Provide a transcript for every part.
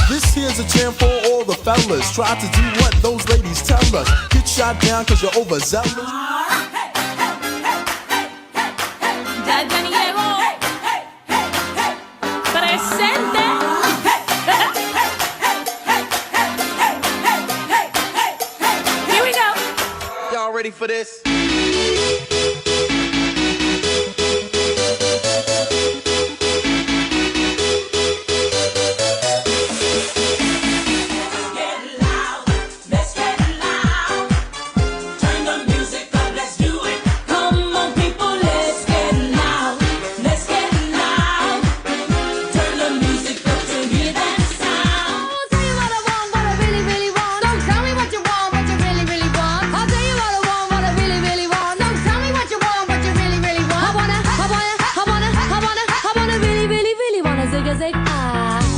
This here's a jam for all the fellas. Try to do what those ladies tell us. Get shot down cause you're overzealous. Ya ni llegó. Presente. Here we go. Y'all ready for this?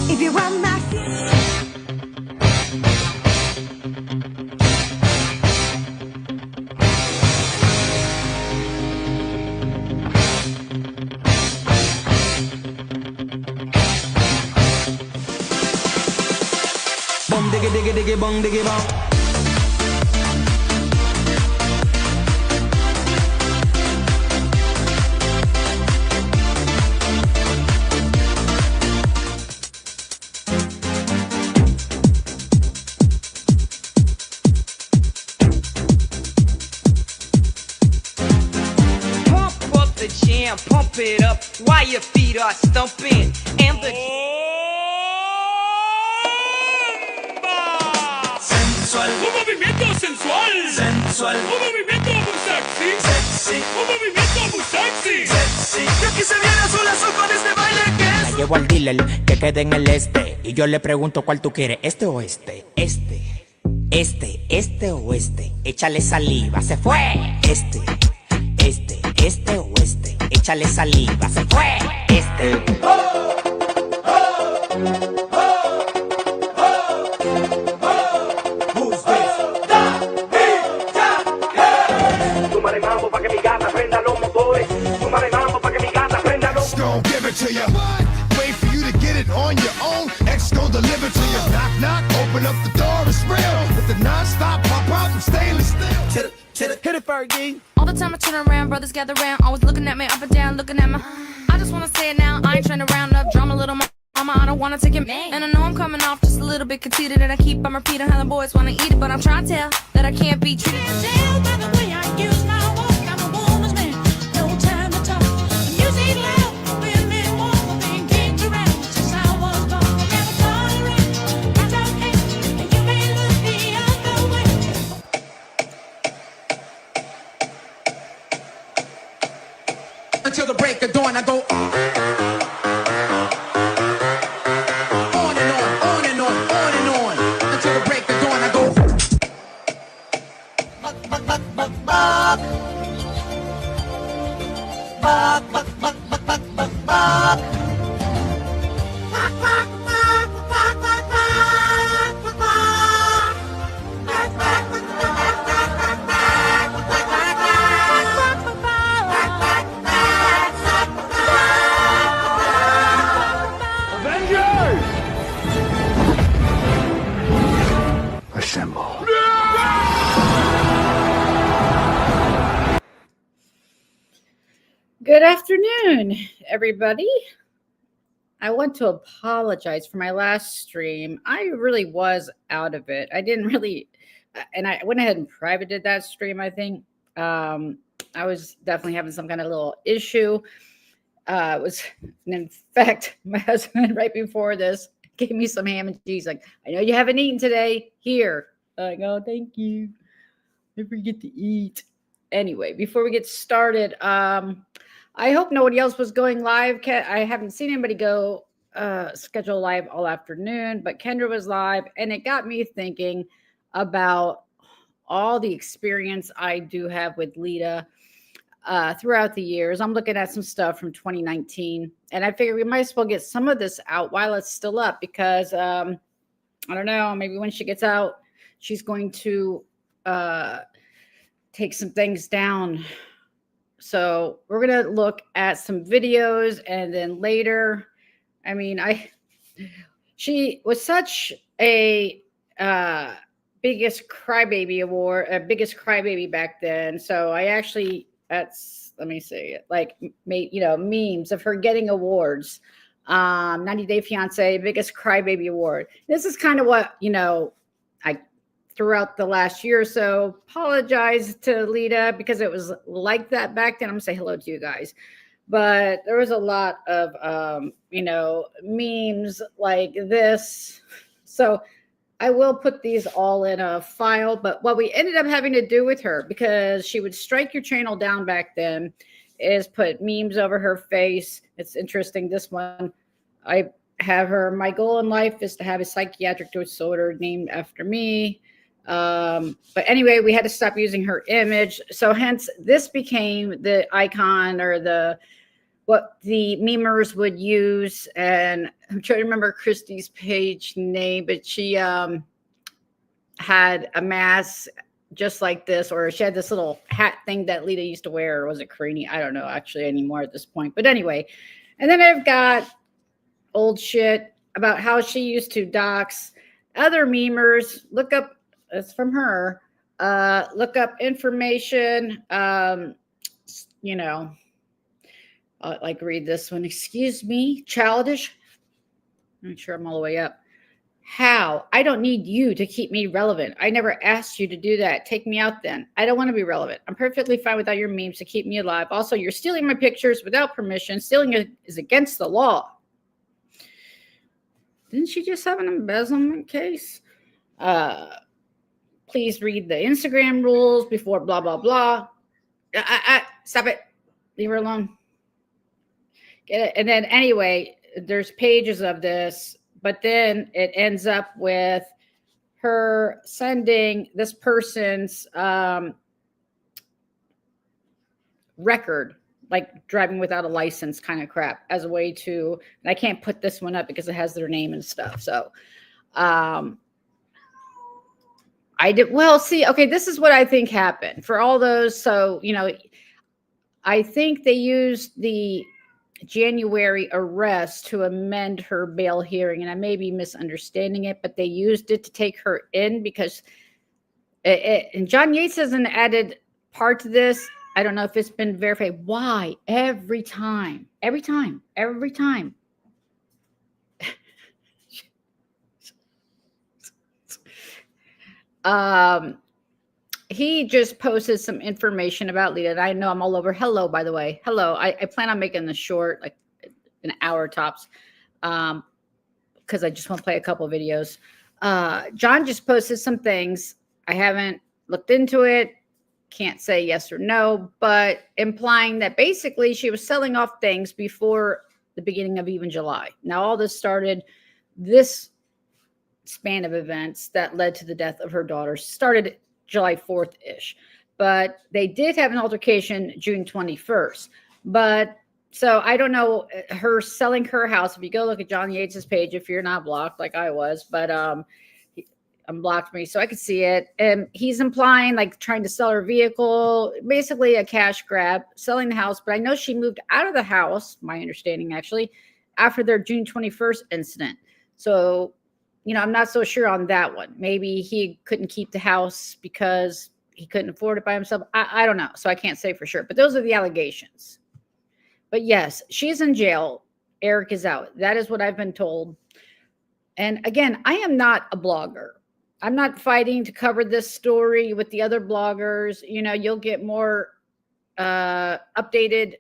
If you want my Bum diggy diggy diggy bong diggy bong. Pump it up while your feet are stumping and the sensual, un movimiento sensual, sensual, un movimiento muy sexy, sexy, un movimiento muy sexy, sexy. Yo aquí se viene azul azul con este baile que es. Me llevo al dealer que quede en el este y yo le pregunto cuál tú quieres, este o este, este o este. Échale saliva, se fue. Este o este. Échale saliva, se fue. Súmale mambo pa' que mi gata prenda los motores. Súmale mambo pa' que mi gata prenda los Gon' give it to you. Wait for you to get it on your own. X gon' deliver to you. Knock, knock, open up the door, it's real. With the non-stop pop from stainless steel. Hit it, Fergie. All the time I turn around, brothers gather around, always looking at me up and down, looking at my. I just wanna say it now, I ain't trying to round up drama, little mama, I don't wanna take it. And I know I'm coming off just a little bit conceited, and I keep on repeating how the boys wanna eat it, but I'm trying to tell that I can't be treated. Tell by the way I use my walk, I'm a woman's man, no time to talk. Music loud, women want being kicked around since I was born. Never tolerate, I don't hate, and you may look the other way. until the break of dawn. I go on and on, on and on, on and on until the break of dawn. I go. Buck, buck, buck, buck, buck. Buck, buck, buck, buck, buck, buck, buck. Buck, buck, buck, buck, buck, buck, buck, buck. Buck, buck, buck, buck, buck, buck, buck, buck. Assemble. Good afternoon, everybody. I want to apologize for my last stream. I really was out of it. I didn't really, and I went ahead and privated that stream, I think. I was definitely having some kind of little issue. In fact, my husband, right before this, gave me some ham and cheese. Like, I know you haven't eaten today. Here. I go, thank you. I forget to eat. Anyway, before we get started, I hope nobody else was going live. I haven't seen anybody go schedule live all afternoon, but Kendra was live, and it got me thinking about all the experience I do have with Leida throughout the years. I'm looking at some stuff from 2019, and I figured we might as well get some of this out while it's still up because I don't know, maybe when she gets out, she's going to take some things down. So we're going to look at some videos, and then later, I mean, she was such a biggest crybaby back then. So I actually, let me see, like made, memes of her getting awards. 90 Day Fiance, biggest crybaby award. This is kind of what, I throughout the last year or so apologize to Leida because it was like that back then. I'm gonna say hello to you guys. But there was a lot of, memes like this. So I will put these all in a file. But what we ended up having to do with her, because she would strike your channel down back then, is put memes over her face. It's interesting. This one, I have her, my goal in life is to have a psychiatric disorder named after me. But anyway, we had to stop using her image. So hence this became the icon, or what the memers would use. And I'm trying to remember Christy's page name, but she had a mask just like this, or she had this little hat thing that Leida used to wear, or was it Karini? I don't know actually anymore at this point. But anyway, and then I've got old shit about how she used to dox other memers. Look up, it's from her. Look up information. Like read this one. Excuse me, childish. Make sure I'm all the way up. How? I don't need you to keep me relevant. I never asked you to do that. Take me out then. I don't want to be relevant. I'm perfectly fine without your memes to keep me alive. Also, you're stealing my pictures without permission. Stealing is against the law. Didn't she just have an embezzlement case? Please read the Instagram rules before blah, blah, blah. Stop it. Leave her alone. Get it? And then anyway, there's pages of this, but then it ends up with her sending this person's record, like driving without a license kind of crap, as a way to, and I can't put this one up because it has their name and stuff. So I did, well, see, okay, this is what I think happened for all those. So, I think they used the January arrest to amend her bail hearing, and I may be misunderstanding it, but they used it to take her in because and John Yates has an added part to this. I don't know if it's been verified. Why? Every time. He just posted some information about Leida. And I know I'm all over. Hello, by the way. Hello. I plan on making this short, like an hour tops, because I just want to play a couple videos. John just posted some things. I haven't looked into it. Can't say yes or no, but implying that basically she was selling off things before the beginning of even July. Now, all this started, this span of events that led to the death of her daughter started July 4th-ish, but they did have an altercation June 21st. But so I don't know, her selling her house. If you go look at John Yates's page, if you're not blocked like I was, but he unblocked me so I could see it. And he's implying like trying to sell her vehicle, basically a cash grab, selling the house. But I know she moved out of the house, my understanding actually, after their June 21st incident. So I'm not so sure on that one. Maybe he couldn't keep the house because he couldn't afford it by himself. I don't know. So I can't say for sure. But those are the allegations. But yes, she's in jail. Eric is out. That is what I've been told. And again, I am not a blogger. I'm not fighting to cover this story with the other bloggers. You'll get more updated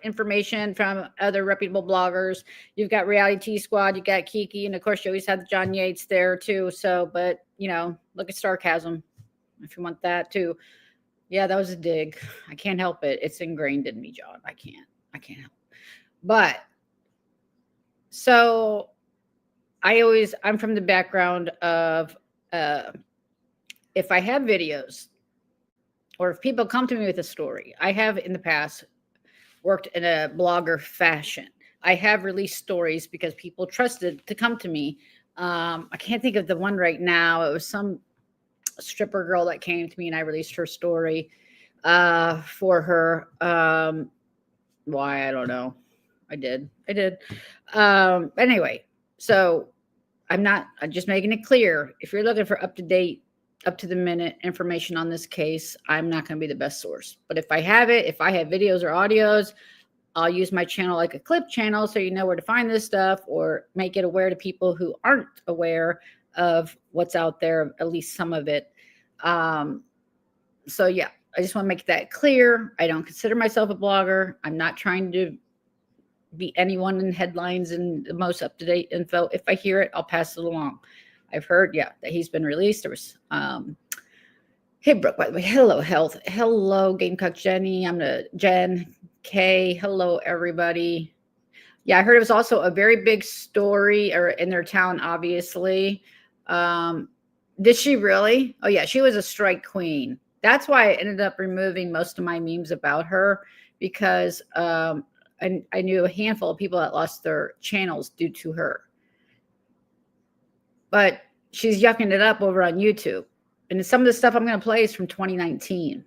information from other reputable bloggers. You've got Reality Squad, you got Kiki, and of course you always have John Yates there too. So, but look at sarcasm if you want that too. Yeah, that was a dig. I can't help it. It's ingrained in me, John. I can't help it. But so I'm from the background of if I have videos or if people come to me with a story, I have in the past worked in a blogger fashion. I have released stories because people trusted to come to me. I can't think of the one right now. It was some stripper girl that came to me and I released her story for her. Why? I don't know. I did. Anyway, so I'm just making it clear. If you're looking for up to date, up to the minute information on this case, I'm not going to be the best source. But if I have it, if I have videos or audios, I'll use my channel like a clip channel so you know where to find this stuff, or make it aware to people who aren't aware of what's out there, at least some of it. So yeah, I just want to make that clear. I don't consider myself a blogger. I'm not trying to be anyone in headlines and the most up-to-date info. If I hear it, I'll pass it along. I've heard, that he's been released. There was, hey, Brooke, by the way, hello, Health. Hello, Gamecock Jenny. I'm Jen K. Hello, everybody. Yeah, I heard it was also a very big story in their town, obviously. Did she really? Oh, yeah, she was a strike queen. That's why I ended up removing most of my memes about her, because I knew a handful of people that lost their channels due to her. But she's yucking it up over on YouTube. And some of the stuff I'm going to play is from 2019.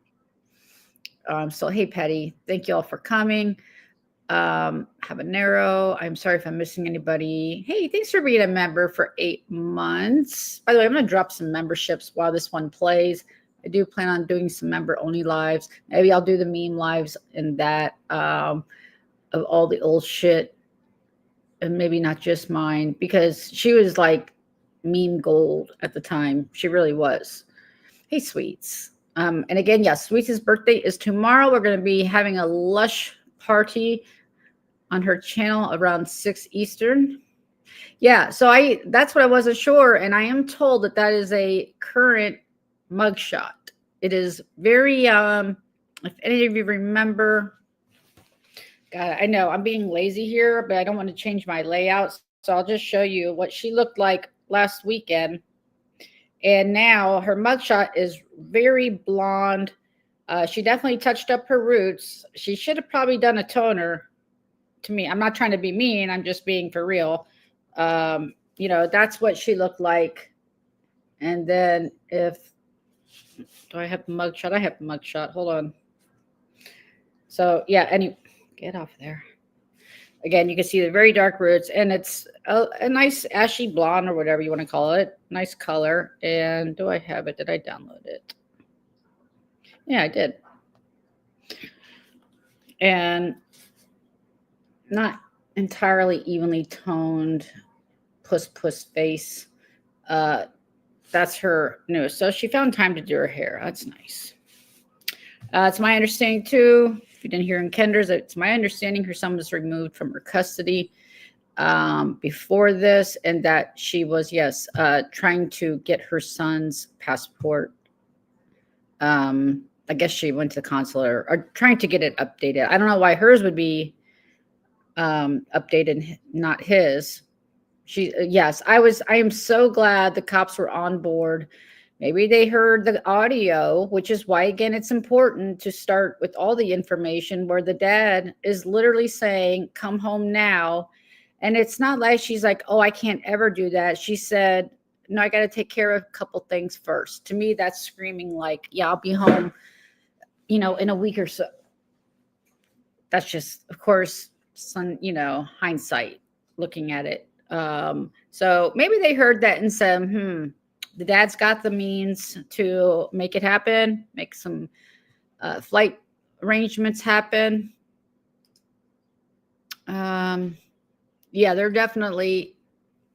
So, hey, Petty, thank you all for coming. Habanero, I'm sorry if I'm missing anybody. Hey, thanks for being a member for 8 months. By the way, I'm going to drop some memberships while this one plays. I do plan on doing some member-only lives. Maybe I'll do the meme lives in that of all the old shit. And maybe not just mine, because she was like meme gold at the time. She really was. Hey, Sweets. And again, yes, Sweets' birthday is tomorrow. We're going to be having a lush party on her channel around 6 Eastern. Yeah, so that's what I wasn't sure. And I am told that is a current mugshot. It is very, if any of you remember, God, I know I'm being lazy here, but I don't want to change my layout. So I'll just show you what she looked like last weekend. And now her mugshot is very blonde. She definitely touched up her roots. She should have probably done a toner. To me, I'm not trying to be mean. I'm just being for real. That's what she looked like. And then do I have the mugshot? I have the mugshot. Hold on. So yeah, get off there. Again, you can see the very dark roots, and it's a nice ashy blonde or whatever you want to call it. Nice color. And do I have it? Did I download it? Yeah, I did. And not entirely evenly toned puss face. That's her newest. So she found time to do her hair. That's nice. It's my understanding too, if you didn't hear in Kendra's, it's my understanding her son was removed from her custody before this, and that she was, trying to get her son's passport. I guess she went to the consulate or trying to get it updated. I don't know why hers would be updated, not his. I am so glad the cops were on board. Maybe they heard the audio, which is why, again, it's important to start with all the information where the dad is literally saying, come home now. And it's not like she's like, oh, I can't ever do that. She said, no, I got to take care of a couple things first. To me, that's screaming like, yeah, I'll be home, in a week or so. That's just, of course, hindsight looking at it. So maybe they heard that and said, the dad's got the means to make it happen, make some flight arrangements happen. They're definitely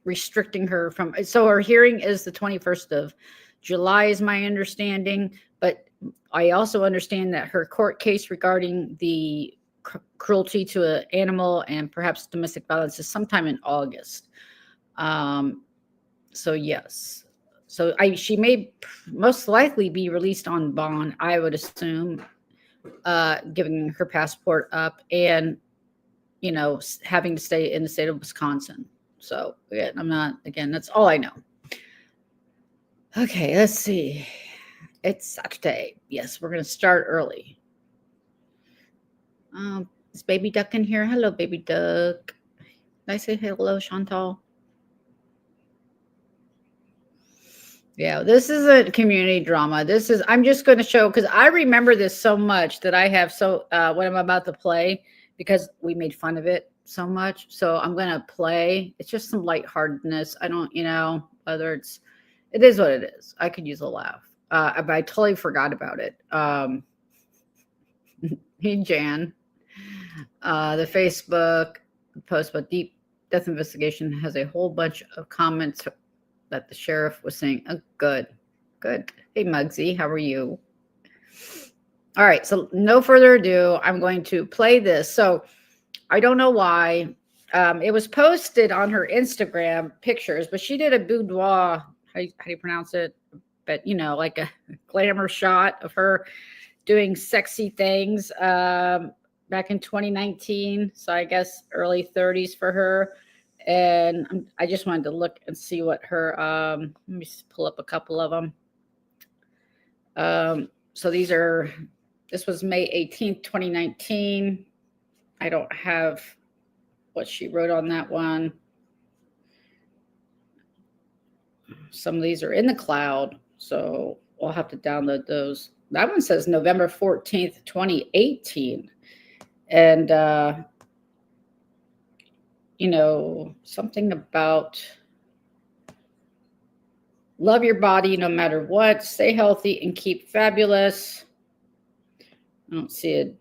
restricting her so her hearing is the 21st of July is my understanding, but I also understand that her court case regarding the cruelty to an animal and perhaps domestic violence is sometime in August. So yes. So she may most likely be released on bond, I would assume, giving her passport up and, having to stay in the state of Wisconsin. So again, that's all I know. Okay, let's see. It's Saturday. Yes, we're going to start early. Is Baby Duck in here? Hello, Baby Duck. Did I say hello, Chantal? Yeah, this is a community drama. This is, I'm just going to show, because I remember this so much that I have what I'm about to play, because we made fun of it so much. So I'm going to play. It's just some lightheartedness. I don't, whether it is what it is. I could use a laugh. But I totally forgot about it. Hey, Jan. The Facebook post about deep death investigation has a whole bunch of comments that the sheriff was saying, oh, good. Hey, Muggsy, how are you? All right, so no further ado, I'm going to play this. So I don't know why. It was posted on her Instagram pictures, but she did a boudoir. How do you pronounce it? But, like a glamour shot of her doing sexy things back in 2019. So I guess early 30s for her. And I just wanted to look and see what her, let me just pull up a couple of them. So this was May 18th, 2019. I don't have what she wrote on that one. Some of these are in the cloud, so we'll have to download those. That one says November 14th, 2018. And, something about love your body no matter what, stay healthy and keep fabulous. I don't see a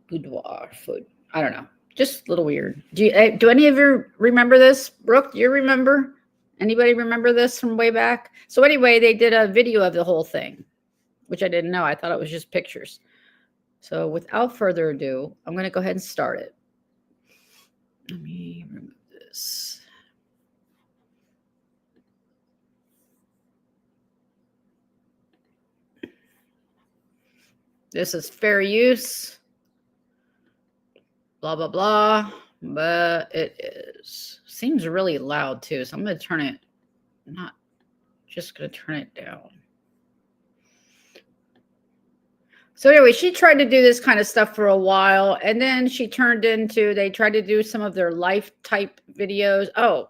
boudoir food. I don't know. Just a little weird. Do any of you remember this? Brooke, do you remember? Anybody remember this from way back? So anyway, they did a video of the whole thing, which I didn't know. I thought it was just pictures. So without further ado, I'm going to go ahead and start it. Let me remove this. This is fair use. Blah, blah, blah. But it seems really loud too. So I'm going to turn it, not just going to turn it down. So anyway, she tried to do this kind of stuff for a while, and then she turned into, they tried to do some of their life type videos. Oh,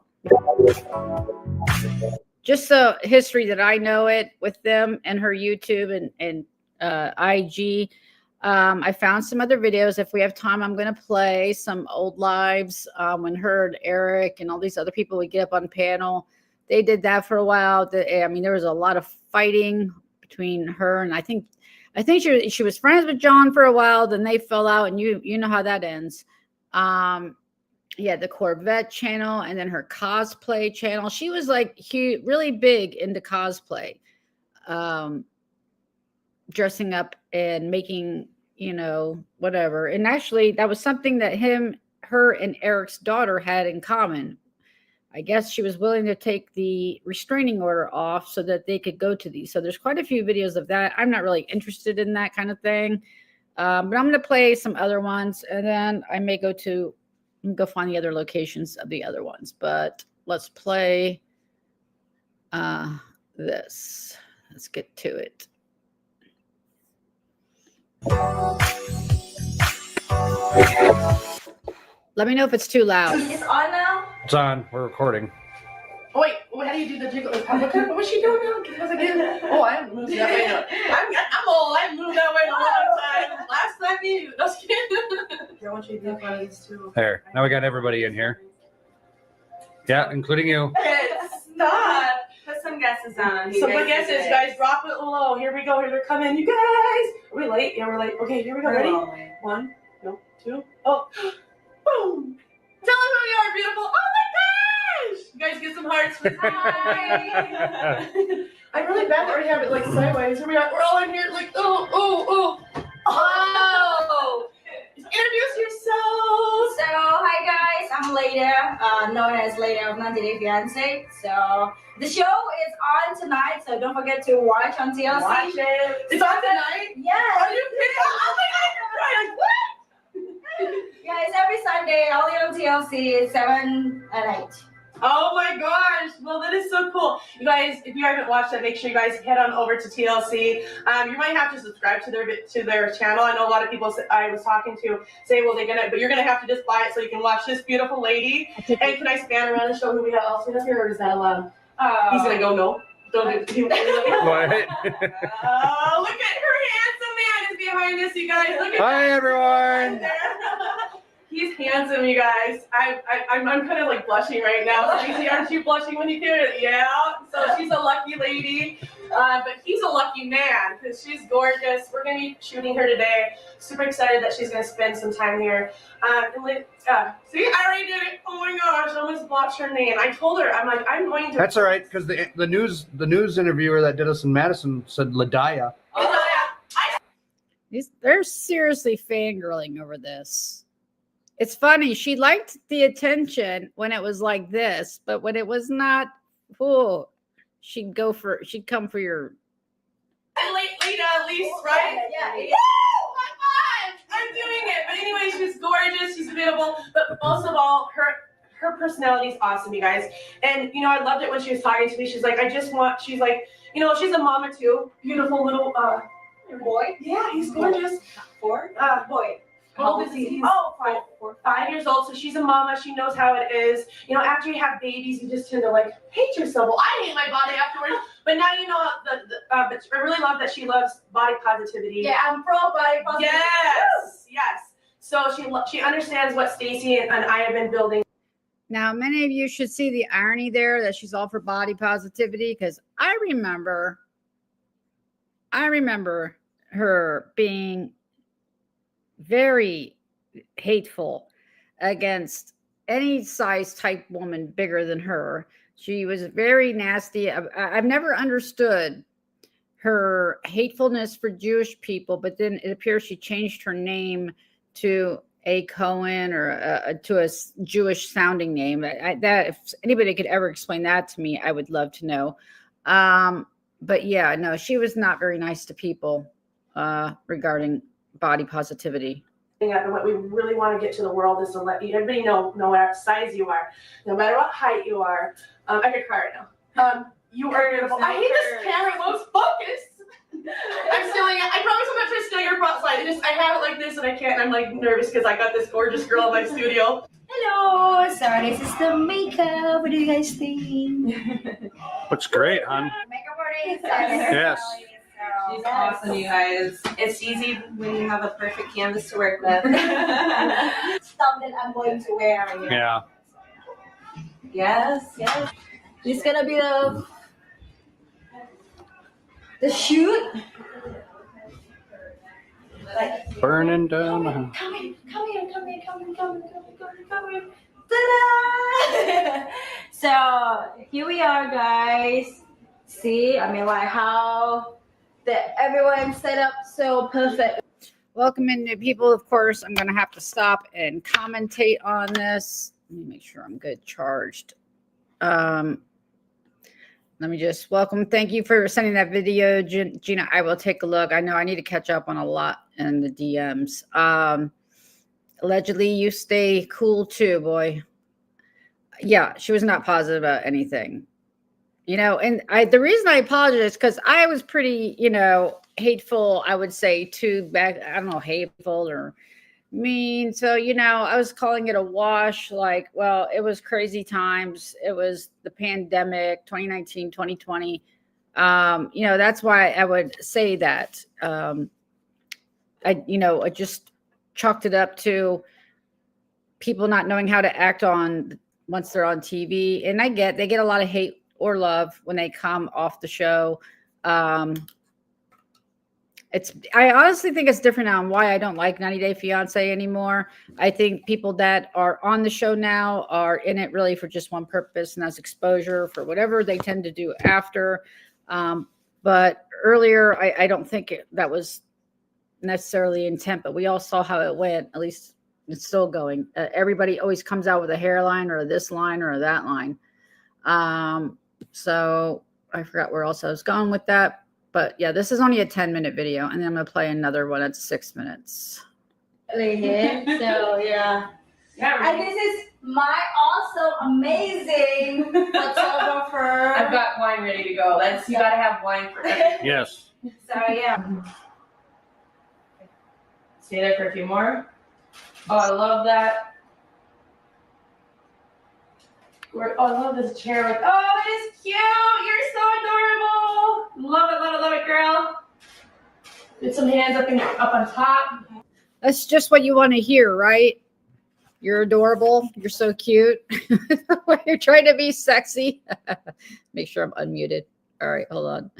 just the history that I know it with them and her YouTube and IG. I found some other videos. If we have time, I'm going to play some old lives when her and Eric and all these other people would get up on panel. They did that for a while. There was a lot of fighting between her and I think she was friends with John for a while. Then they fell out, and you know how that ends. The Corvette channel, and then her cosplay channel. She was like really big into cosplay, dressing up and making whatever. And actually, that was something that her and Eric's daughter had in common. I guess she was willing to take the restraining order off so that they could go to these. So there's quite a few videos of that. I'm not really interested in that kind of thing. But I'm going to play some other ones, and then I may go find the other locations of the other ones. But let's play this. Let's get to it. Let me know if it's too loud. It's on now? It's on. We're recording. Oh, wait, how do you do the jiggle? What's she doing now? Because again, oh, I haven't moved that way. I'm old. I haven't moved that way in a long time. Last time you. That's kidding. I want you to do one of these too. There. Now we got everybody in here. Yeah, including you. Stop. Put some guesses on. Some good guesses, guys. Drop it low. Here we go. Here they're coming. You guys. Are we late? Yeah, we're late. Okay, here we go. Ready? One. No. Two. Oh. Boom. Tell them who you are, beautiful. Oh my gosh. You guys get some hearts. Hi. I'm really bad that we have it like sideways. We're all in here like, oh. Introduce yourselves. So, hi guys, I'm Leida, known as Leida of 90 Day Fiance. So, the show is on tonight, so don't forget to watch on TLC. Watch it. It's on tonight? Yes. Are you kidding? Oh my God, I'm crying. What? Yeah, it's every Sunday, only on TLC, 7 and 8. Oh my gosh. Well, that is so cool. You guys, if you haven't watched that, make sure you guys head on over to TLC. You might have to subscribe to their channel. I know a lot of people I was talking to say, well, but you're going to have to just buy it so you can watch this beautiful lady. And can I span around and show who else we have here, or is that allowed? He's going to go no. Don't do What? look at her handsome man is behind us, you guys. Look at Hi, that. everyone. He's handsome, you guys. I'm kind of like blushing right now. Stacey, aren't you blushing when you do it? Yeah. So she's a lucky lady, but he's a lucky man because she's gorgeous. We're gonna be shooting her today. Super excited that she's gonna spend some time here. See, I already did it. Oh my gosh, I almost botched her name. I told her, I'm like, I'm going to. That's all right, because the news interviewer that did us in Madison said Leida. They're seriously fangirling over this. It's funny. She liked the attention when it was like this, but when it was not, oh, she'd come for your. Leida, at least, right? Yeah. I'm doing it. But anyway, she's gorgeous. She's beautiful. But most of all, her personality is awesome, you guys. And, you know, I loved it when she was talking to me. She's like, she's like, you know, she's a mama too. Beautiful little, Boy? Yeah, he's gorgeous. 4? Boy. How old is he? He's 5 years old. So she's a mama. She knows how it is. You know, after you have babies, you just tend to like hate yourself. Well, I hate my body afterwards. But now you know but I really love that she loves body positivity. Yeah, I'm pro body positivity. Yes. So she understands what Stacey and I have been building. Now, many of you should see the irony there that she's all for body positivity, because I remember her being very hateful against any size type woman bigger than her. She was very nasty. I've never understood her hatefulness for Jewish people, but then it appears she changed her name to a Cohen or to a Jewish sounding name. That if anybody could ever explain that to me, I would love to know. But yeah, no, she was not very nice to people regarding body positivity. And what we really want to get to the world is to let everybody know what size you are, no matter what height you are. I could cry right now. You are beautiful. I hate this camera. It won't focus. I'm stealing it. I promise I'm not trying to steal your spotlight. I have it like this and I can't. And I'm like nervous because I got this gorgeous girl in my studio. Hello. So this is the makeup. What do you guys think? Looks great, hon. Makeup artist. Yes. She's awesome, you guys. It's easy when you have a perfect canvas to work with. Stuff that I'm going to wear. Yeah. Yes. This is gonna be the shoot. Burning down. Come in. Ta-da! So here we are, guys. See, I mean, like how everyone set up so perfect. Welcome in new people. Of course, I'm going to have to stop and commentate on this. Let me make sure I'm good charged. Let me just welcome. Thank you for sending that video, Gina. I will take a look. I know I need to catch up on a lot in the DMs. Allegedly, you stay cool too, boy. Yeah, she was not positive about anything. You know, and the reason I apologize because I was pretty, hateful, I would say, too, back. I don't know, hateful or mean. So, I was calling it a wash. Like, well, it was crazy times. It was the pandemic, 2019, 2020. That's why I would say that. I just chalked it up to people not knowing how to act on once they're on TV. And they get a lot of hate or love when they come off the show. I honestly think it's different now and why I don't like 90 Day Fiance anymore. I think people that are on the show now are in it really for just one purpose, and that's exposure for whatever they tend to do after. But earlier, I don't think that was necessarily intent, but we all saw how it went. At least it's still going. Everybody always comes out with a hairline or this line or that line. So I forgot where else I was going with that. But yeah, this is only a 10-minute video, and then I'm going to play another one at 6 minutes. Right here. So yeah. And this is my also amazing photographer. I've got wine ready to go. You gotta have wine for everything. Yes. So yeah. Stay there for a few more. Oh, I love that. Oh, I love this chair. Like, oh, it is cute. You're so adorable. Love it, girl. Get some hands up on top. That's just what you want to hear, right? You're adorable. You're so cute. You're trying to be sexy. Make sure I'm unmuted. All right, hold on.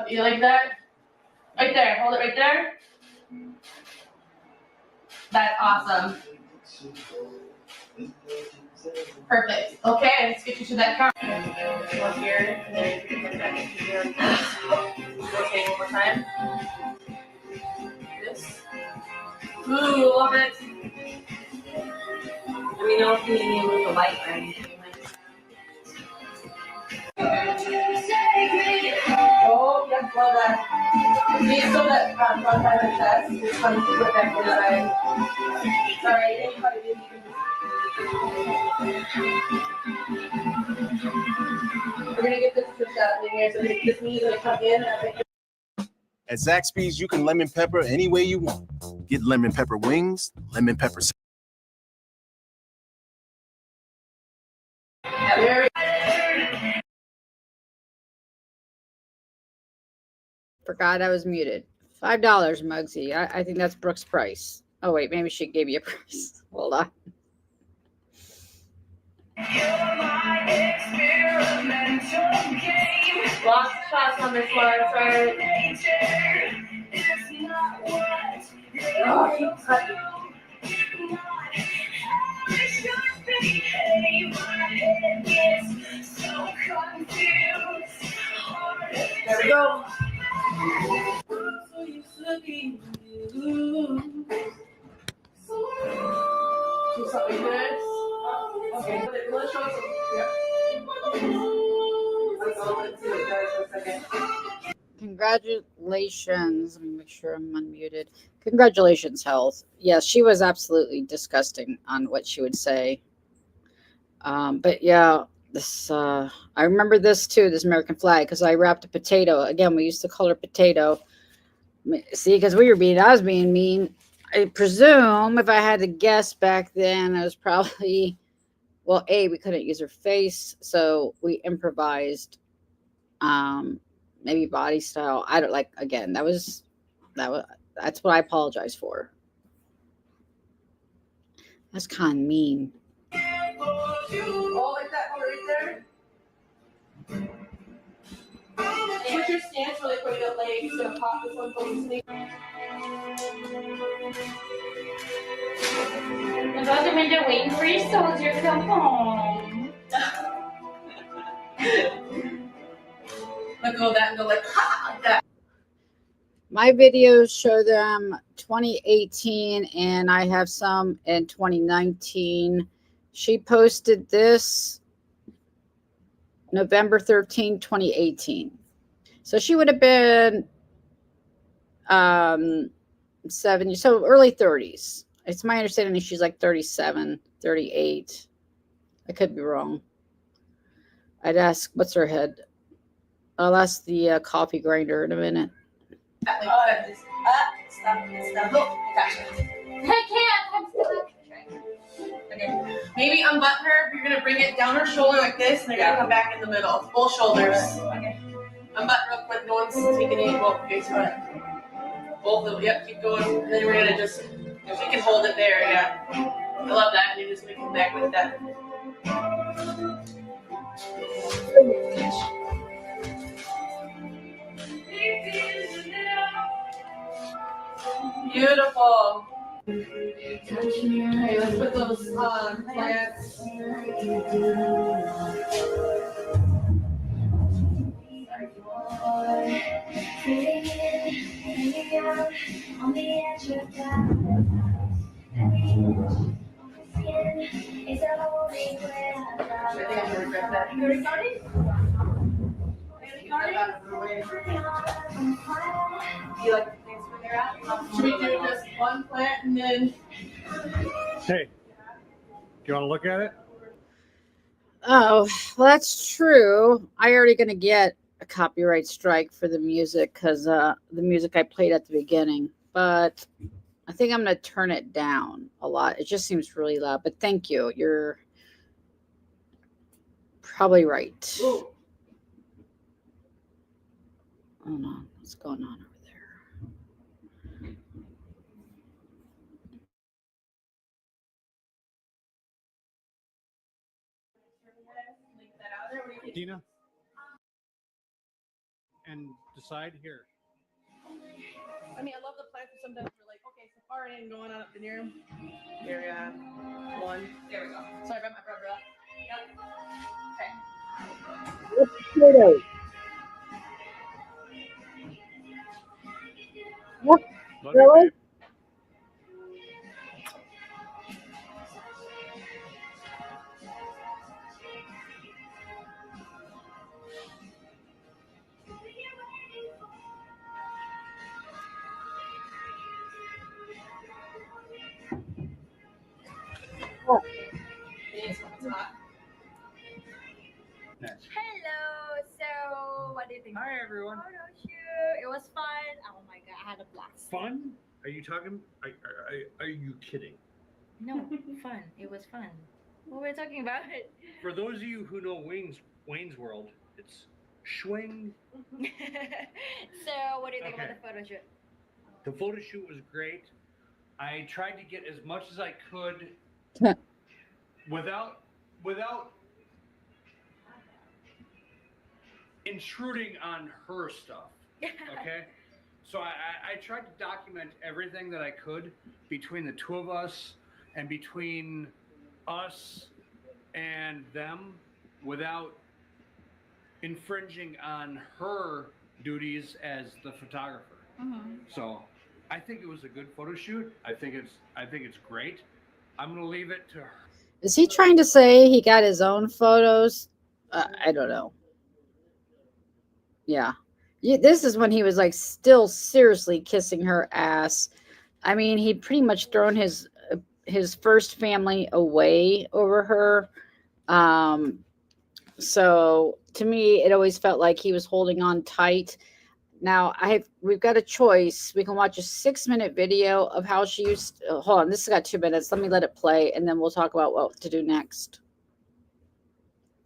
You like that? Right there. Hold it right there. That's awesome. Perfect. Okay, let's get you to that car. One here, and then you can put that in here. Okay, one more time. This. Ooh, love it. Let me know if you need me to move the light or anything. Oh, yes, love that. You still that front side of the chest. Just come put that to the side. Sorry, anybody didn't We're gonna get this pushed out in here, so this meat is gonna come in. At Zaxby's, you can lemon pepper any way you want. Get lemon pepper wings, lemon pepper. Forgot I was muted. $5, Muggsy. I think that's Brooke's price. Oh, wait, maybe she gave you a price. Hold on. Lost shots on this one, sorry. Oh, she's cutting. There we go. Do something good. Okay, let's show some. Yeah. Let's see what it does for a second. Congratulations. Let me make sure I'm unmuted. Congratulations, Health. Yes, she was absolutely disgusting on what she would say. But yeah, this I remember this too, this American flag, because I wrapped a potato. Again, we used to call her potato. See, because I was being mean. I presume if I had to guess back then, I was probably, well, we couldn't use her face, so we improvised maybe body style. I don't like, again, that's what I apologize for. That's kind of mean. Oh, like that one right there. Put your stance really quick, that leg. Just gonna pop this one focusing. The other window waiting for your soldier to come home. Let go of that and go like, ha, like that. My videos show them 2018, and I have some in 2019. She posted this November 13, 2018. So she would have been 70, so early 30s. It's my understanding she's like 37, 38. I could be wrong. I'd ask, what's her head? I'll ask the coffee grinder in a minute. Stop. Look, gotcha. I can't. Okay. Maybe unbutton her. You're gonna bring it down her shoulder like this, and they're gonna come back in the middle. Both shoulders. Okay. Unbutton real quick. No one's taking any. Well, okay, so both of them. Yep. Keep going. And then we're gonna just. If we can hold it there, yeah. I love that. And you're just gonna come back with that. Beautiful. Okay, let's put those plants. I think I'm gonna regret that. You already started? You like the plants where they're at? Should we do just one plant and then? Hey, do you want to look at it? Oh, well, that's true. I already going to get a copyright strike for the music because the music I played at the beginning. But I think I'm going to turn it down a lot. It just seems really loud, but thank you. You're probably right. Ooh. Hold on. What's going on over there? Dina, and decide here. I mean, I love the plants, but sometimes we're like, okay, safari ain't going on up in here. Area 1. There we go. Sorry about my brother. Yep. Okay. Potatoes. What? Love you, Really? babe. What? It's hot. Nice. Hello. So, what do you think? Hi, everyone. Photo shoot. It was fun. Oh my god, I had a blast. Fun? Are you talking? Are you kidding? No, fun. It was fun. What were we talking about? For those of you who know Wayne's World, it's swing. So, what do you think about Okay. the photo shoot? The photo shoot was great. I tried to get as much as I could without intruding on her stuff. Okay? So I tried to document everything that I could between the two of us and between us and them without infringing on her duties as the photographer. So I think it was a good photo shoot. I think it's great. I'm gonna leave it to her. Is he trying to say he got his own photos? I don't know. Yeah. This is when he was like still seriously kissing her ass. I mean, he'd pretty much thrown his first family away over her. So to me, it always felt like he was holding on tight. Now we've got a choice. We can watch a 6-minute video of how she used. Hold on, this has got 2 minutes. Let me let it play, and then we'll talk about what to do next.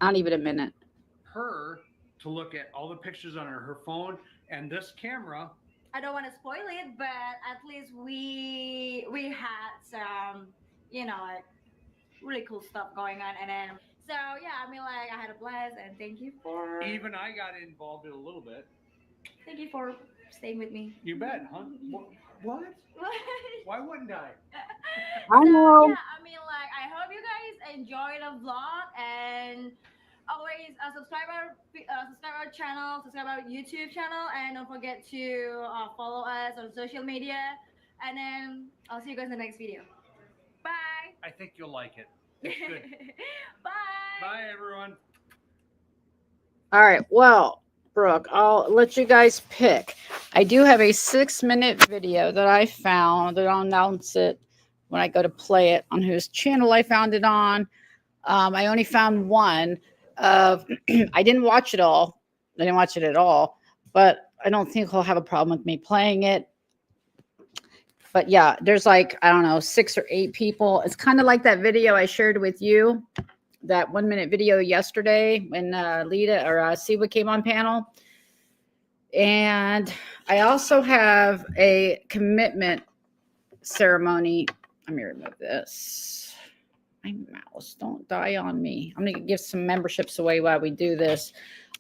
Not even a minute. Her to look at all the pictures on her phone and this camera. I don't want to spoil it, but at least we had some, like really cool stuff going on, and then so yeah, I mean, like I had a blast, and thank you for involved in a little bit. Thank you for staying with me. You bet, huh? What? Why wouldn't I? I know. Yeah, I mean, like I hope you guys enjoy the vlog, and always subscribe our channel, subscribe our YouTube channel, and don't forget to follow us on social media. And then I'll see you guys in the next video. Bye. I think you'll like it. It's good. Bye. Bye, everyone. All right. Well, Brooke, I'll let you guys pick. I do have a 6-minute video that I found, that I'll announce it when I go to play it on whose channel I found it on. I only found one of, I didn't watch it all. I didn't watch it at all, but I don't think he'll have a problem with me playing it. But yeah, there's like, I don't know, 6 or 8 people. It's kind of like that video I shared with you, that 1-minute video yesterday when Leida or Siwa came on panel. And I also have a commitment ceremony. Let me remove this. My mouse, don't die on me. I'm going to give some memberships away while we do this.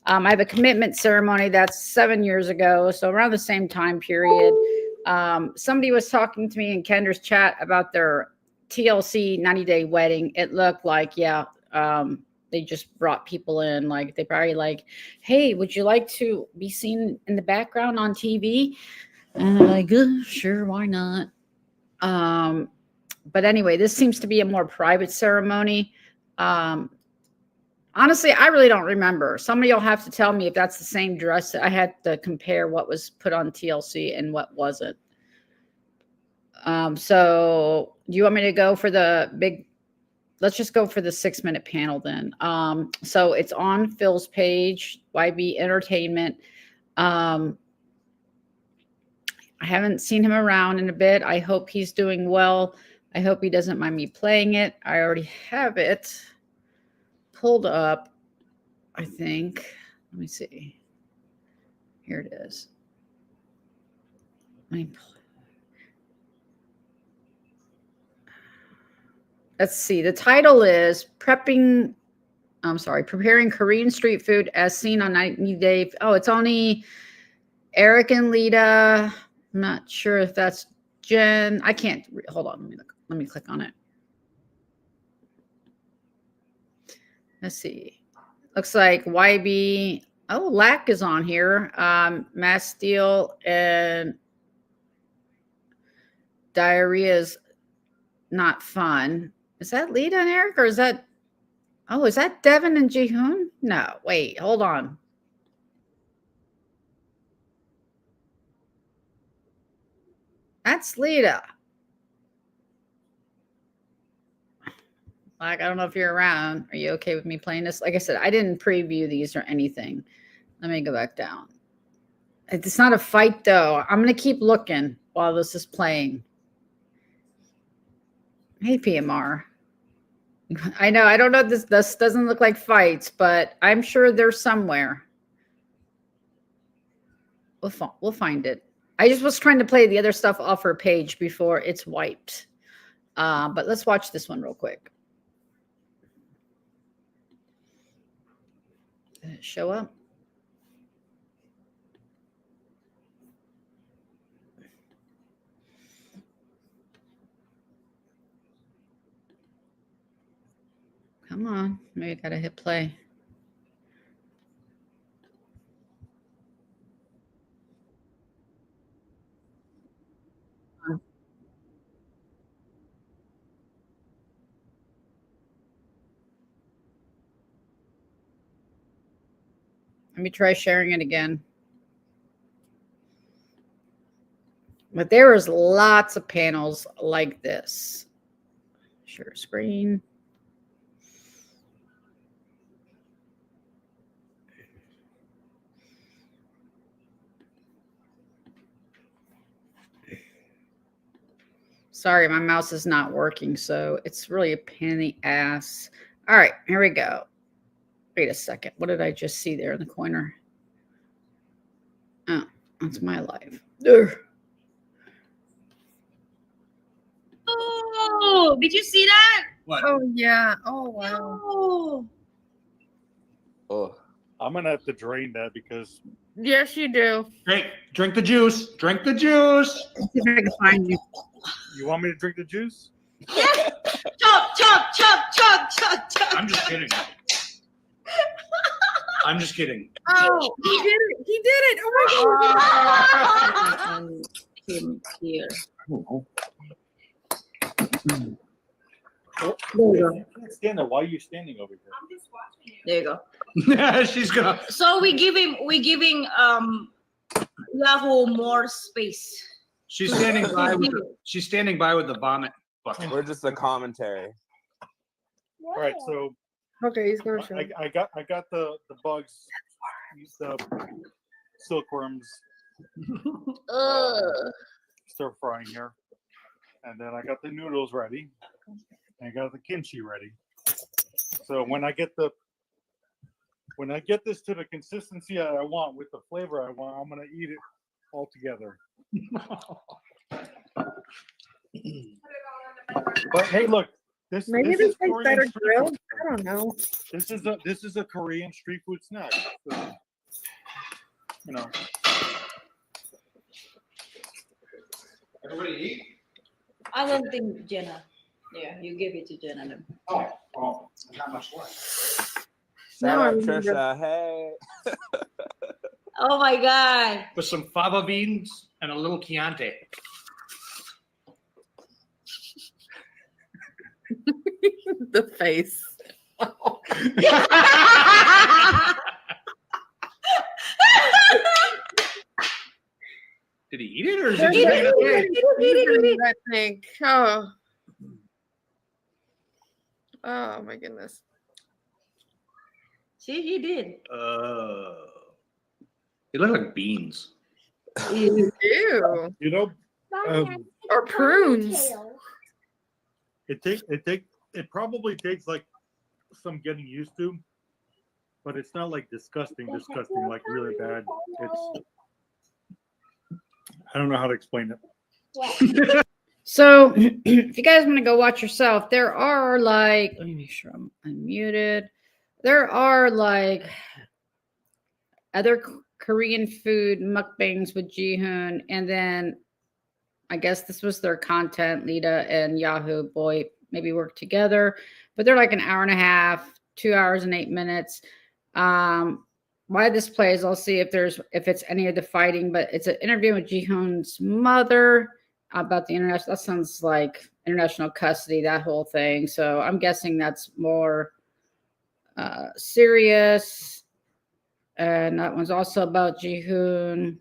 I have a commitment ceremony that's 7 years ago, so around the same time period. Somebody was talking to me in Kendra's chat about their TLC 90-day wedding. It looked like, yeah, they just brought people in. Like, they probably like, hey, would you like to be seen in the background on TV? And they're like, sure, why not? But anyway, this seems to be a more private ceremony. Honestly, I really don't remember. Somebody will have to tell me if that's the same dress. I had to compare what was put on TLC and what wasn't. So do you want me to go for the big? Let's just go for the 6-minute panel then. So it's on Phil's page, YB Entertainment. I I haven't seen him around in a bit. I hope he's doing well. I hope he doesn't mind me playing it. I already have it pulled up, I think. Let me see. Here it is. Let's see. The title is Preparing Korean Street Food as Seen on 90 Day. Oh, it's only Eric and Leida. I'm not sure if that's Jen. I can't. Hold on. Let me look. Let me click on it. Let's see. Looks like YB. Oh, Lack is on here. Matt Steele and Diarrhea's Not Fun. Is that Leida and Eric, or is that? Oh, is that Devin and Jihoon? No, wait, hold on. That's Leida. Like, I don't know if you're around. Are you okay with me playing this? Like I said, I didn't preview these or anything. Let me go back down. It's not a fight, though. I'm going to keep looking while this is playing. Hey, PMR. I know. I don't know. This doesn't look like fights, but I'm sure they're somewhere. We'll find it. I just was trying to play the other stuff off her page before it's wiped. But let's watch this one real quick. Did it show up? Come on. Maybe I gotta hit play. Let me try sharing it again. But there is lots of panels like this. Share screen. Sorry, my mouse is not working, so it's really a pain in the ass. All right, here we go. Wait a second. What did I just see there in the corner? Oh, that's my life. Ugh. Oh, did you see that? What? Oh, yeah. Oh, wow. Oh. Oh, I'm gonna have to drain that because Yes, you do. Drink the juice. Drink the juice. Let's see if I can find you. you want me to drink the juice? Yeah. Chop, chop, chop, chop, chop, chop. I'm just kidding. I'm just kidding. Oh, he did it. He did it. Oh, my God. Him here. Oh, there you go. I can't stand there. Why are you standing over here? I'm just watching it. There you go. She's gonna. So we're giving Yahoo more space. She's standing by. She's standing by with the vomit bucket. we're just a commentary. All right, so Okay, he's going to show. I got the bugs, the silkworms stir frying here, and then I got the noodles ready, and I got the kimchi ready. So when I get this to the consistency I want with the flavor I want, I'm gonna eat it all together. But hey, look, Maybe this tastes better grilled. I don't know. This is a Korean street food snack. So, you know. Everybody eat. I don't think Jenna. Yeah, you give it to Jenna. Then. Oh, not much left. Shout out Trisha. Hey. Oh my God. With some fava beans and a little Chianti. The face. Did he eat it or is he He just did it. I think. Oh. Oh my goodness. See, he did. They look like beans. Ew. You know, Or prunes. it probably takes like some getting used to, but it's not like disgusting, like really bad. It's I don't know how to explain it. So if you guys want to go watch yourself, there are like, let me make sure I'm unmuted. There are like other Korean food mukbangs with Jihoon, and then I guess this was their content. Leida and Yahoo Boy maybe work together, but they're like an hour and a half, 2 hours and 8 minutes. Why this plays, I'll see if it's any of the fighting, but it's an interview with Jihoon's mother about the international. That sounds like international custody, that whole thing. So I'm guessing that's more serious. And that one's also about Jihoon.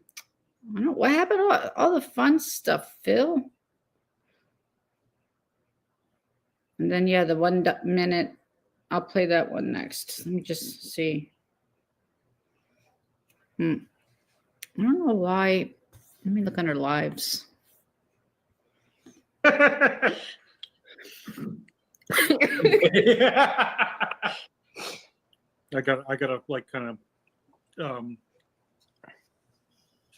I don't know what happened to all the fun stuff, Phil. And then yeah, the 1 minute. I'll play that one next. Let me just see. I don't know why. Let me look under lives. I gotta like kind of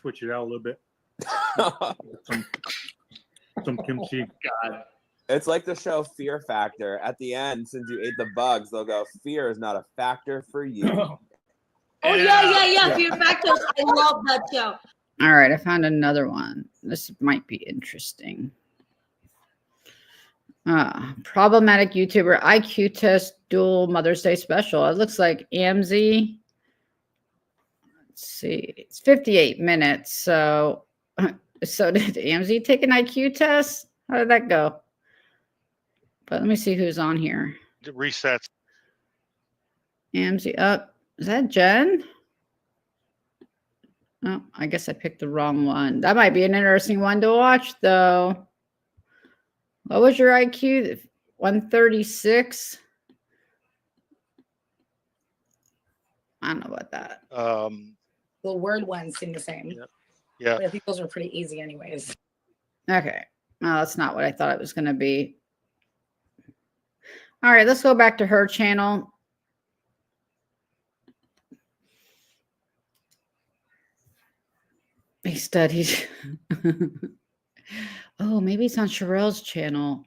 switch it out a little bit. some kimchi. God. It's like the show Fear Factor. At the end, since you ate the bugs, they'll go, "Fear is not a factor for you." Oh yeah. Fear Factor. I love that show. All right, I found another one. This might be interesting. Problematic YouTuber IQ test dual Mother's Day special. It looks like AMZ. Let's see, it's 58 minutes. So did AMZ take an IQ test? How did that go? But let me see who's on here. It resets. AMZ up. Is that Jen? Oh, I guess I picked the wrong one. That might be an interesting one to watch, though. What was your IQ? 136? I don't know about that. The word ones seem the same. Yeah. But I think those are pretty easy anyways. Okay. Well, that's not what I thought it was going to be. All right, let's go back to her channel. He studied. Oh, maybe it's on Sherelle's channel.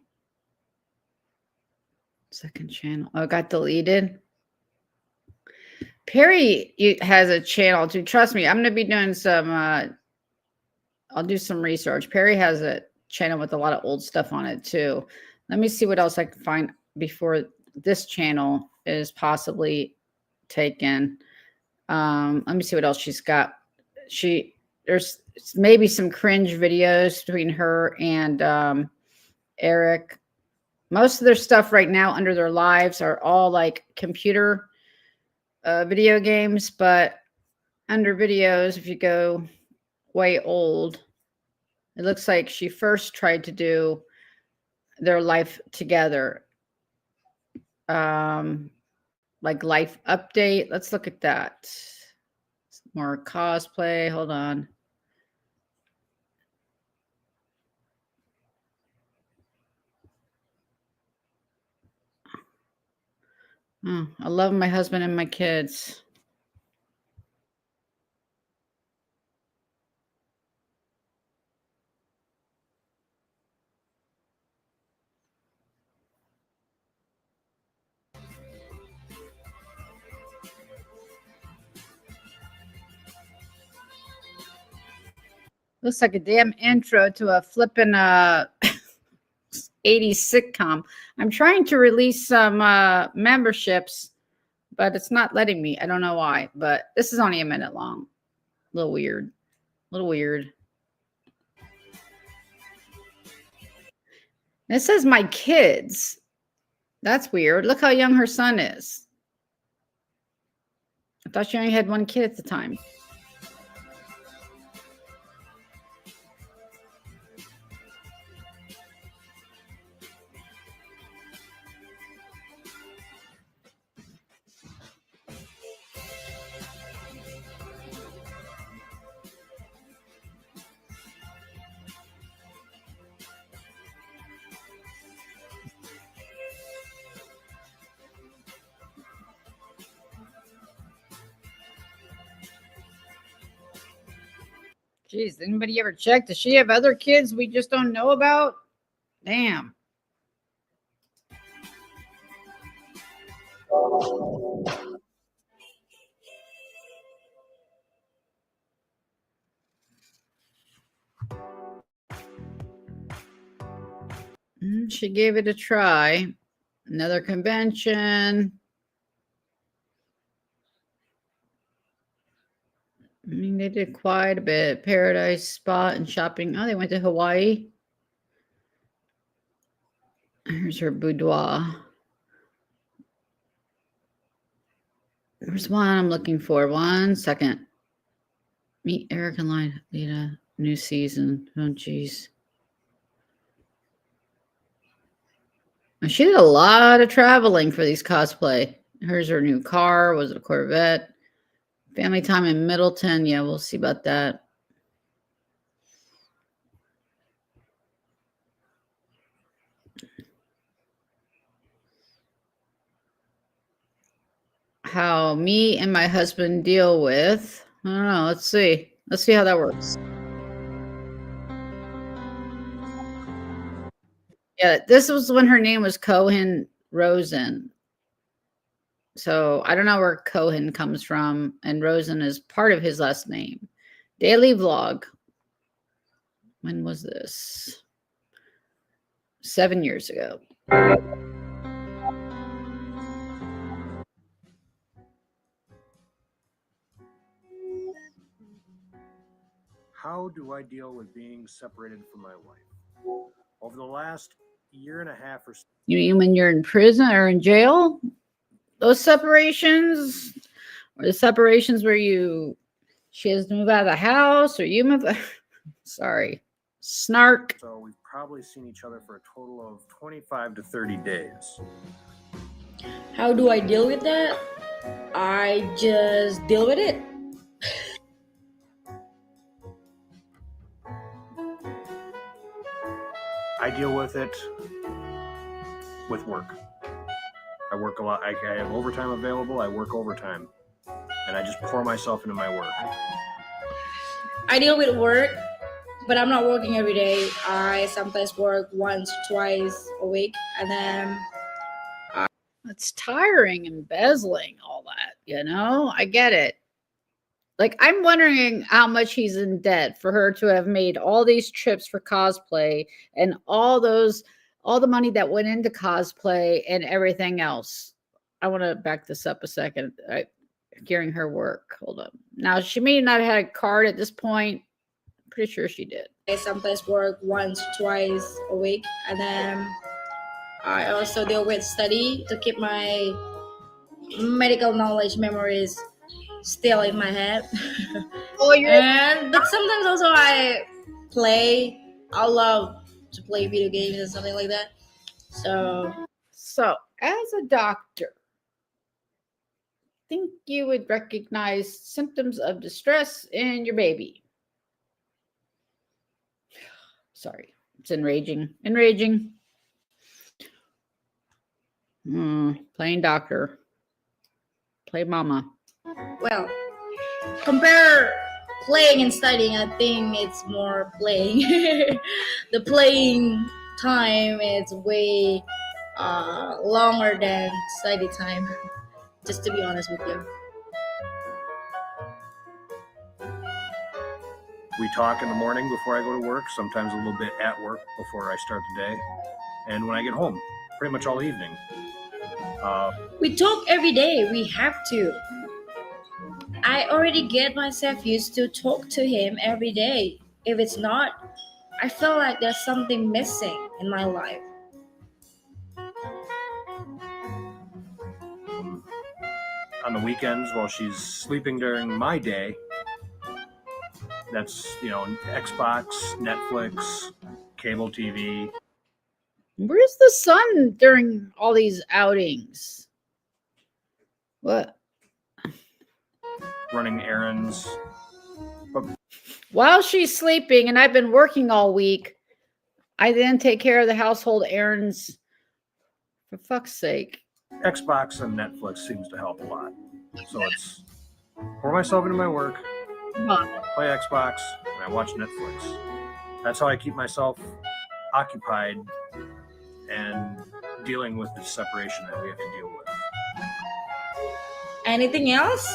Second channel. Oh, it got deleted. Perry has a channel too. Trust me, I'm going to be doing some, I'll do some research. Perry has a channel with a lot of old stuff on it too. Let me see what else I can find before this channel is possibly taken. Let me see what else she's got. There's maybe some cringe videos between her and Eric. Most of their stuff right now under their lives are all like computer video games, but under videos, if you go way old, it looks like she first tried to do their life together. Like life update. Let's look at that. More cosplay. Hold on. Oh, I love my husband and my kids. Looks like a damn intro to a flippin' 80s sitcom. I'm trying to release some memberships, but it's not letting me. I don't know why, but this is only a minute long. A little weird. A little weird. And it says my kids. That's weird. Look how young her son is. I thought she only had one kid at the time. Jeez, anybody ever check? Does she have other kids we just don't know about? Damn. She gave it a try. Another convention. I mean, they did quite a bit. Paradise Spot and shopping. Oh, they went to Hawaii. Here's her boudoir. There's one I'm looking for. 1 second. Meet Eric and Leida. New season. Oh, jeez. She did a lot of traveling for these cosplay. Here's her new car. Was it a Corvette? Family time in Middleton. Yeah, we'll see about that. How me and my husband deal with. I don't know. Let's see. Let's see how that works. Yeah, this was when her name was Cohen Rosen. So I don't know where Cohen comes from, and Rosen is part of his last name. Daily vlog. When was this? 7 years ago. How do I deal with being separated from my wife? Over the last year and a half or so. You mean when you're in prison or in jail? Those separations, or the separations where she has to move out of the house, or you move. Sorry, snark. So we've probably seen each other for a total of 25 to 30 days. How do I deal with that? I just deal with it. I deal with it with work. I work a lot. I have overtime available. I work overtime. And I just pour myself into my work. I deal with work, but I'm not working every day. I sometimes work once, twice a week, and then It's tiring, embezzling, all that, you know? I get it. Like, I'm wondering how much he's in debt for her to have made all these trips for cosplay and all the money that went into cosplay and everything else. I want to back this up a second. Hearing her work. Hold on. Now, she may not have had a card at this point. Pretty sure she did. I sometimes work once, twice a week, and then I also deal with study to keep my medical knowledge memories still in my head. But sometimes also I play. I love to play video games and something like that. So as a doctor, think you would recognize symptoms of distress in your baby? Sorry, it's enraging. Playing doctor. Play mama. Well, compare playing and studying, I think it's more playing. The playing time is way longer than study time, just to be honest with you. We talk in the morning before I go to work, sometimes a little bit at work before I start the day, and when I get home, pretty much all evening. We talk every day. We have to. I already get myself used to talk to him every day. If it's not, I feel like there's something missing in my life. On the weekends, while she's sleeping during my day, that's, Xbox, Netflix, cable TV. Where's the son during all these outings? What? Running errands. While she's sleeping and I've been working all week, I then take care of the household errands. For fuck's sake. Xbox and Netflix seems to help a lot. So it's pour myself into my work, play Xbox, and I watch Netflix. That's how I keep myself occupied and dealing with the separation that we have to deal with. Anything else?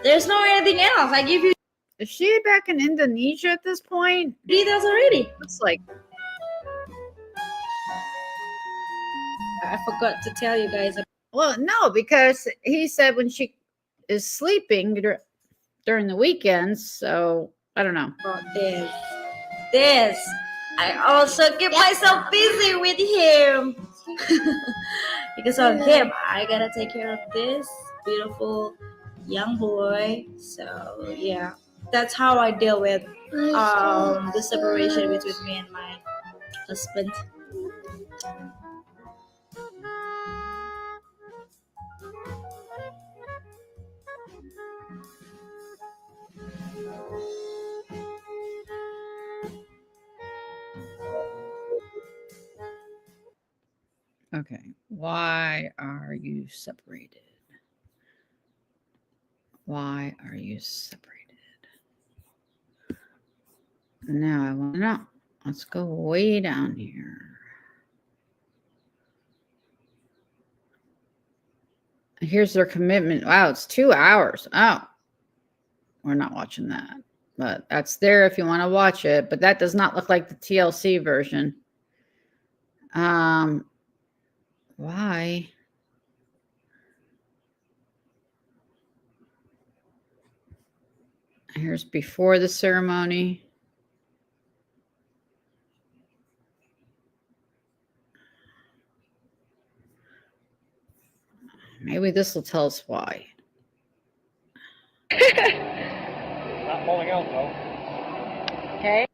There's no anything else. I give you Is she back in Indonesia at this point? details already. Looks like. I forgot to tell you guys. Well, no, because he said when she is sleeping during the weekends. So I don't know. About this. I also keep myself busy with him. Because of him, I gotta take care of this beautiful young boy. So yeah, that's how I deal with the separation between me and my husband. Okay. Why are you separated? Why are you separated? Now I want to know. Let's go way down here. Here's their commitment. Wow, it's 2 hours. Oh, we're not watching that. But that's there if you want to watch it. But that does not look like the TLC version. Why? Here's before the ceremony. Maybe this will tell us why. Not falling out though. Okay.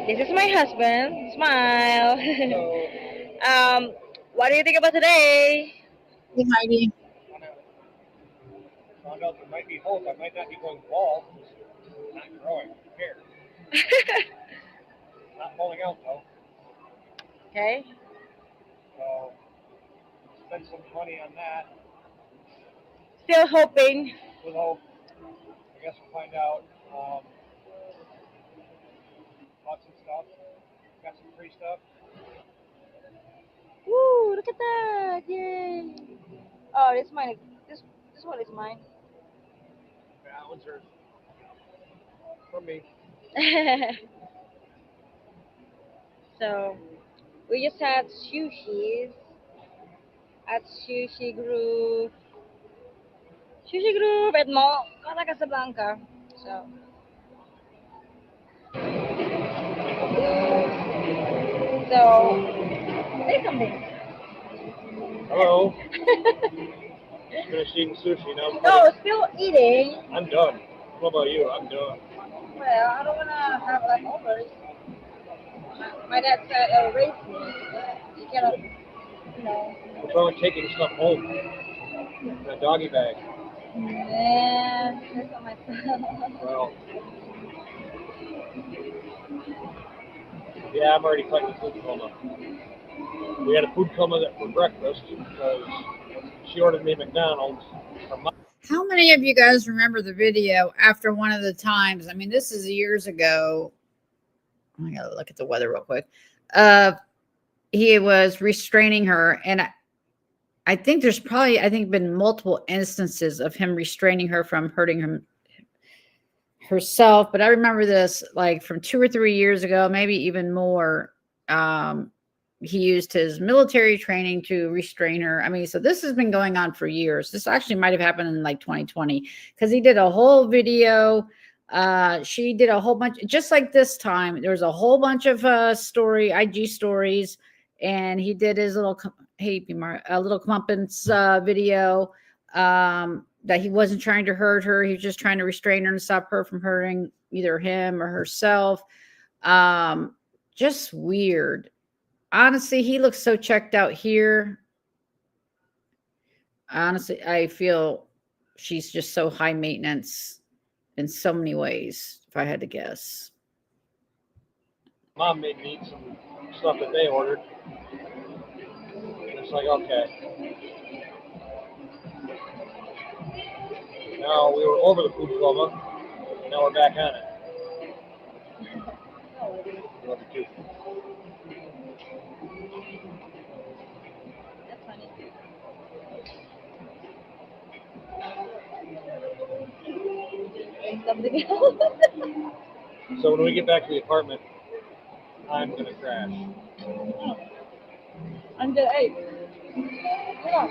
This is my husband. Smile. What do you think about today? Hey, Heidi. Found out there might be hope. I might not be going bald. It's not growing. Who cares? Not falling out though. Okay. So spend some money on that. Still hoping. With hope. I guess we'll find out. Bought some stuff. Got some free stuff. Woo! Look at that! Yay! Oh, this mine. This one is mine. That one's yours. From me. So we just had sushi at Sushi Group at Mall Kota Casablanca. So say something. Hello. Finished eating sushi now. No, still eating. I'm done. What about you? I'm done. Well, I don't wanna have leftovers. My dad said, raise me. You cannot, What's wrong with taking stuff home? In a doggy bag. Yeah, that's not my style. Well. Yeah, I'm already fighting a food coma. We had a food coma for breakfast because she ordered me McDonald's. How many of you guys remember the video after one of the times? I mean, this is years ago. I gotta look at the weather real quick. He was restraining her, and I think there's probably, been multiple instances of him restraining her from hurting herself. But I remember this like from 2 or 3 years ago, maybe even more. He used his military training to restrain her. I mean, so this has been going on for years. This actually might have happened in like 2020 because he did a whole video. She did a whole bunch, just like this time. There was a whole bunch of IG stories, and he did his little comeuppance video that he wasn't trying to hurt her. He was just trying to restrain her and stop her from hurting either him or herself. Just weird. Honestly, he looks so checked out here. Honestly, I feel she's just so high maintenance in so many ways, if I had to guess. Mom made me eat some stuff that they ordered. And it's like, okay. Now we were over the food coma, and now we're back on it. Love you too. That's funny. Something else. So when we get back to the apartment, I'm gonna crash. Until 8. Yeah.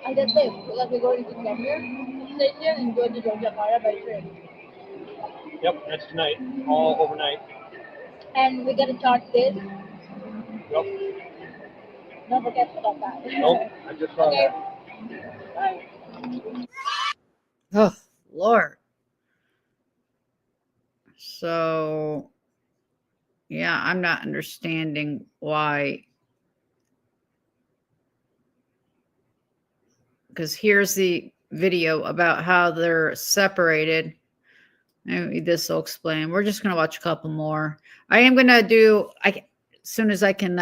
And that's it. Because we're going to Denver station and go to Jakarta by train. Yep, that's tonight, all overnight. And we get to charge this. Yep. Don't forget about that. Nope, I just saw Okay. that. Bye. Oh, Lord. So, yeah, I'm not understanding why. Because here's the video about how they're separated. Maybe this will explain. We're just going to watch a couple more. I am going to do, as soon as I can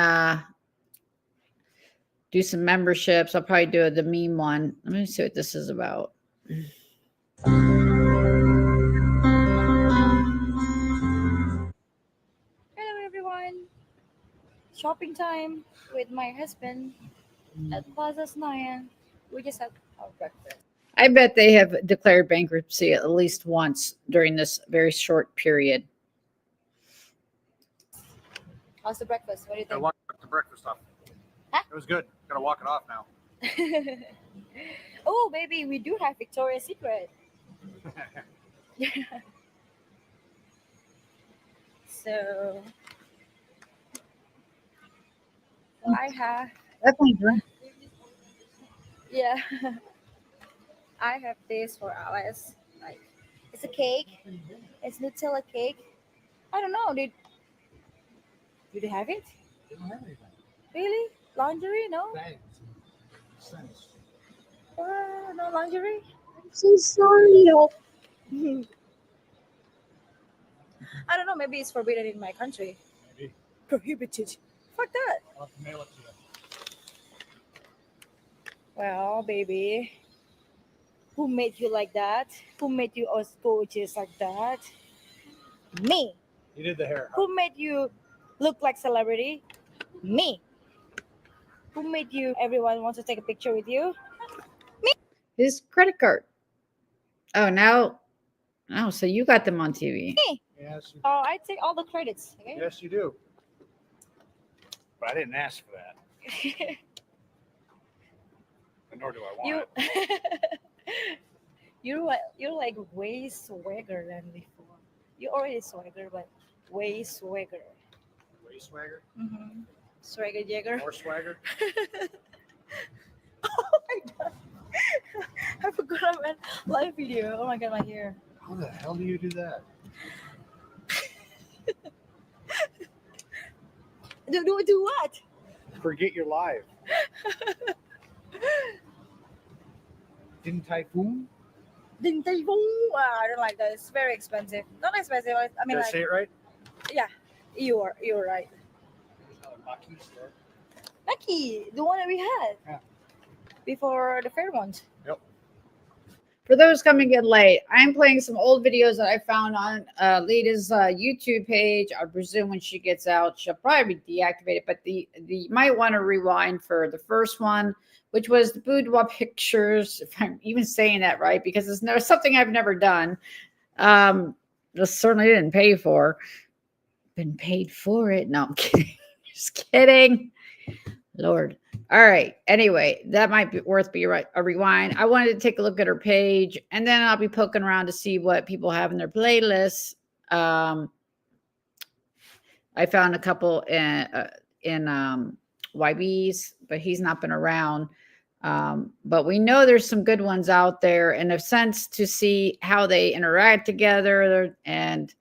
do some memberships, I'll probably do the meme one. Let me see what this is about. Hello everyone. Shopping time with my husband at Plaza Snayan. We just had our breakfast. I bet they have declared bankruptcy at least once during this very short period. How's the breakfast? What do you Gotta think? walk the breakfast off. Huh? It was good. Gotta walk it off now. Oh, baby, we do have Victoria's Secret. So I have, Definitely drink. yeah, I have this for Alice. Like, it's a cake. It's Nutella cake. I don't know. Did you have it? Really? Lingerie? No. No lingerie. I'm so sorry. I don't know. Maybe it's forbidden in my country. Maybe. Prohibited. Fuck that. I'll have to mail it to you. Well, baby, who made you like that? Who made you as gorgeous like that? Me. You did the hair. Who made you look like celebrity? Me. Who made you? Everyone wants to take a picture with you. His credit card. Oh, now. Oh, so you got them on TV. Me. Yes. Oh, I take all the credits. Okay. Yes, you do. But I didn't ask for that. Nor do I want it. You're like way swagger than before. You already swagger, but way swagger. Way swagger? Mm-hmm. Swagger Jagger. More swagger? Oh my god! I forgot I went live video. Oh my god, my hair. How the hell do you do that? Do what? Forget you're live. Didn't Typhoon? Didn't they? I don't like that. It's very expensive. Not expensive. I mean, Did I like, say it right? yeah, you're right. Lucky, the one that we had Yeah. before the Fairmont. Yep. For those coming in late, I'm playing some old videos that I found on Leida's YouTube page. I presume when she gets out, she'll probably be deactivated, but you might want to rewind for the first one, which was the boudoir pictures, if I'm even saying that right, because it's something I've never done. Just certainly didn't pay for. Been paid for it. No, I'm kidding. Just kidding. Lord. All right. Anyway, that might be worth a rewind. I wanted to take a look at her page, and then I'll be poking around to see what people have in their playlists. I found a couple in YB's, but he's not been around. But we know there's some good ones out there, in a sense, to see how they interact together and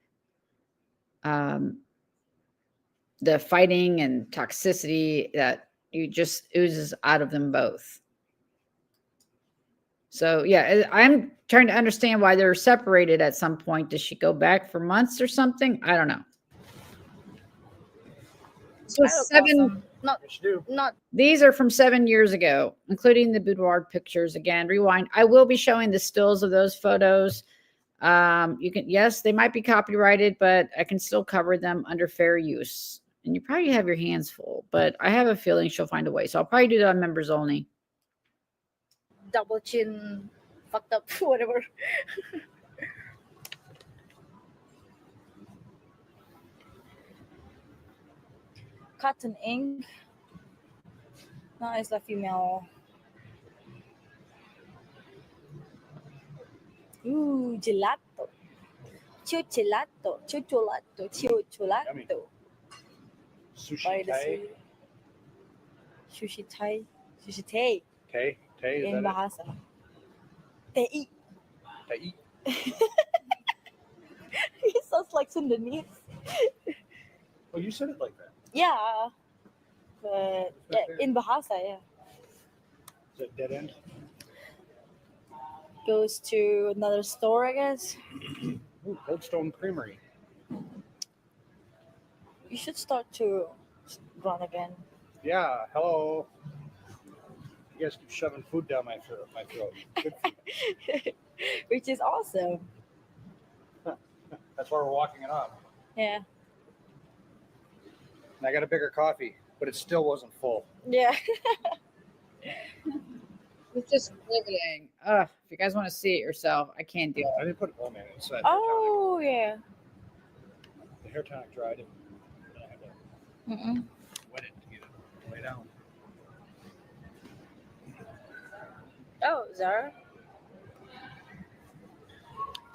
the fighting and toxicity that you just oozes out of them both. So yeah, I'm trying to understand why they're separated at some point. Does she go back for months or something? I don't know. So I look 7 awesome. Not These are from 7 years ago, including the boudoir pictures. Again, rewind. I will be showing the stills of those photos. You can, yes, they might be copyrighted, but I can still cover them under fair use. And you probably have your hands full, but I have a feeling she'll find a way. So I'll probably do that on members only. double chin, fucked up, whatever. Cotton ink. No, it's a female. Ooh, gelato. Chuchelato. Chucholato. Chucholato. Sushi Thai. Sushi Thai. Sushi Thai. Tay? Tay, is In that bahasa. Tei. it? Tay. It sounds like Sundanese. Oh, you said it like that. Yeah. But in bahasa, yeah. Is that dead end? Goes to another store, I guess. Ooh, Cold Stone Creamery. You should start to run again. Yeah, hello. You guys keep shoving food down my throat. Good for you. Which is awesome. That's why we're walking it up. Yeah. And I got a bigger coffee, but it still wasn't full. Yeah. It's just riveting. If you guys want to see it yourself, I can't do it. I didn't put oh man, it's that Oh, yeah. the hair tonic dried it. I had to Mm-mm. wet it to get it lay down. Oh, Zara.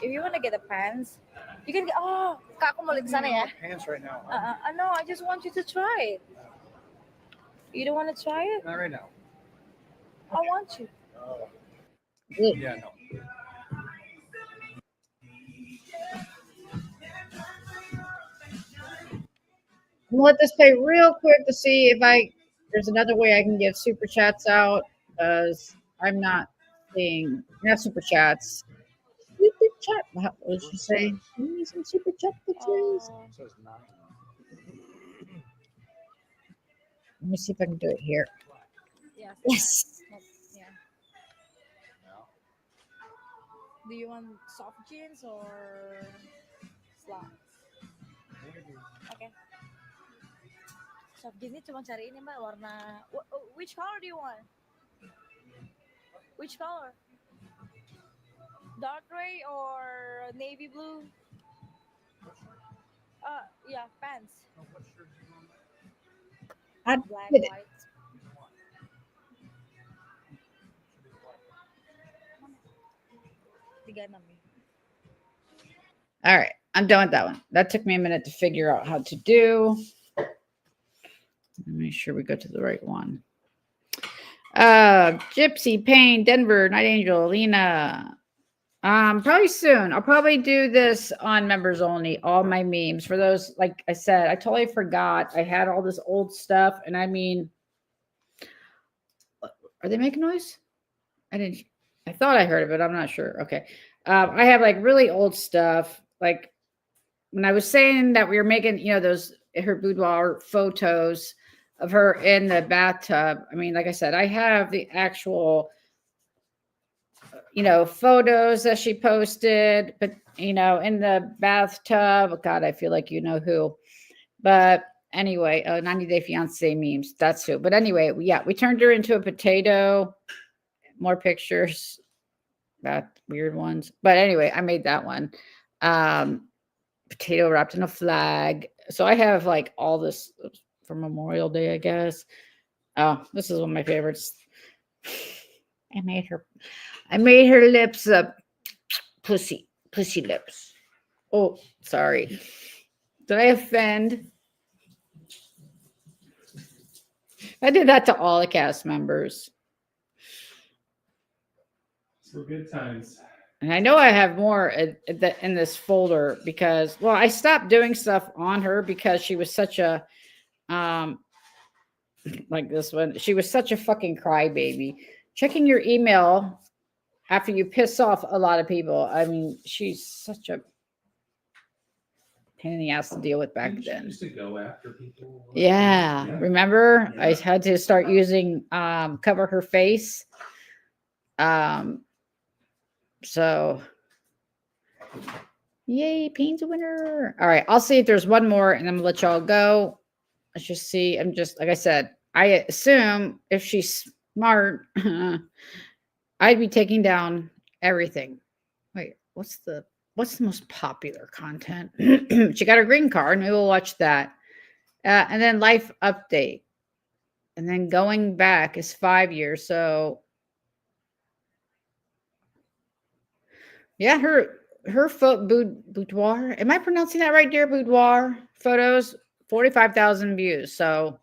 If you want to get the pants, you can get. Oh, kak, aku mau lihat sana ya. Pants right now. No, I just want you to try it. You don't want to try it? Not right now. I want you. Oh. Good. Yeah, no. I'm gonna let this play real quick to see if there's another way I can give super chats out, because I'm not seeing super chats. Super chat. What did you say? Give me some super chat pictures. It says 9. Let me see if I can do it here. Yeah. Yes. Yeah. Do you want soft jeans or slacks? Okay. Soft jeans ini cuma cari ini mbak warna. Which color do you want? Which color? Dark gray or navy blue? Yeah, pants. Black, did it. white. All right, I'm done with that one. That took me a minute to figure out how to do. Make sure we go to the right one. Gypsy, Payne, Denver, Night Angel, Lena. Probably soon. I'll probably do this on members only, all my memes. For those, like I said, I totally forgot. I had all this old stuff, and I mean, are they making noise? I thought I heard of it. I'm not sure. Okay. I have like really old stuff. Like when I was saying that we were making, those her boudoir photos of her in the bathtub. I mean, like I said, I have the actual, photos that she posted, but in the bathtub. God, I feel like you know who. But anyway, 90 Day Fiance memes. That's who. But anyway, yeah, we turned her into a potato. More pictures, that weird ones. But anyway, I made that one. Potato wrapped in a flag. So I have like all this for Memorial Day, I guess. Oh, this is one of my favorites. I made her lips up. Pussy lips. Oh, sorry. Did I offend? I did that to all the cast members. So good times. And I know I have more in this folder because, well, I stopped doing stuff on her because she was such a, like this one, she was such a fucking crybaby. Checking your email after you piss off a lot of people. I mean, she's such a, pain in the ass to deal with back then. Used to go after people. Yeah. Remember? I had to start using cover her face. So yay, Pain's a winner. All right, I'll see if there's one more and I'm gonna let y'all go. Let's just see. I'm just like I said, I assume if she's smart, I'd be taking down everything. Wait, what's the most popular content? She got her green card. Maybe we'll watch that. And then life update. And then going back is 5 years. So yeah, her boudoir. Am I pronouncing that right, dear? Boudoir photos, 45,000 views. So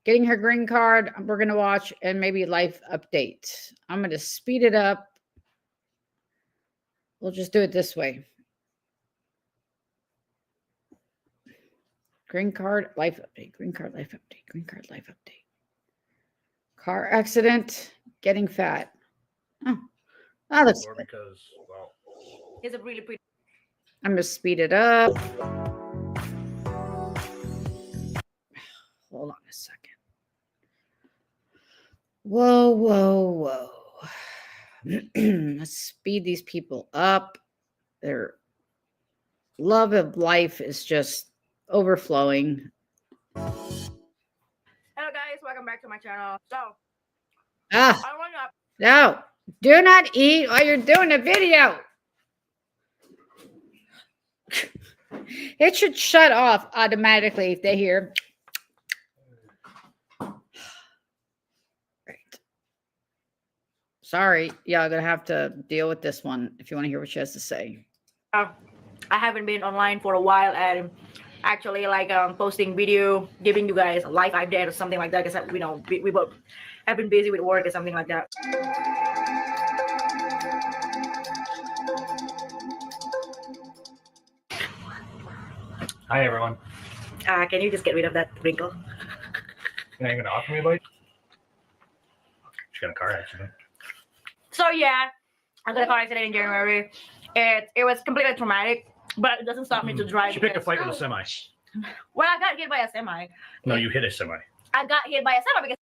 getting her green card, we're gonna watch, and maybe life update. I'm gonna speed it up. We'll just do it this way. Green card, life update, green card, life update, green card, life update. Car accident, getting fat. Oh, that looks good. Because, well, It's a really pretty. I'm gonna speed it up. Hold on a second. Whoa, whoa, whoa. Let's speed these people up. Their love of life is just overflowing. Hello guys, welcome back to my channel. So Ah, I want to. no, do not eat while you're doing a video. It should shut off automatically if they hear. Right. Sorry, y'all gonna have to deal with this one if you want to hear what she has to say. I haven't been online for a while and actually like posting video, giving you guys a life update or something like that because we both have been busy with work or something like that. hi everyone. Can you just get rid of that wrinkle? You're not gonna offer me a bite? She got a car accident. So yeah, I got a car accident in January. It was completely traumatic, but it doesn't stop me to drive. She picked a fight with a semi. Well, I got hit by a semi. No, you hit a semi. I got hit by a semi because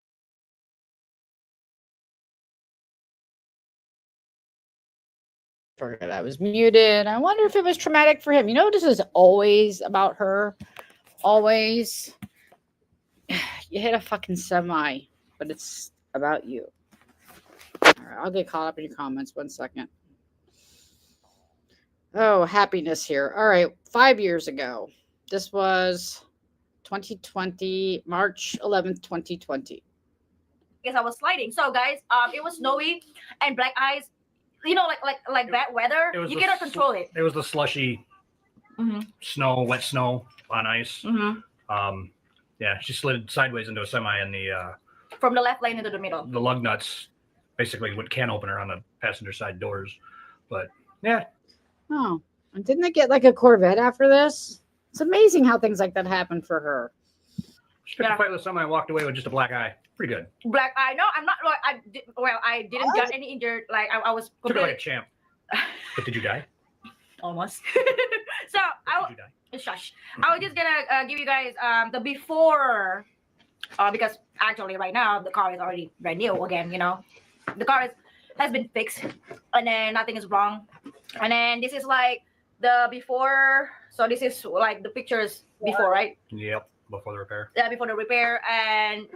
Forgot I was muted. I wonder if it was traumatic for him. You know, this is always about her. Always. You hit a fucking semi, but it's about you. All right, I'll get caught up in your comments. 1 second. Oh, happiness here. All right, 5 years ago. This was 2020, March 11th, 2020. I was sliding. So guys, it was snowy and black ice. You know, like bad weather. You cannot control it. It was the slushy snow, wet snow on ice. Yeah, she slid sideways into a semi, and the from the left lane into the middle. The lug nuts basically went can opener on the passenger side doors. But yeah. Oh, and didn't they get like a Corvette after this? It's amazing how things like that happen for her. She picked a fight with a semi and walked away with just a black eye. Pretty good. Black eye. No, I'm not. I didn't get any injured. Like I was Took it like a champ. But did you die? Almost. So shush. I was just gonna give you guys the before, because actually right now the car is already brand new again. You know, the car has been fixed, and then nothing is wrong. And then this is like the before. So this is like the pictures before, right? Yep, before the repair. Yeah, before the repair, and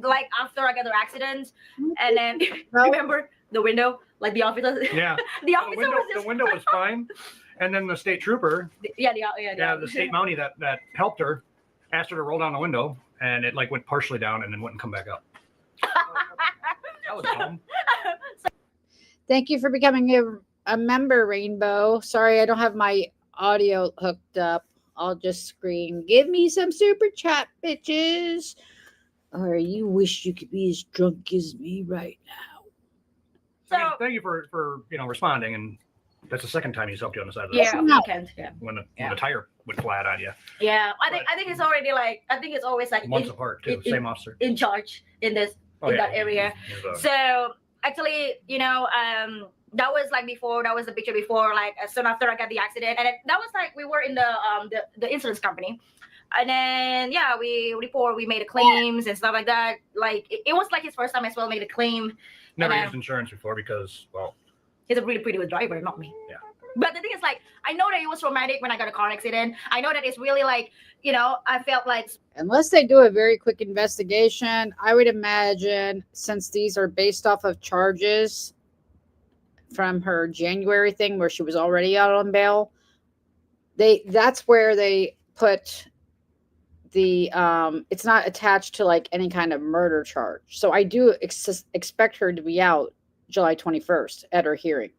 like after I got the accident, and then remember the window, like the officer. Yeah. The officer the window was fine, and then the state trooper. The state mountie that helped her asked her to roll down the window, and it like went partially down and then wouldn't come back up. That was dumb. Thank you for becoming a member, Rainbow. Sorry, I don't have my audio hooked up. I'll just scream, give me some super chat, bitches. Or you wish you could be as drunk as me right now. So thank you for responding, and that's the second time he's helped you on the side of the weekend. Yeah. When the tire went flat on you. Yeah, I think it's already like it's always like months apart too. Same officer in charge in that area. So actually, That was like before. That was the picture before, like soon after I got the accident, and that was like we were in the insurance company, and then yeah, we made the claims and stuff like that. Like it was like his first time as well, made a claim. Never and, used insurance before because, well, he's a really pretty good driver, not me. Yeah. But the thing is, like, I know that it was traumatic when I got a car accident. I know that it's really like, you know, I felt like Unless they do a very quick investigation, I would imagine, since these are based off of charges from her January thing where she was already out on bail, that's where they put the it's not attached to like any kind of murder charge. So I do expect her to be out July 21st at her hearing,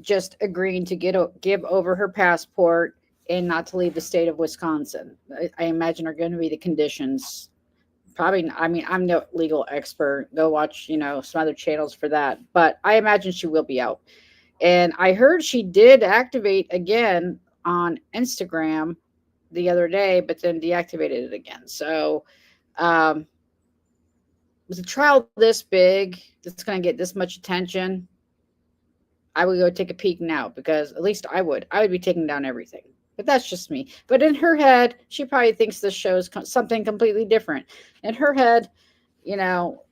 just agreeing to give over her passport and not to leave the state of Wisconsin. I imagine are going to be the conditions. Probably, I mean, I'm no legal expert. Go watch, you know, some other channels for that. But I imagine she will be out. And I heard she did activate again on Instagram the other day, but then deactivated it again. So with a trial this big, that's going to get this much attention, I would go take a peek now, because at least I would be taking down everything. But that's just me. But in her head, she probably thinks this show is something completely different. In her head, you know,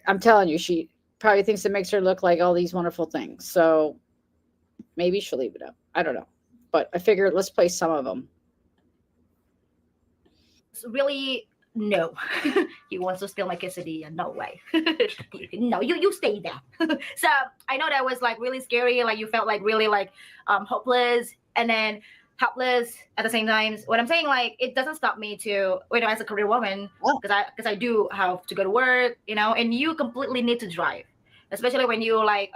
I'm telling you, she probably thinks it makes her look like all these wonderful things. So maybe she'll leave it up. I don't know. But I figured let's play some of them. really no. He wants to steal my quesadilla. No way. No, you stay there. So I know that was like really scary. Like you felt like really like hopeless and then helpless at the same time. What I'm saying, like, it doesn't stop me to, you know, as a career woman, because I do have to go to work, you know, and you completely need to drive, especially when you like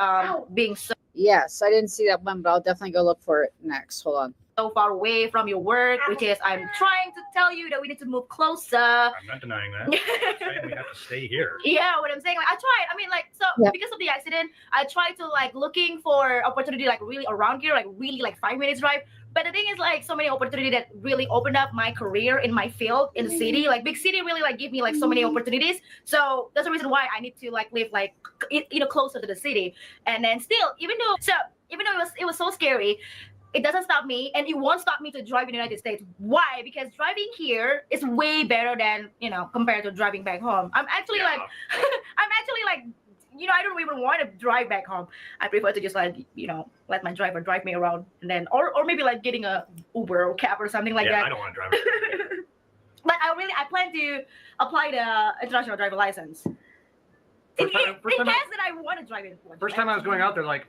being so. Yes, I didn't see that one, but I'll definitely go look for it next. Hold on. So far away from your work, which is I'm trying to tell you that we need to move closer. I'm not denying that. I'm saying we have to stay here. Yeah, what I'm saying, like I tried. I mean, like, so because of the accident, I tried to like looking for opportunity like really around here, like really like 5 minutes drive. But the thing is, like, so many opportunity that really opened up my career in my field in the city. Like big city really like give me like so many opportunities. So that's the reason why I need to like live like you know closer to the city. And then still, even though it was so scary, it doesn't stop me, and it won't stop me to drive in the United States. Why? Because driving here is way better than, you know, compared to driving back home. I'm actually like, you know, I don't even want to drive back home. I prefer to just like, you know, let my driver drive me around, and then, or maybe like getting a Uber or cab or something like that. I don't want to drive. But I plan to apply the international driver license. In case that I want to drive in. First time I was going out there, like,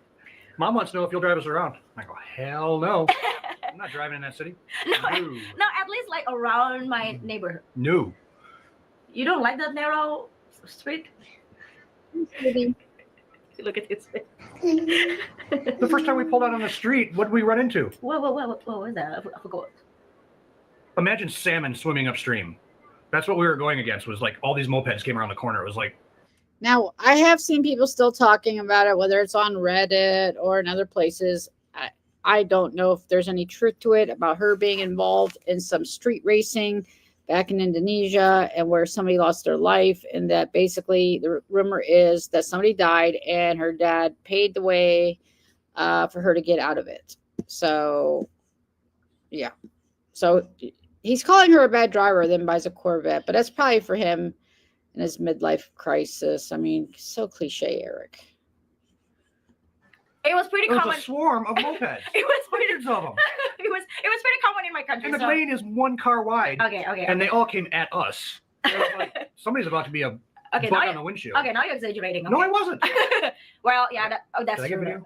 Mom wants to know if you'll drive us around. I go, hell no. I'm not driving in that city. No, at least like around my neighborhood. No. You don't like that narrow street? Look at his face. The first time we pulled out on the street, what did we run into? What was that? I forgot. Imagine salmon swimming upstream. That's what we were going against, was like all these mopeds came around the corner. It was like, now, I have seen people still talking about it, whether it's on Reddit or in other places. I don't know if there's any truth to it about her being involved in some street racing back in Indonesia, and where somebody lost their life, and that basically the rumor is that somebody died and her dad paid the way for her to get out of it. So, yeah. So he's calling her a bad driver, then buys a Corvette, but that's probably for him in his midlife crisis. I mean, so cliche, Eric. It was pretty common. A swarm of mopeds. It was hundreds of them. It was pretty common in my country. And the lane is 1 car wide. Okay. And they all came at us. Like, somebody's about to be a bug on the windshield. Okay, now you're exaggerating. Okay. No, I wasn't. Well, yeah, that's true.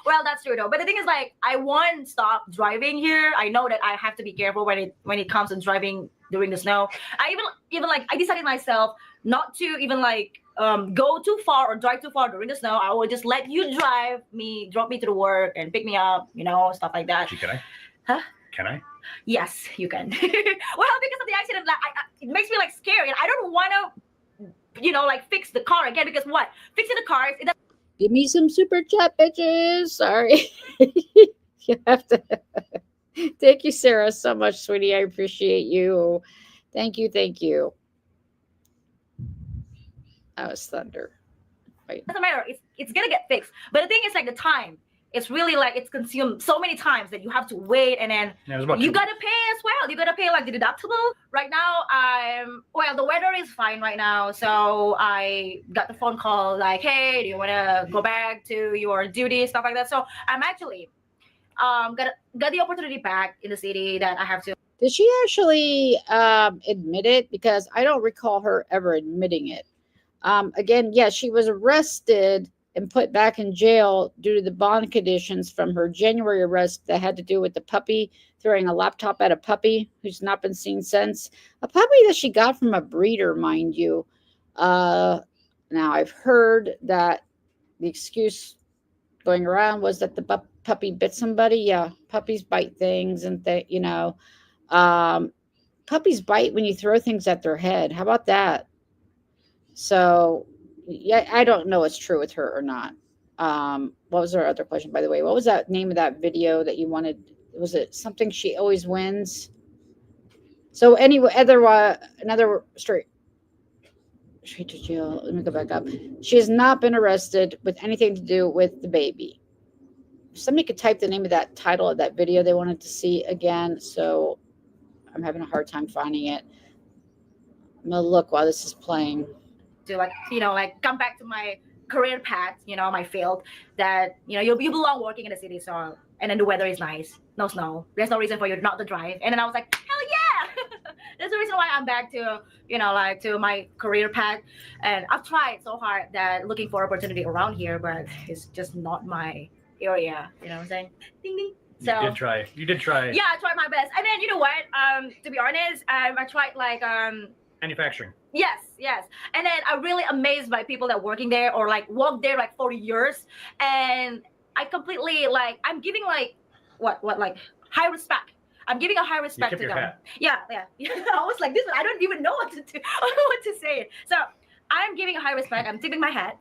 Well, that's true though. But the thing is, like, I won't stop driving here. I know that I have to be careful when it comes to driving during the snow. I even like I decided myself not to even like go too far or drive too far during the snow. I will just let you drop me to the work and pick me up, you know, stuff like that. Can I? Huh? Can I? Yes, you can. Well, because of the accident, like, it makes me like scary, and I don't want to, you know, like fix the car again, because what? Fixing the cars, it doesn't. Give me some super chat, bitches. Sorry. You have to. Thank you, Sarah, so much, sweetie. I appreciate you. Thank you. That was thunder. Right. Doesn't matter. It's it's gonna get fixed. But the thing is, like, the time. It's really like it's consumed so many times that you have to wait, and then Yeah, it was about you two- gotta pay as well. You gotta pay like the deductible. Right now, the weather is fine right now, so I got the phone call like, hey, do you wanna go back to your duty, stuff like that. So I'm actually got the opportunity back in the city that I have to. Did she actually admit it? Because I don't recall her ever admitting it. Again, yes, she was arrested and put back in jail due to the bond conditions from her January arrest that had to do with the puppy throwing a laptop at a puppy who's not been seen since. A puppy that she got from a breeder, mind you. Now, I've heard that the excuse going around was that the puppy bit somebody. Yeah, puppies bite things and puppies bite when you throw things at their head. How about that? So, yeah, I don't know what's true with her or not. What was her other question, by the way? What was that name of that video that you wanted? Was it something she always wins? So anyway, another straight to jail. Let me go back up. She has not been arrested with anything to do with the baby. Somebody could type the name of that title of that video they wanted to see again. So I'm having a hard time finding it. I'm gonna look while this is playing. To like come back to my career path, my field, that you belong working in the city. So, and then the weather is nice, no snow, there's no reason for you not to drive. And then I was like, hell yeah. That's the reason why I'm back to to my career path. And I've tried so hard that looking for opportunity around here, but it's just not my area. You know what I'm saying? Ding ding. So You did try. yeah, I tried my best. And then you know what, to be honest, I tried Manufacturing. Yes. And then I'm really amazed by people that working there or like worked there like 40 years. And I completely I'm giving high respect. I'm giving a high respect tip to your them. hat. Yeah. I was like, this, I don't even know what to do, what to say. So I'm giving a high respect. I'm tipping my hat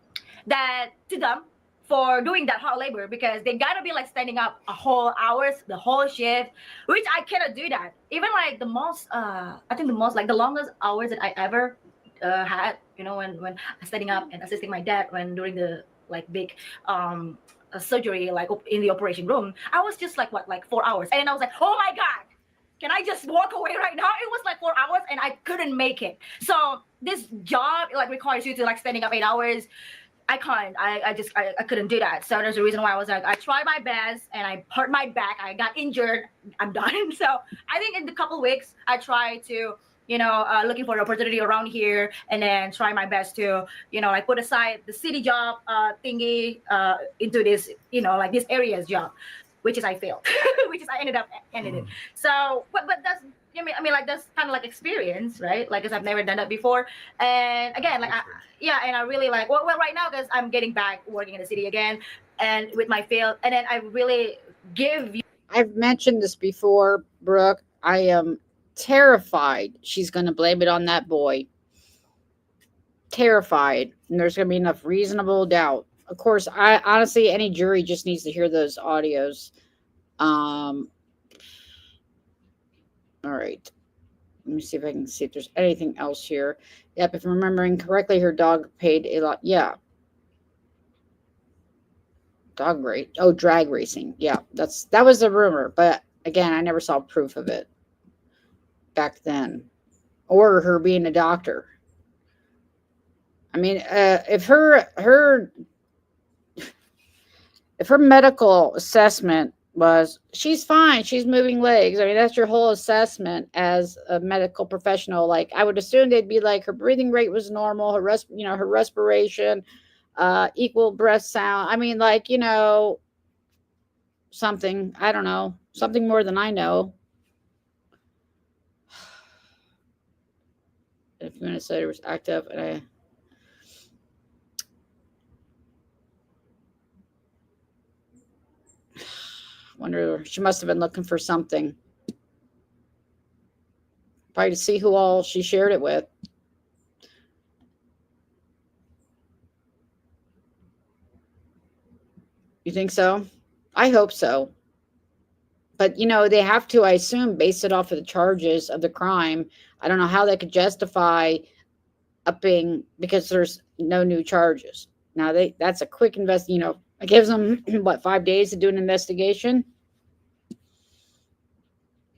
to them for doing that hard labor, because they gotta be like standing up a whole hours, the whole shift, which I cannot do that. Even like the most, I think the longest hours that I ever had, when I'm standing up and assisting my dad when during the big surgery, in the operation room, I was just like 4 hours, and then I was like, oh my god, can I just walk away right now? It was like 4 hours and I couldn't make it. So this job requires you to standing up 8 hours. I can't. I couldn't do that. So there's a reason why I was like, I tried my best and I hurt my back. I got injured. I'm done. So I think in the couple weeks, I try to, looking for an opportunity around here, and then try my best to, put aside the city job thingy into this, this area's job, which is I failed, which is I ended it. So, but that's. I mean, that's kind of experience, right? Because I've never done that before. And again, and I really well, right now, because I'm getting back working in the city again and with my field. And then I really give you. I've mentioned this before, Brooke. I am terrified she's going to blame it on that boy. Terrified. And there's going to be enough reasonable doubt. Of course, I honestly, any jury just needs to hear those audios. All right. Let me see if I can see if there's anything else here. Yep, if I'm remembering correctly, her dog paid a lot. Yeah. Dog race. Oh, drag racing. Yeah, that was a rumor. But again, I never saw proof of it back then. Or her being a doctor. I mean, if her medical assessment was she's fine, she's moving legs. I mean, that's your whole assessment as a medical professional. I would assume they'd be like her breathing rate was normal, her her respiration, equal breath sound. I mean, something, I don't know, something more than I know. A few minutes later, it was active, and I wonder, she must have been looking for something. Probably to see who all she shared it with. You think so? I hope so. But, they have to, I assume, base it off of the charges of the crime. I don't know how they could justify upping because there's no new charges. Now that's a quick invest. It gives them what 5 days to do an investigation.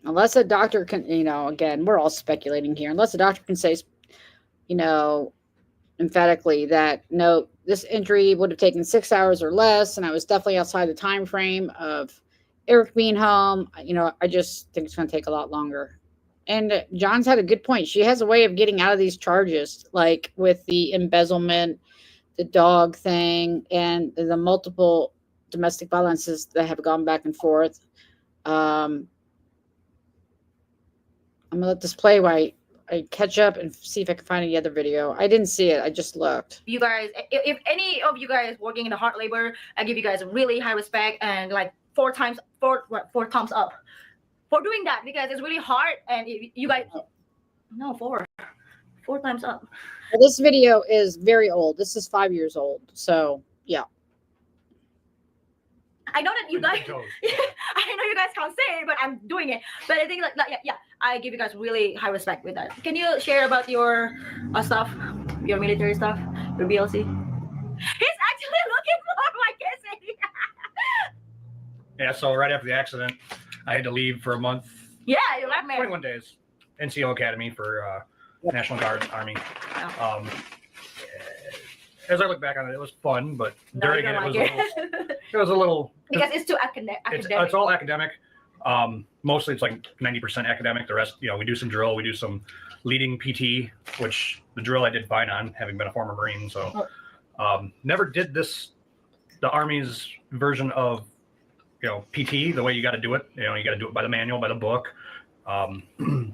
Unless a doctor can, again, we're all speculating here. Unless a doctor can say, emphatically that no, this injury would have taken 6 hours or less, and I was definitely outside the time frame of Eric being home. I just think it's going to take a lot longer. And John's had a good point. She has a way of getting out of these charges, like with the embezzlement, the dog thing, and the multiple domestic violences that have gone back and forth. I'm gonna let this play while I catch up and see if I can find any other video. I didn't see it. I just looked. You guys, if any of you guys working in the hard labor, I give you guys a really high respect and like four thumbs up for doing that, because it's really hard. And if you guys, no, four times up. This video is very old. This is 5 years old. So yeah. I know that you guys, I know you guys can't say it, but I'm doing it. But I think yeah, I give you guys really high respect with that. Can you share about your stuff, your military stuff, your BLC? He's actually looking for my kissing. Yeah, so right after the accident, I had to leave for a month. Yeah, you left me. 21 days. NCO Academy for National Guard Army. As I look back on it, it was fun, but during it, it was a little because it's too academic. It's all academic. Mostly it's like 90% academic. The rest, we do some drill, we do some leading PT, which the drill I did fine on, having been a former Marine. So never did the Army's version of PT the way you got to do it. You got to do it by the manual, by the book, to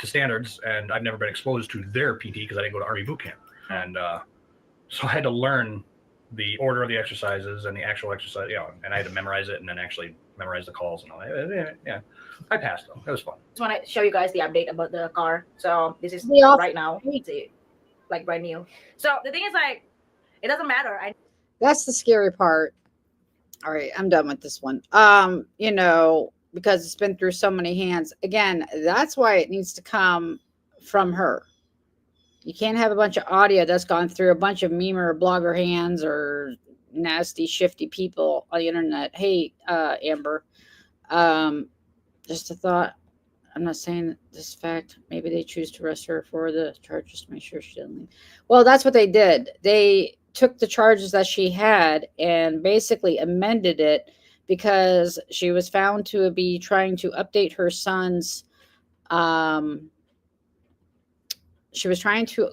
standards. And I've never been exposed to their PT because I didn't go to Army boot camp. And so I had to learn the order of the exercises and the actual exercise, and I had to memorize it and then actually memorize the calls and all that. Yeah, I passed though. It was fun. Just want to show you guys the update about the car. So this is right now, like brand new. So the thing is, like, it doesn't matter. That's the scary part. All right, I'm done with this one. Because it's been through so many hands. Again, that's why it needs to come from her. You can't have a bunch of audio that's gone through a bunch of memer or blogger hands or nasty, shifty people on the internet. Hey, Amber, just a thought. I'm not saying this fact. Maybe they choose to arrest her for the charges to make sure she doesn't leave. Well, that's what they did. They took the charges that she had and basically amended it because she was found to be trying to update her son's she was trying to,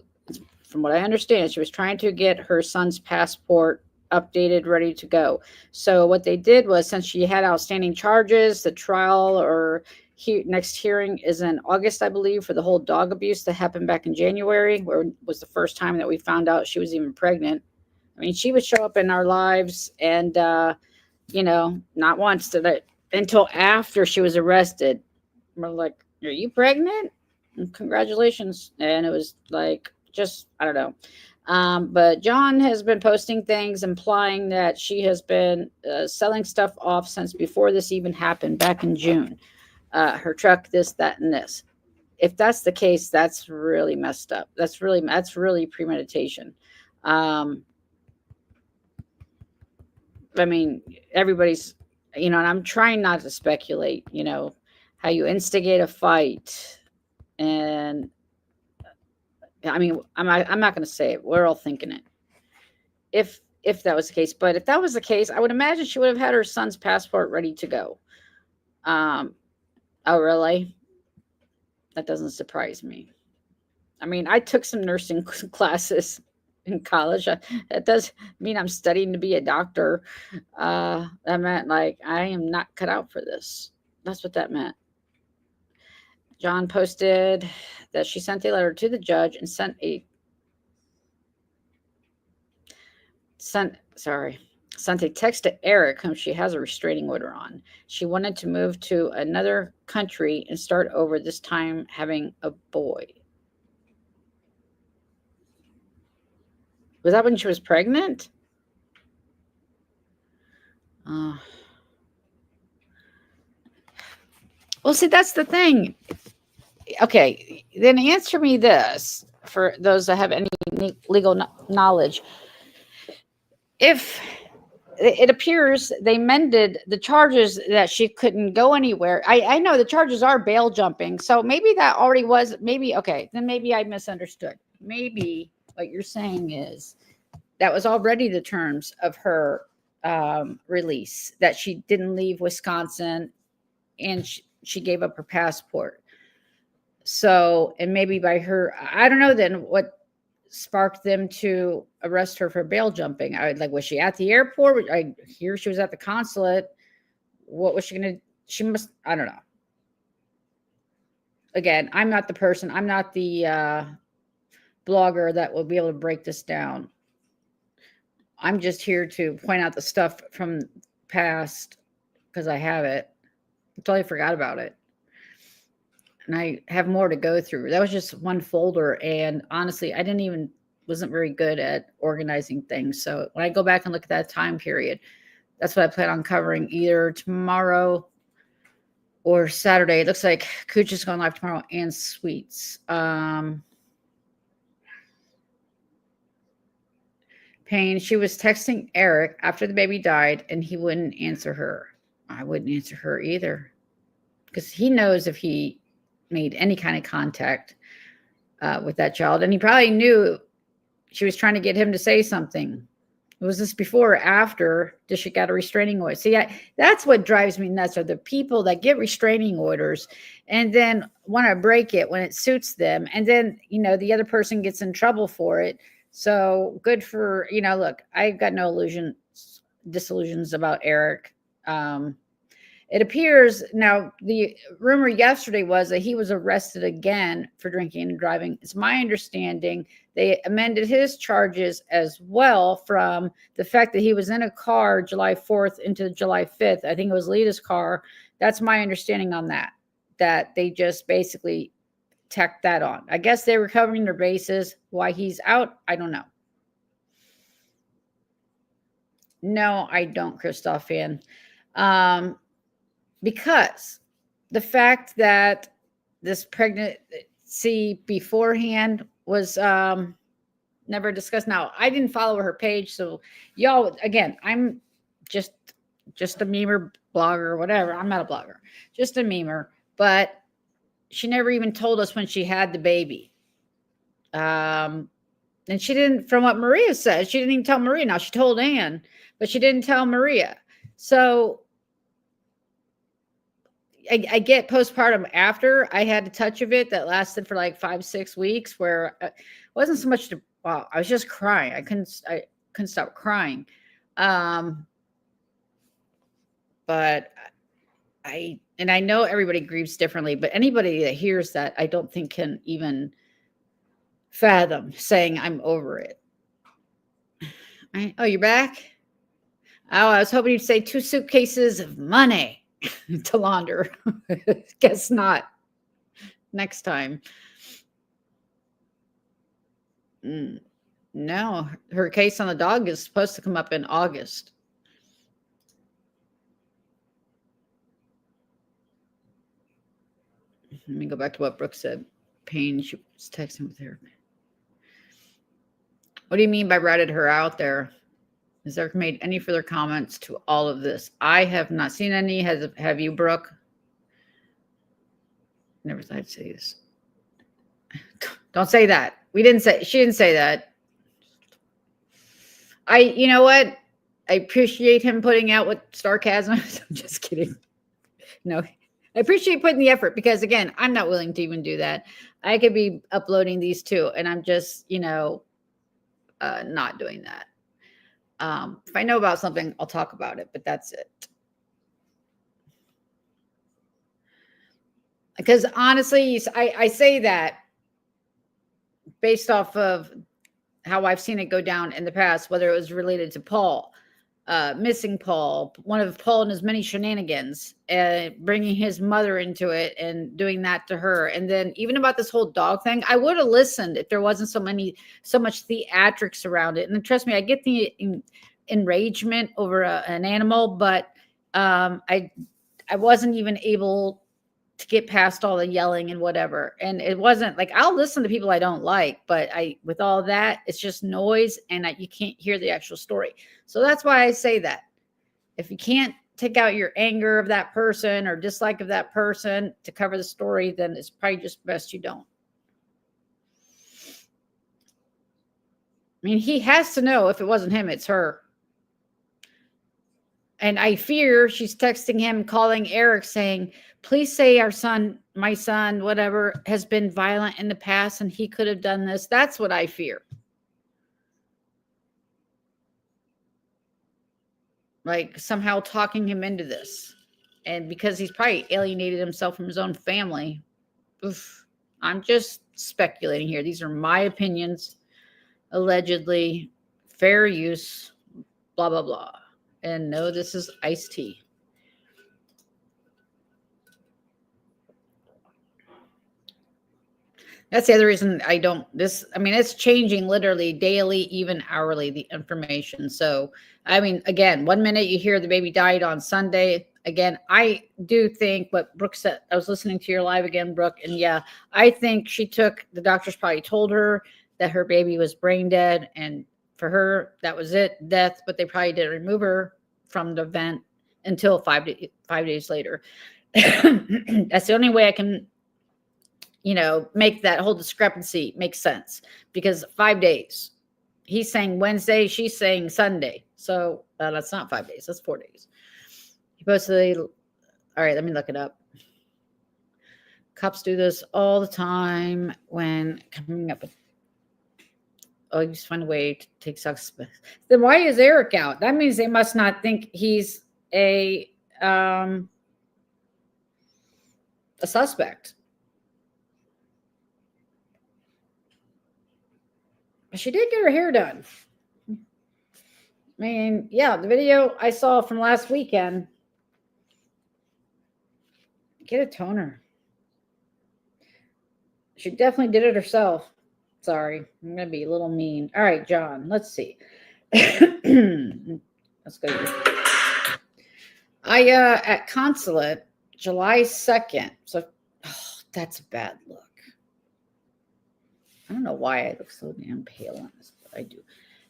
from what I understand, she was trying to get her son's passport updated, ready to go. So what they did was, since she had outstanding charges, the trial or next hearing is in August, I believe, for the whole dog abuse that happened back in January, where it was the first time that we found out she was even pregnant. I mean, she would show up in our lives and, not once until after she was arrested. We're like, are you pregnant? Congratulations. And it was like, just, I don't know. But John has been posting things implying that she has been selling stuff off since before this even happened back in June. Her truck, this, that, and this. If that's the case, that's really messed up. That's really premeditation. I mean, everybody's, and I'm trying not to speculate, how you instigate a fight. And I mean, I'm not going to say it. We're all thinking it. If that was the case, but if that was the case, I would imagine she would have had her son's passport ready to go. Oh, really? That doesn't surprise me. I mean, I took some nursing classes in college. That does mean I'm studying to be a doctor. That meant like I am not cut out for this. That's what that meant. John posted that she sent a letter to the judge and sent a text to Eric, whom she has a restraining order on. She wanted to move to another country and start over, this time having a boy. Was that when she was pregnant? Well, see, that's the thing. Okay, then answer me this, for those that have any legal knowledge. if it appears they mended the charges that she couldn't go anywhere. I know the charges are bail jumping. So maybe that already was, maybe, okay, then maybe I misunderstood. Maybe what you're saying is that was already the terms of her release, that she didn't leave Wisconsin and she gave up her passport. So, and maybe by her, I don't know then what sparked them to arrest her for bail jumping. I like, was she at the airport? I hear she was at the consulate. What was she gonna? She must. I don't know. Again, I'm not the person. I'm not the blogger that will be able to break this down. I'm just here to point out the stuff from past because I have it. I totally forgot about it. And I have more to go through. That was just one folder. And honestly, I wasn't very good at organizing things. So when I go back and look at that time period, that's what I plan on covering either tomorrow or Saturday. It looks like Cooch is going live tomorrow and Sweets. Payne, she was texting Eric after the baby died and he wouldn't answer her. I wouldn't answer her either because he knows if he made any kind of contact with that child. And he probably knew she was trying to get him to say something. Was this before or after did she got a restraining order? See, that's what drives me nuts are the people that get restraining orders and then want to break it when it suits them. And then, the other person gets in trouble for it. So good for, look, I've got no disillusions about Eric. It appears now the rumor yesterday was that he was arrested again for drinking and driving. It's my understanding they amended his charges as well from the fact that he was in a car July 4th into July 5th. I think it was Leida's car. That's my understanding on that they just basically tacked that on. I guess they were covering their bases. Why he's out, I don't know. No, I don't, Christoph fan. Because the fact that this pregnancy beforehand was never discussed. Now, I didn't follow her page, so y'all, again, I'm just a memer, blogger, whatever. I'm not a blogger, just a memer. But she never even told us when she had the baby. And she didn't, from what Maria said, she didn't even tell Maria. Now, she told Anne, but she didn't tell Maria. So I get postpartum after. I had a touch of it that lasted for like 5-6 weeks where it wasn't so much I was just crying. I couldn't stop crying. But I know everybody grieves differently, but anybody that hears that, I don't think can even fathom saying I'm over it. Oh, you're back? Oh, I was hoping you'd say 2 suitcases of money to launder. Guess not. Next time. No, her case on the dog is supposed to come up in August. Let me go back to what Brooke said. Payne, she was texting with her. What do you mean by ratted her out there? Has Eric made any further comments to all of this? I have not seen any. Have you, Brooke? Never thought I'd say this. Don't say that. She didn't say that. You know what? I appreciate him putting out with sarcasm. I'm just kidding. No, I appreciate putting the effort because again, I'm not willing to even do that. I could be uploading these too. And I'm just, not doing that. If I know about something, I'll talk about it, but that's it. Because honestly, I say that based off of how I've seen it go down in the past, whether it was related to Paul, missing Paul, one of Paul and his many shenanigans, bringing his mother into it and doing that to her. And then even about this whole dog thing, I would have listened if there wasn't so much theatrics around it. And trust me, I get the enragement over an animal, but I wasn't even able to get past all the yelling and whatever. And it wasn't like, I'll listen to people I don't like, but with all that, it's just noise and you can't hear the actual story. So that's why I say that. If you can't take out your anger of that person or dislike of that person to cover the story, then it's probably just best you don't. I mean, he has to know if it wasn't him, it's her. And I fear she's texting him, calling Eric, saying, please say my son, whatever, has been violent in the past and he could have done this. That's what I fear. Like somehow talking him into this. And because he's probably alienated himself from his own family. Oof. I'm just speculating here. These are my opinions. Allegedly, fair use, blah, blah, blah. And no, this is iced tea. That's the other reason I don't, it's changing literally daily, even hourly, the information. So, I mean, again, 1 minute you hear the baby died on Sunday. Again, I do think what Brooke said, I was listening to your live again, Brooke, and yeah, I think the doctors probably told her that her baby was brain dead, and for her, that was it, death, but they probably didn't remove her from the vent until 5 days later. That's the only way I can, make that whole discrepancy make sense, because 5 days, he's saying Wednesday, she's saying Sunday. So that's not 5 days, that's 4 days. He posted, all right, let me look it up. Cops do this all the time when coming up with, you just find a way to take suspects. Then why is Eric out? That means they must not think he's a suspect. She did get her hair done. I mean, yeah, the video I saw from last weekend. Get a toner. She definitely did it herself. Sorry, I'm going to be a little mean. All right, John, let's see. Let's go. At Consulate, July 2nd. So, that's a bad look. I don't know why I look so damn pale on this, but I do.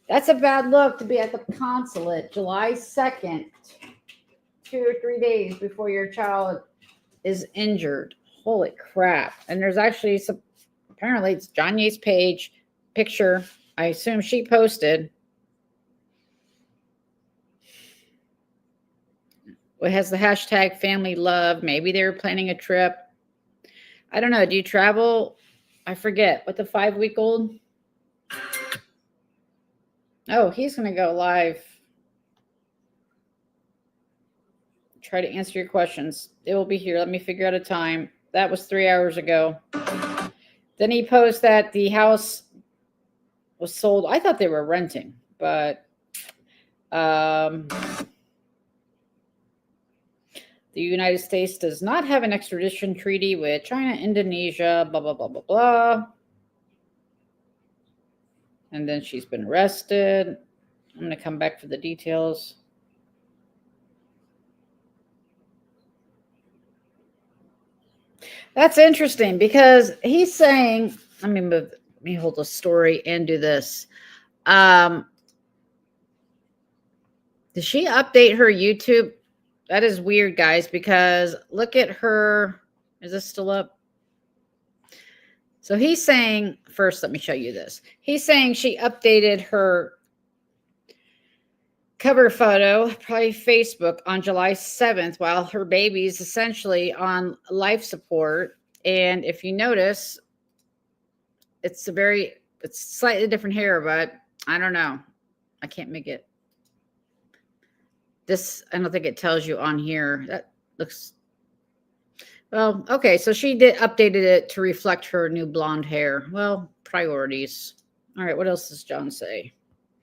That's a bad look to be at the Consulate, July 2nd, 2 or 3 days before your child is injured. Holy crap. And there's actually apparently it's John Yates' page picture. I assume she posted. It has the hashtag family love. Maybe they were planning a trip. I don't know. Do you travel? I forget. With the 5-week-old? Oh, he's going to go live. Try to answer your questions. It will be here. Let me figure out a time. That was 3 hours ago. Then he posted that the house was sold. I thought they were renting, but the United States does not have an extradition treaty with China, Indonesia, blah, blah, blah, blah, blah. And then she's been arrested. I'm going to come back for the details. That's interesting because he's saying, let me hold the story and do this. Did she update her YouTube? That is weird, guys, because look at her. Is this still up? So he's saying, first, let me show you this. He's saying she updated her cover photo, probably Facebook, on July 7th while her baby's essentially on life support. And if you notice, it's slightly different hair, but I don't know. I can't make it. I don't think it tells you on here. That looks, well, okay. So she updated it to reflect her new blonde hair. Well, priorities. All right. What else does John say?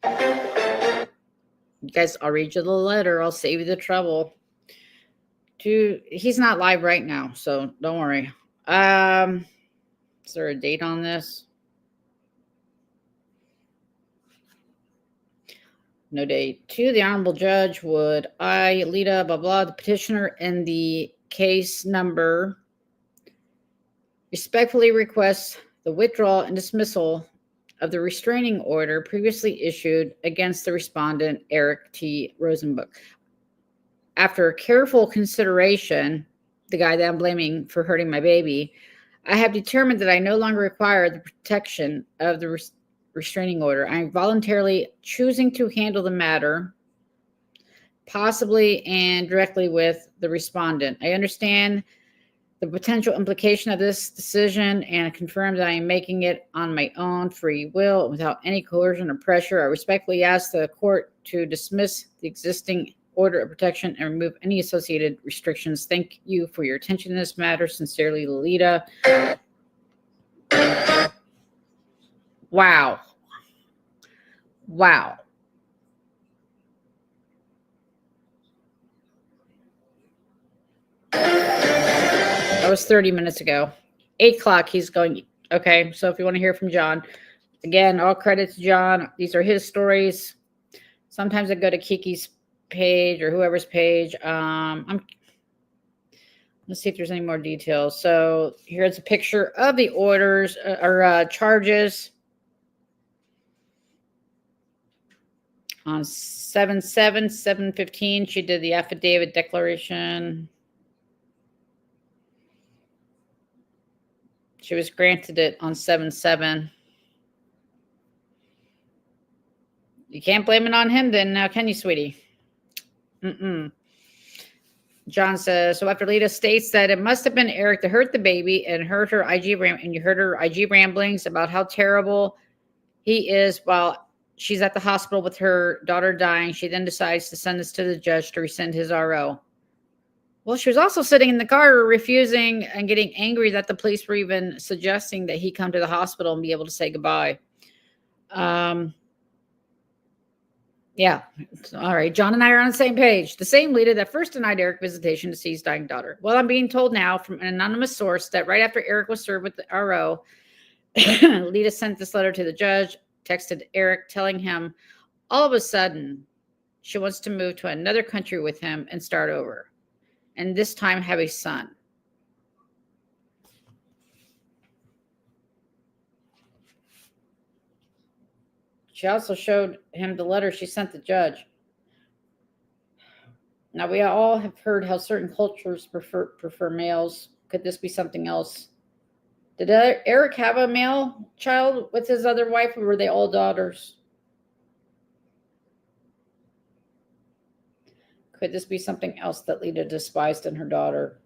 You guys, I'll read you the letter. I'll save you the trouble. He's not live right now, so don't worry. Is there a date on this? No date. To the Honorable Judge, would I, Leida, blah, blah, the petitioner in the case number respectfully request the withdrawal and dismissal of the restraining order previously issued against the respondent, Eric T. Rosenbuck. After careful consideration, the guy that I'm blaming for hurting my baby, I have determined that I no longer require the protection of the restraining order. I am voluntarily choosing to handle the matter, possibly and directly with the respondent. I understand the potential implication of this decision and confirm that I am making it on my own free will without any coercion or pressure. I respectfully ask the court to dismiss the existing order of protection and remove any associated restrictions. Thank you for your attention to this matter. Sincerely, Leida. Wow. Wow. That was 30 minutes ago. 8 o'clock, he's going. Okay, so if you want to hear from John, again, all credit to John. These are his stories. Sometimes I go to Kiki's page or whoever's page. Let's see if there's any more details. So here's a picture of the orders or charges on 7/7, 7/15. She did the affidavit declaration. She was granted it on 7/7. You can't blame it on him then, now can you, sweetie? John says, so after Leida states that it must have been Eric that hurt the baby and heard her and you heard her IG ramblings about how terrible he is while she's at the hospital with her daughter dying, she then decides to send this to the judge to rescind his RO. Well, she was also sitting in the car refusing and getting angry that the police were even suggesting that he come to the hospital and be able to say goodbye. Yeah. All right. John and I are on the same page. The same Leida that first denied Eric visitation to see his dying daughter. Well, I'm being told now from an anonymous source that right after Eric was served with the RO, Leida sent this letter to the judge, texted Eric telling him all of a sudden she wants to move to another country with him and start over. And this time have a son. She also showed him the letter she sent the judge. Now, we all have heard how certain cultures prefer males. Could this be something else? Did Eric have a male child with his other wife, or were they all daughters? Could this be something else that Leida despised in her daughter?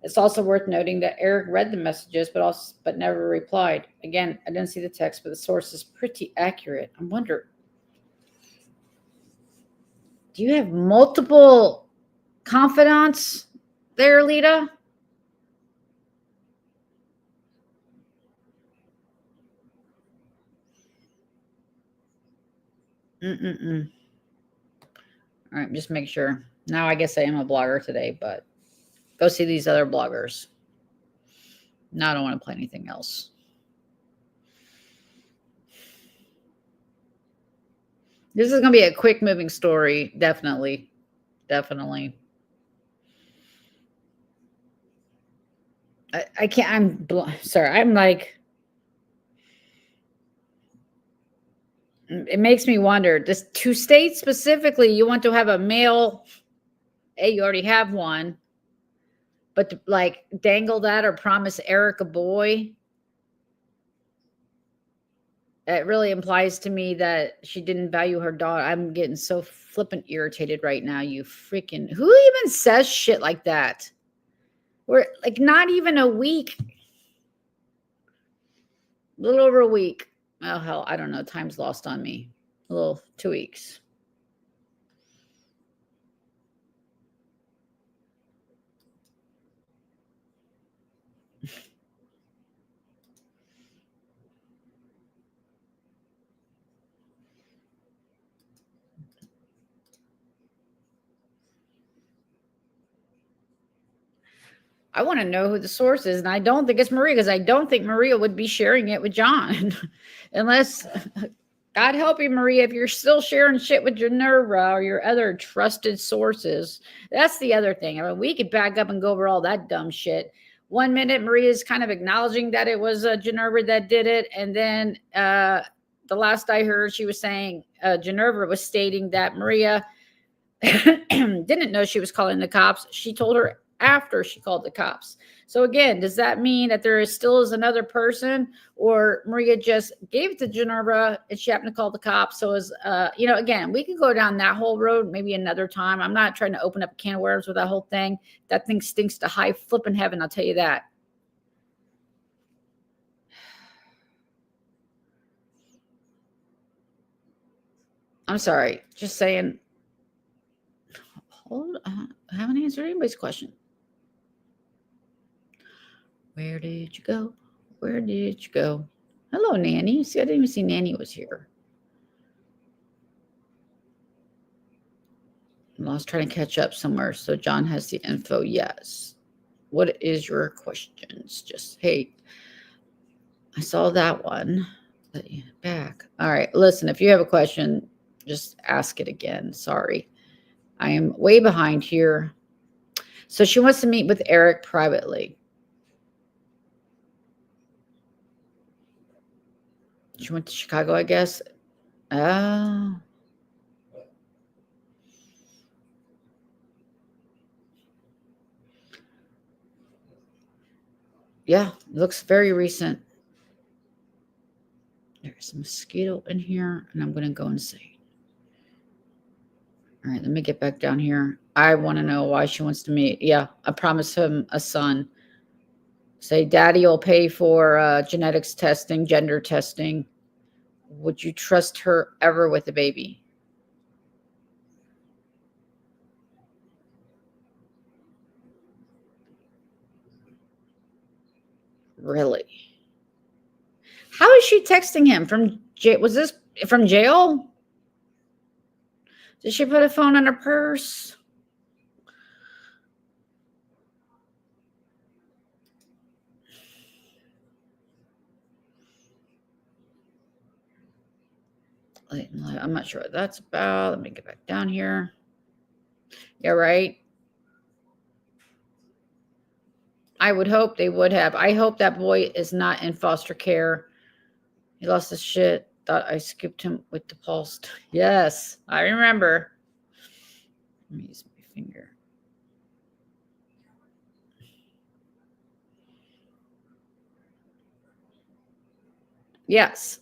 It's also worth noting that Eric read the messages, but never replied. Again, I didn't see the text, but the source is pretty accurate. I wonder, do you have multiple confidants there, Leida? All right, just make sure. Now I guess I am a blogger today, but go see these other bloggers. Now I don't want to play anything else. This is going to be a quick moving story. Definitely. Definitely. I can't, sorry. I'm like, it makes me wonder, just to state specifically, you want to have a male, you already have one, but to like dangle that or promise Eric a boy, it really implies to me that she didn't value her daughter. I'm getting so flippant irritated right now. You freaking, who even says shit like that? We're like not even a week, a little over a week. Oh, hell, I don't know. Time's lost on me. A little 2 weeks. I want to know who the source is, and I don't think it's Maria, because I don't think Maria would be sharing it with John. Unless, God help you, Maria, if you're still sharing shit with your Nerva or your other trusted sources. That's the other thing. I mean, we could back up and go over all that dumb shit. 1 minute, Maria's kind of acknowledging that it was Genevra that did it. And then the last I heard, she was saying Genevra was stating that Maria didn't know she was calling the cops. She told her after she called the cops. So again, does that mean that there still is another person, or Maria just gave it to Genevra and she happened to call the cops? So is again, we can go down that whole road maybe another time. I'm not trying to open up a can of worms with that whole thing. That thing stinks to high flipping heaven, I'll tell you that. I'm sorry, just saying. Hold on. I haven't answered anybody's question. Where did you go? Where did you go? Hello, Nanny. See, I didn't even see Nanny was here. I was trying to catch up somewhere. So John has the info. Yes. What is your questions? Just, hey, I saw that one. Back. All right. Listen, if you have a question, just ask it again. Sorry. I am way behind here. So she wants to meet with Eric privately. She went to Chicago, I guess. Oh. Yeah, looks very recent. There's a mosquito in here, and I'm going to go insane. All right, let me get back down here. I want to know why she wants to meet. Yeah, I promised him a son. Say, Daddy will pay for genetics testing, gender testing. Would you trust her ever with a baby? Really? How is she texting him from jail? Was this from jail? Did she put a phone in her purse? I'm not sure what that's about. Let me get back down here. Yeah, right. I would hope they would have. I hope that boy is not in foster care. He lost his shit. Thought I scooped him with the pulse. Yes, I remember. Let me use my finger. Yes.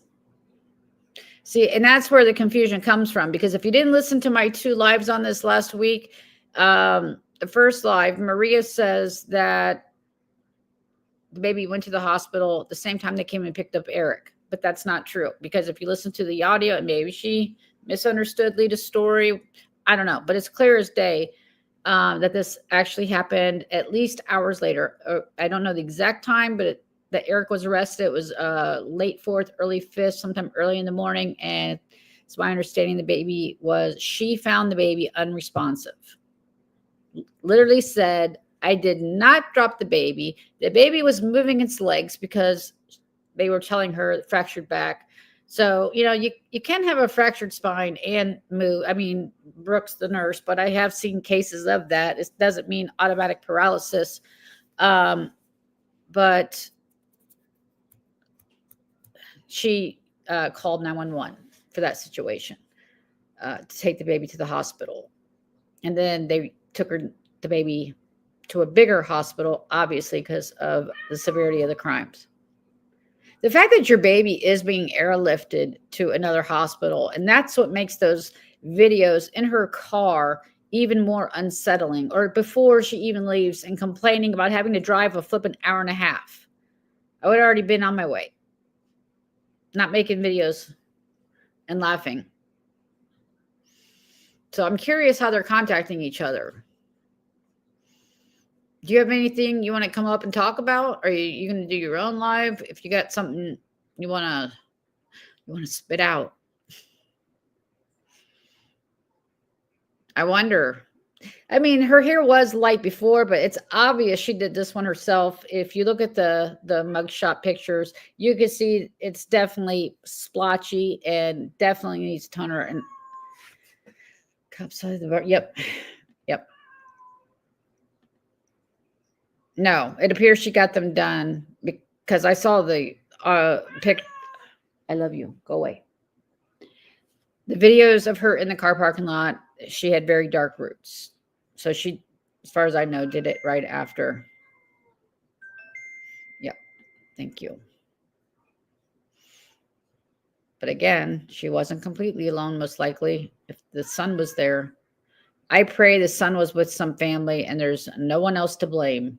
See, and that's where the confusion comes from, because if you didn't listen to my 2 lives on this last week, the first live, Maria says that the baby went to the hospital at the same time they came and picked up Eric. But that's not true, because if you listen to the audio, and maybe she misunderstood Leida's story, I don't know, but it's clear as day that this actually happened at least hours later. I don't know the exact time, but that Eric was arrested. It was late 4th, early 5th, sometime early in the morning. And it's my understanding she found the baby unresponsive. Literally said, I did not drop the baby. The baby was moving its legs because they were telling her fractured back. So, you can have a fractured spine and move. I mean, Brooks, the nurse, but I have seen cases of that. It doesn't mean automatic paralysis. But she called 911 for that situation to take the baby to the hospital. And then they took the baby to a bigger hospital, obviously, because of the severity of the crimes. The fact that your baby is being airlifted to another hospital, and that's what makes those videos in her car even more unsettling, or before she even leaves and complaining about having to drive a flipping hour and a half. I would have already been on my way, not making videos and laughing. So I'm curious how they're contacting each other. Do you have anything you want to come up and talk about? Or are you going to do your own live? If you got something you want to spit out. I wonder. I mean, her hair was light before, but it's obvious she did this one herself. If you look at the mugshot pictures, you can see it's definitely splotchy and definitely needs toner. And cup side of the bar. Yep. No, it appears she got them done because I saw the pic. I love you. Go away. The videos of her in the car parking lot, she had very dark roots. So she, as far as I know, did it right after. Yep. Thank you. But again, she wasn't completely alone, most likely. If the son was there, I pray the son was with some family and there's no one else to blame.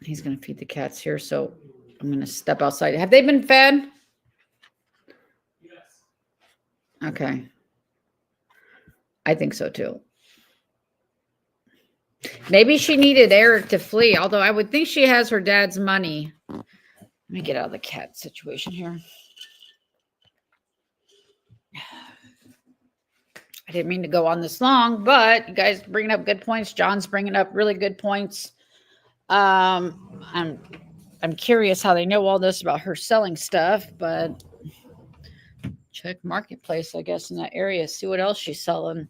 He's going to feed the cats here, so I'm going to step outside. Have they been fed? Yes. Okay. I think so too. Maybe she needed Eric to flee, although I would think she has her dad's money. Let me get out of the cat situation here. I didn't mean to go on this long, but you guys bringing up good points. John's bringing up really good points. I'm curious how they know all this about her selling stuff, but check marketplace, I guess, in that area. See what else she's sold.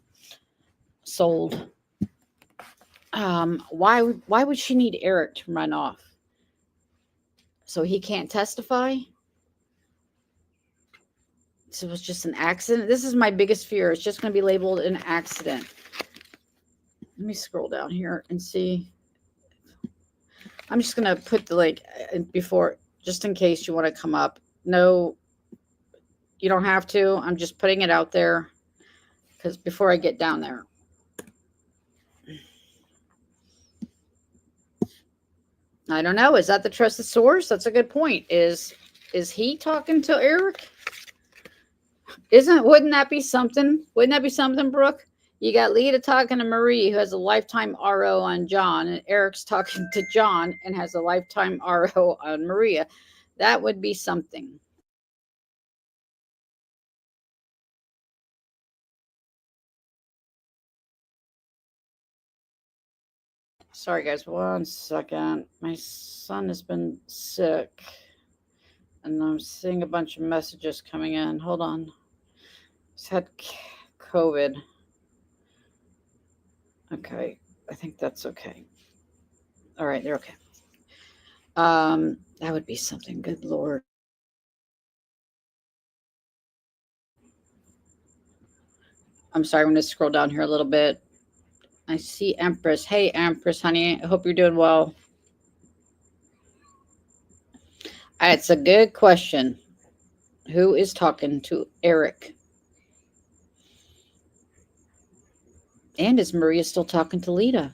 Why would she need Eric to run off? So he can't testify? So it was just an accident. This is my biggest fear. It's just going to be labeled an accident. Let me scroll down here and see. I'm just going to put the link before, just in case you want to come up. No, you don't have to. I'm just putting it out there because before I get down there. I don't know. Is that the trusted source? That's a good point. Is he talking to Eric? Wouldn't that be something? Wouldn't that be something, Brooke? You got Leida talking to Marie, who has a lifetime RO on John, and Eric's talking to John and has a lifetime RO on Maria. That would be something. Sorry, guys. 1 second. My son has been sick, and I'm seeing a bunch of messages coming in. Hold on. He's had COVID. Okay. I think that's okay. All right. They're okay. That would be something. Good Lord. I'm sorry. I'm going to scroll down here a little bit. I see Empress. Hey, Empress, honey. I hope you're doing well. It's a good question. Who is talking to Eric? And is Maria still talking to Leida?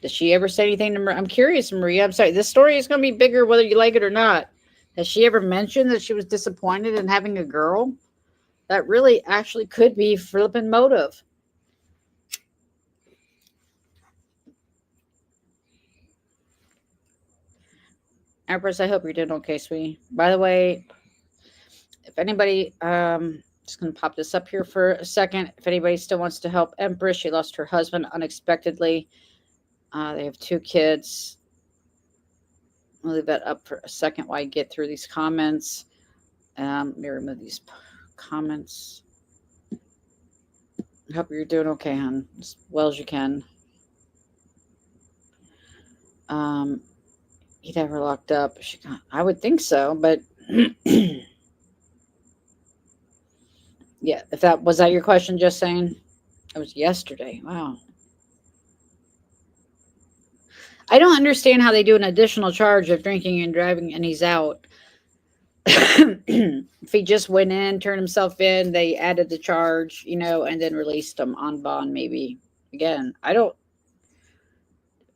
Does she ever say anything to Maria? I'm curious, Maria. I'm sorry. This story is going to be bigger whether you like it or not. Has she ever mentioned that she was disappointed in having a girl? That really actually could be flipping motive. Empress, I hope you're doing okay, sweetie. By the way, if anybody, just going to pop this up here for a second. If anybody still wants to help Empress, she lost her husband unexpectedly. They have 2 kids. I'll leave that up for a second while I get through these comments. Let me remove these comments. I hope you're doing okay, hon, as well as you can. He'd have her locked up. I would think so, but yeah, if that was that your question, just saying? It was yesterday. Wow. I don't understand how they do an additional charge of drinking and driving and he's out. If he just went in, turned himself in, they added the charge, and then released him on bond, maybe. Again, I don't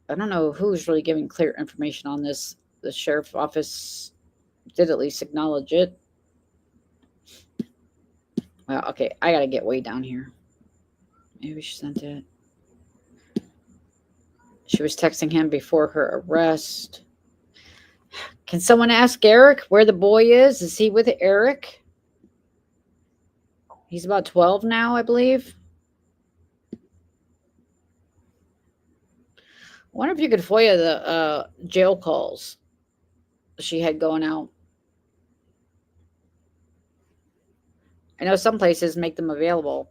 know who's really giving clear information on this. The sheriff's office did at least acknowledge it. Well, okay, I gotta get way down here. Maybe she sent it. She was texting him before her arrest. Can someone ask Eric where the boy is? Is he with Eric? He's about 12 now, I believe. I wonder if you could FOIA the jail calls. she had going out. I know some places make them available.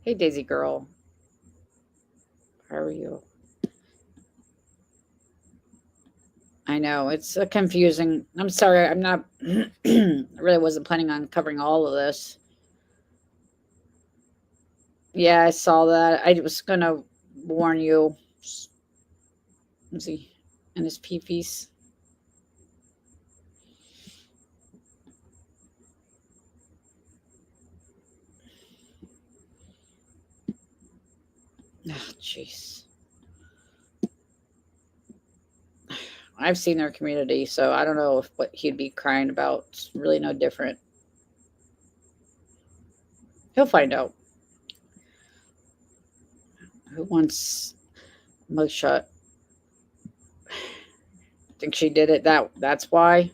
Hey, Daisy girl. How are you? I know it's confusing. I'm sorry. I'm not. I really wasn't planning on covering all of this. Yeah, I saw that. I was gonna warn you. Let's see, and his pee-pees. Oh, jeez. I've seen their community, so I don't know if what he'd be crying about. It's really no different. He'll find out. Who wants mugshot? Think she did it. That's why.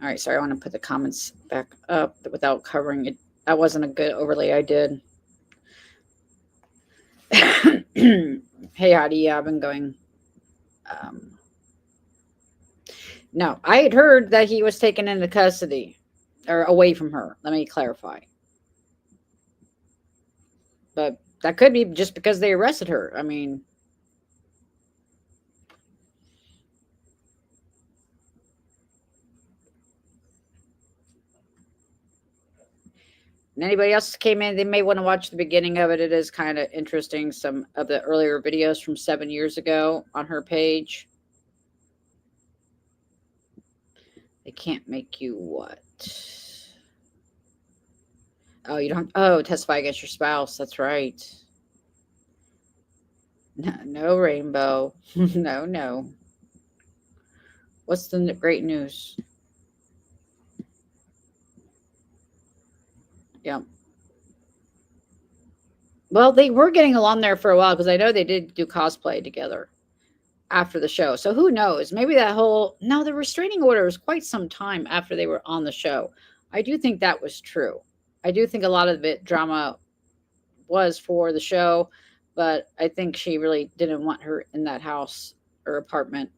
All right, sorry. I want to put the comments back up without covering it. That wasn't a good overlay I did. Hey, Hadi. Yeah, I've been going. No, I had heard that he was taken into custody or away from her. Let me clarify. But that could be just because they arrested her. I mean, and anybody else came in, they may want to watch the beginning of it. It is kind of interesting. Some of the earlier videos from 7 years ago on her page. They can't make you what? Oh, you don't. Oh, testify against your spouse. That's right. No, no rainbow. No, no. What's the great news? Yeah. Well, they were getting along there for a while because I know they did do cosplay together after the show. So who knows? Maybe that whole no, the restraining order was quite some time after they were on the show. I do think that was true. I do think a lot of it drama was for the show, but I think she really didn't want her in that house or apartment.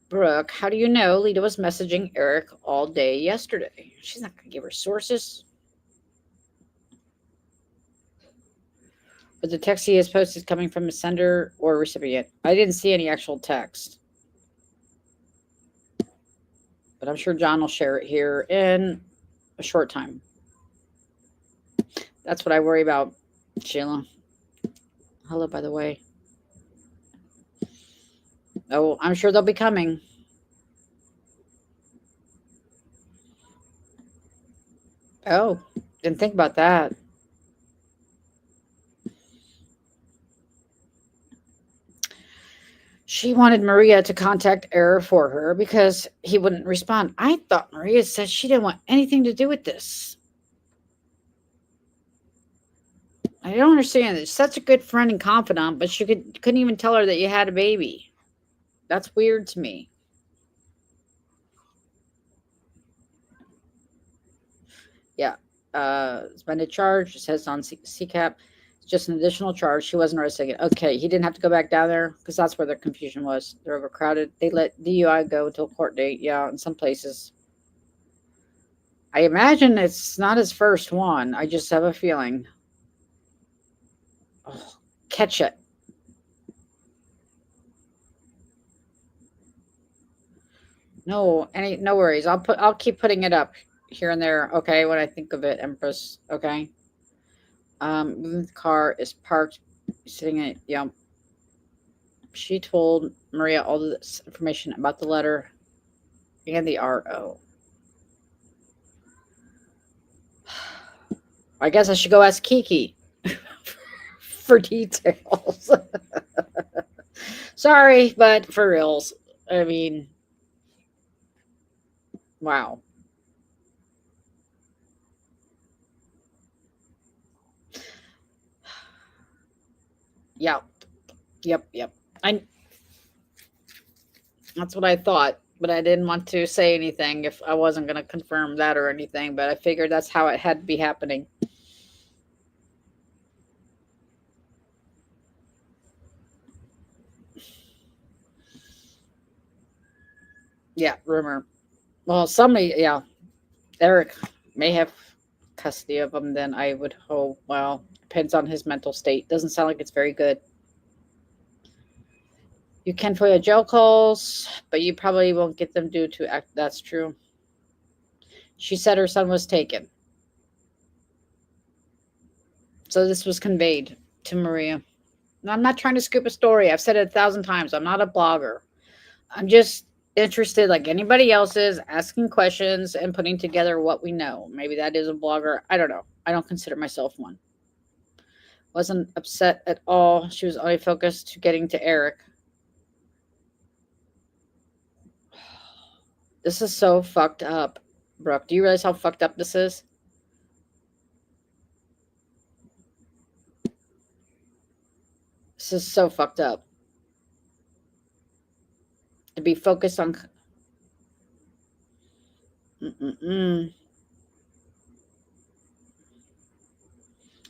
Brooke, how do you know Leida was messaging Eric all day yesterday? She's not going to give her sources. But the text he has posted coming from a sender or recipient. I didn't see any actual text. But I'm sure John will share it here in a short time. That's what I worry about, Sheila. Hello, by the way. Oh, I'm sure they'll be coming. Oh, didn't think about that. She wanted Maria to contact Error for her because he wouldn't respond. I thought Maria said she didn't want anything to do with this. I don't understand. It's such a good friend and confidant, but she couldn't even tell her that you had a baby. That's weird to me. Yeah. Suspended charge. It says on CCAP. It's just an additional charge. She wasn't arrested. Okay. He didn't have to go back down there because that's where the confusion was. They're overcrowded. They let DUI go until court date. Yeah. In some places. I imagine it's not his first one. I just have a feeling. Oh, catch it. No worries. I'll keep putting it up here and there. Okay, when I think of it, Empress. Okay. The car is parked, sitting in it. Yeah. She told Maria all this information about the letter and the RO. I guess I should go ask Kiki for details. Sorry, but for reals. I mean, wow. Yeah. Yep. That's what I thought, but I didn't want to say anything if I wasn't going to confirm that or anything, but I figured that's how it had to be happening. Yeah, rumor. Well, somebody, yeah, Eric may have custody of him. Then I would hope. Well, depends on his mental state. Doesn't sound like it's very good. You can FOIA jail calls, but you probably won't get them due to act. That's true. She said her son was taken. So this was conveyed to Maria. Now, I'm not trying to scoop a story. I've said it 1,000 times. I'm not a blogger. I'm just interested, like anybody else is, asking questions and putting together what we know. Maybe that is a blogger. I don't know. I don't consider myself one. Wasn't upset at all. She was only focused to getting to Eric. This is so fucked up, Brooke. Do you realize how fucked up this is? This is so fucked up. To be focused on...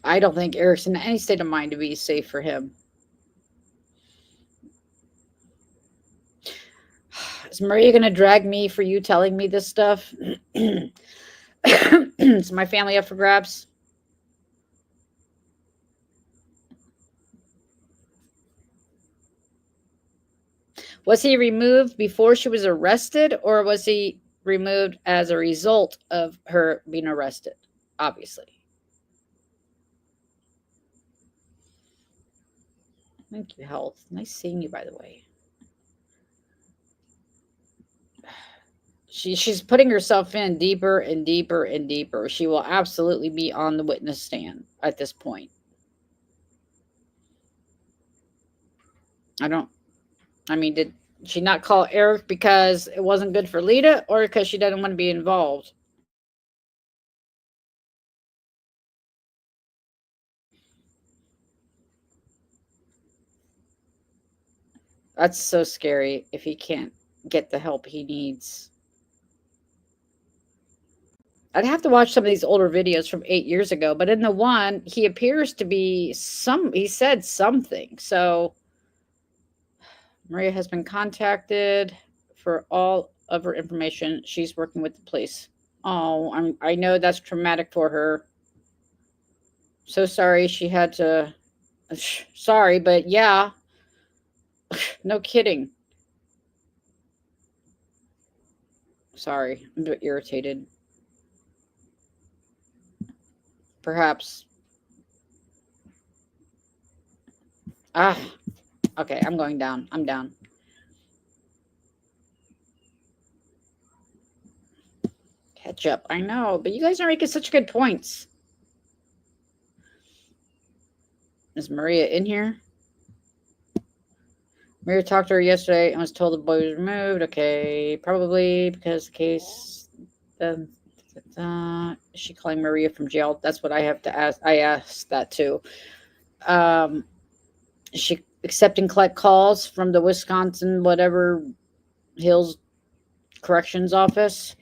I don't think Eric's in any state of mind to be safe for him. Is Maria going to drag me for you telling me this stuff? Is my family up for grabs? Was he removed before she was arrested, or was he removed as a result of her being arrested? Obviously. Thank you, Health. Nice seeing you, by the way. She's putting herself in deeper and deeper and deeper. She will absolutely be on the witness stand at this point. Did she not call Eric because it wasn't good for Leida, or because she doesn't want to be involved? That's so scary if he can't get the help he needs. I'd have to watch some of these older videos from 8 years ago, but in the one, he appears to be he said something. So Maria has been contacted for all of her information. She's working with the police. Oh, I know that's traumatic for her. So sorry she had to... Sorry, but yeah. No kidding. Sorry, I'm a bit irritated. Perhaps. Okay, I'm going down. I'm down. Catch up. I know, but you guys are making such good points. Is Maria in here? Maria talked to her yesterday and was told the boy was removed. Okay, probably because the case... is she calling Maria from jail? That's what I have to ask. I asked that too. Is she accepting collect calls from the Wisconsin whatever Hills Corrections Office?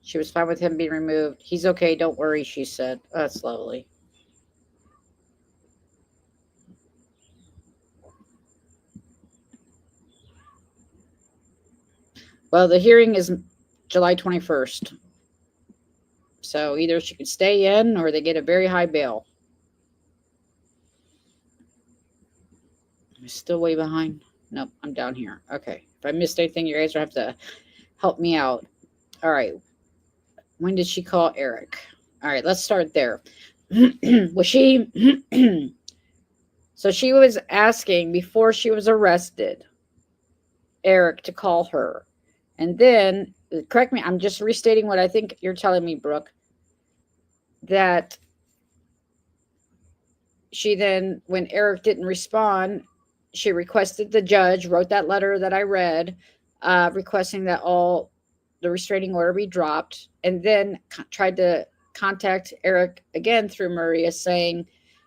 She was fine with him being removed. He's okay, don't worry, she said. Oh, that's lovely. Well, the hearing is July 21st. So either she could stay in or they get a very high bail. I'm still way behind. Nope, I'm down here. Okay. If I missed anything, you guys will have to help me out. All right. When did she call Eric? All right, let's start there. Was she... So she was asking before she was arrested, Eric to call her. And then, correct me, I'm just restating what I think you're telling me, Brooke, that she then, when Eric didn't respond, she requested the judge, wrote that letter that I read, requesting that all the restraining order be dropped, and then tried to contact Eric again through Maria saying,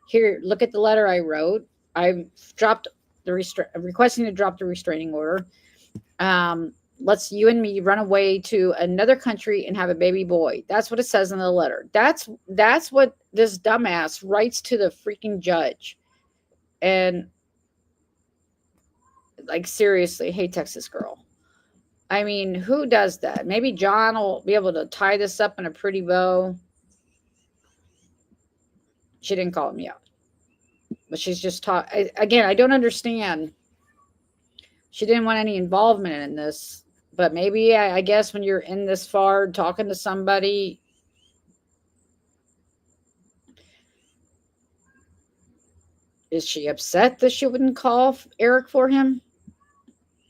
here, look at the letter I wrote. I dropped the requesting to drop the restraining order. Let's you and me run away to another country and have a baby boy. That's what it says in the letter. That's what this dumbass writes to the freaking judge. And like, seriously, hey, Texas girl. I mean, who does that? Maybe John will be able to tie this up in a pretty bow. She didn't call me out, but she's just taught. Again, I don't understand. She didn't want any involvement in this, but maybe I guess when you're in this far talking to somebody, is she upset that she wouldn't call Eric for him?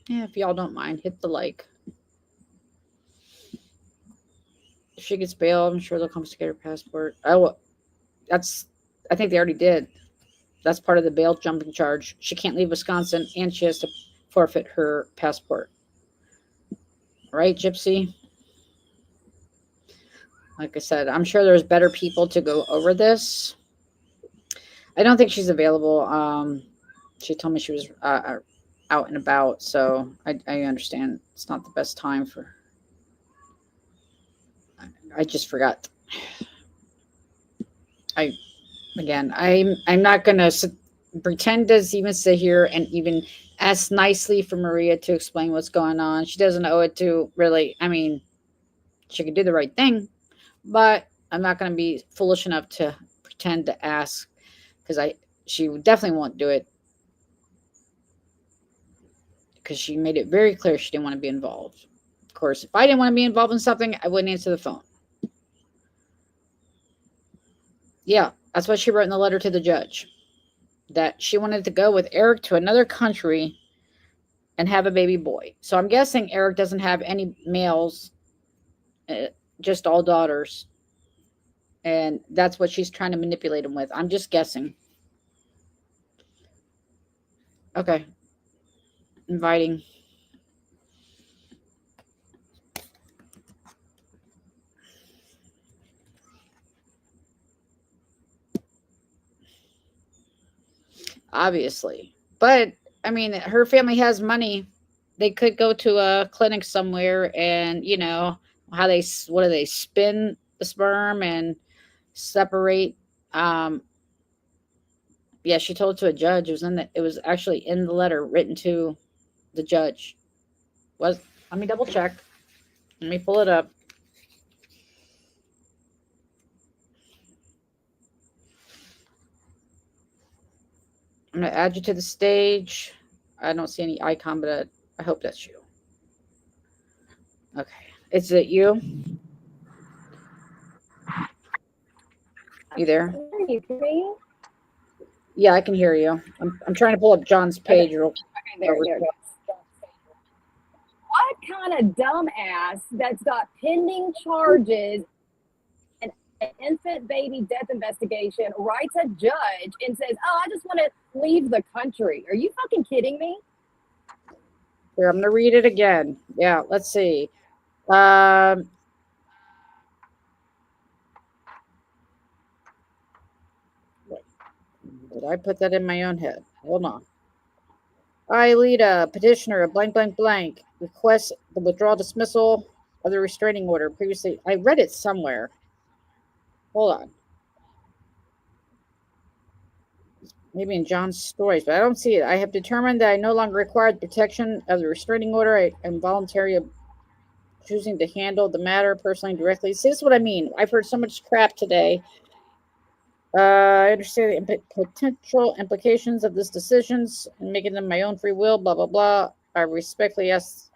Yeah, if y'all don't mind, hit the like. If she gets bailed, I'm sure they'll come to get her passport. Oh, I think they already did. That's part of the bail jumping charge. She can't leave Wisconsin, and she has to forfeit her passport. Right, Gypsy? Like I said, I'm sure there's better people to go over this. I don't think she's available. She told me she was out and about, so I understand it's not the best time for. I just forgot. I'm not gonna pretend to even sit here and even ask nicely for Maria to explain what's going on. She doesn't owe it to really. I mean, she could do the right thing, but I'm not going to be foolish enough to pretend to ask, because she definitely won't do it, because she made it very clear she didn't want to be involved. Of course, if I didn't want to be involved in something, I wouldn't answer the phone. Yeah, that's what she wrote in the letter to the judge, that she wanted to go with Eric to another country and have a baby boy. So I'm guessing Eric doesn't have any males, just all daughters. And that's what she's trying to manipulate him with. I'm just guessing. Okay. Inviting. Obviously. But, I mean, her family has money. They could go to a clinic somewhere and, you know, what do they spin the sperm and separate. Yeah, she told it to a judge. It was actually in the letter written to the judge. Let me double check. Let me pull it up. I'm going to add you to the stage. I don't see any icon, but I hope that's you. Okay. Is it you? You there? Yeah, I can hear you. I'm trying to pull up John's page. Okay, there it is. What kind of dumbass that's got pending charges and an infant baby death investigation writes a judge and says, "Oh, I just want to leave the country"? Are you fucking kidding me? Here, I'm going to read it again. Yeah, let's see. Did I put that in my own head? Hold on. I, Leida, petitioner of blank, blank, blank, request the withdrawal dismissal of the restraining order. Previously, I read it somewhere. Hold on. Maybe in John's stories, but I don't see it. I have determined that I no longer require the protection of the restraining order. I am voluntarily choosing to handle the matter personally directly. See, this is what I mean. I've heard so much crap today. I understand the potential implications of this decisions and making them my own free will, blah, blah, blah. I respectfully ask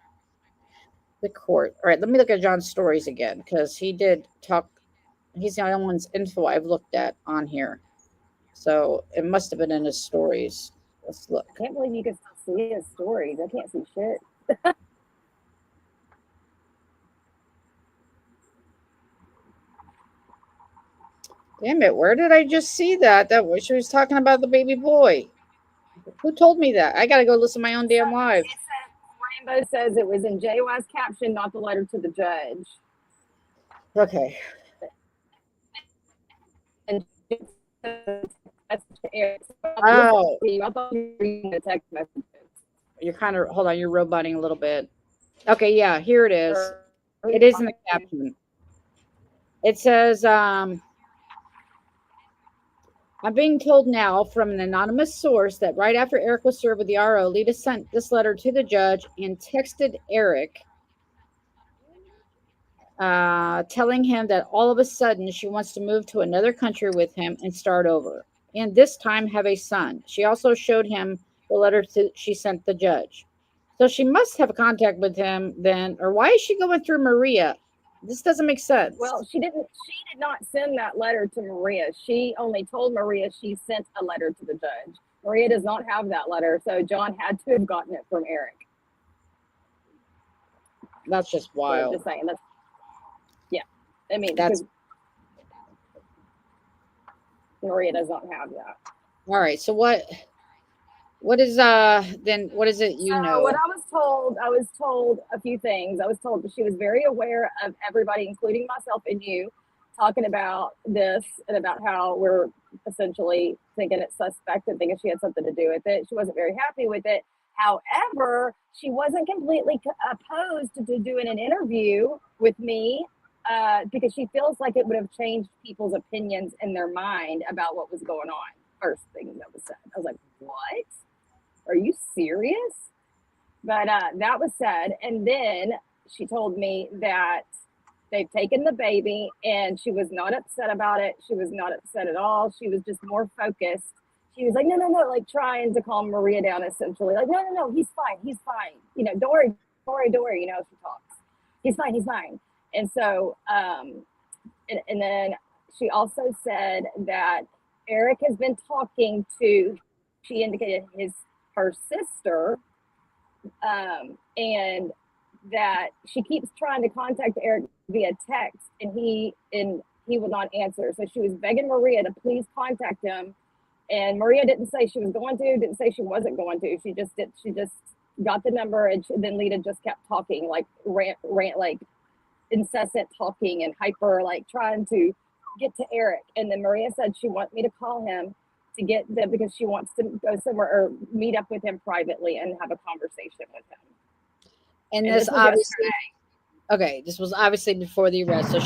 the court. All right, let me look at John's stories again, because he did talk. He's the only one's info I've looked at on here. So it must have been in his stories. Let's look. I can't believe you can still see his stories. I can't see shit. Damn it, where did I just see that? She was talking about the baby boy. Who told me that? I gotta go listen to my own damn live. Rainbow says it was in JY's caption, not the letter to the judge. Okay. And oh. I thought you were reading the text messages. You're kind of, hold on, you're roboting a little bit. Okay, yeah, here it is. It is in the caption. It says, I'm being told now from an anonymous source that right after Eric was served with the RO, Leida sent this letter to the judge and texted Eric, telling him that all of a sudden she wants to move to another country with him and start over, and this time have a son. She also showed him the letter she sent the judge. So she must have contact with him then, or why is she going through Maria? This doesn't make sense. Well, she did not send that letter to Maria. She only told Maria she sent a letter to the judge. Maria does not have that letter, so John had to have gotten it from Eric. That's just wild. So just saying. Yeah. I mean, that's Maria does not have that. All right. So what is then what is it you know? What I was told a few things. I was told that she was very aware of everybody, including myself and you, talking about this and about how we're essentially thinking it's suspect and thinking she had something to do with it. She wasn't very happy with it. However, she wasn't completely opposed to doing an interview with me because she feels like it would have changed people's opinions in their mind about what was going on. First thing that was said. I was like, what? Are you serious? But that was said. And then she told me that they've taken the baby and she was not upset about it. She was not upset at all. She was just more focused. She was like, no, like trying to calm Maria down essentially. Like, no, he's fine. You know, don't worry, you know, she talks. He's fine. And so, and then she also said that Eric has been talking to, she indicated her sister, and that she keeps trying to contact Eric via text, and he would not answer. So she was begging Maria to please contact him, and Maria didn't say she was going to, didn't say she wasn't going to. She just got the number, and then Leida just kept talking, like rant, like incessant talking and hyper, like trying to get to Eric. And then Maria said she wants me to call him to get them because she wants to go somewhere or meet up with him privately and have a conversation with him. And this obviously, okay, this was obviously before the arrest. So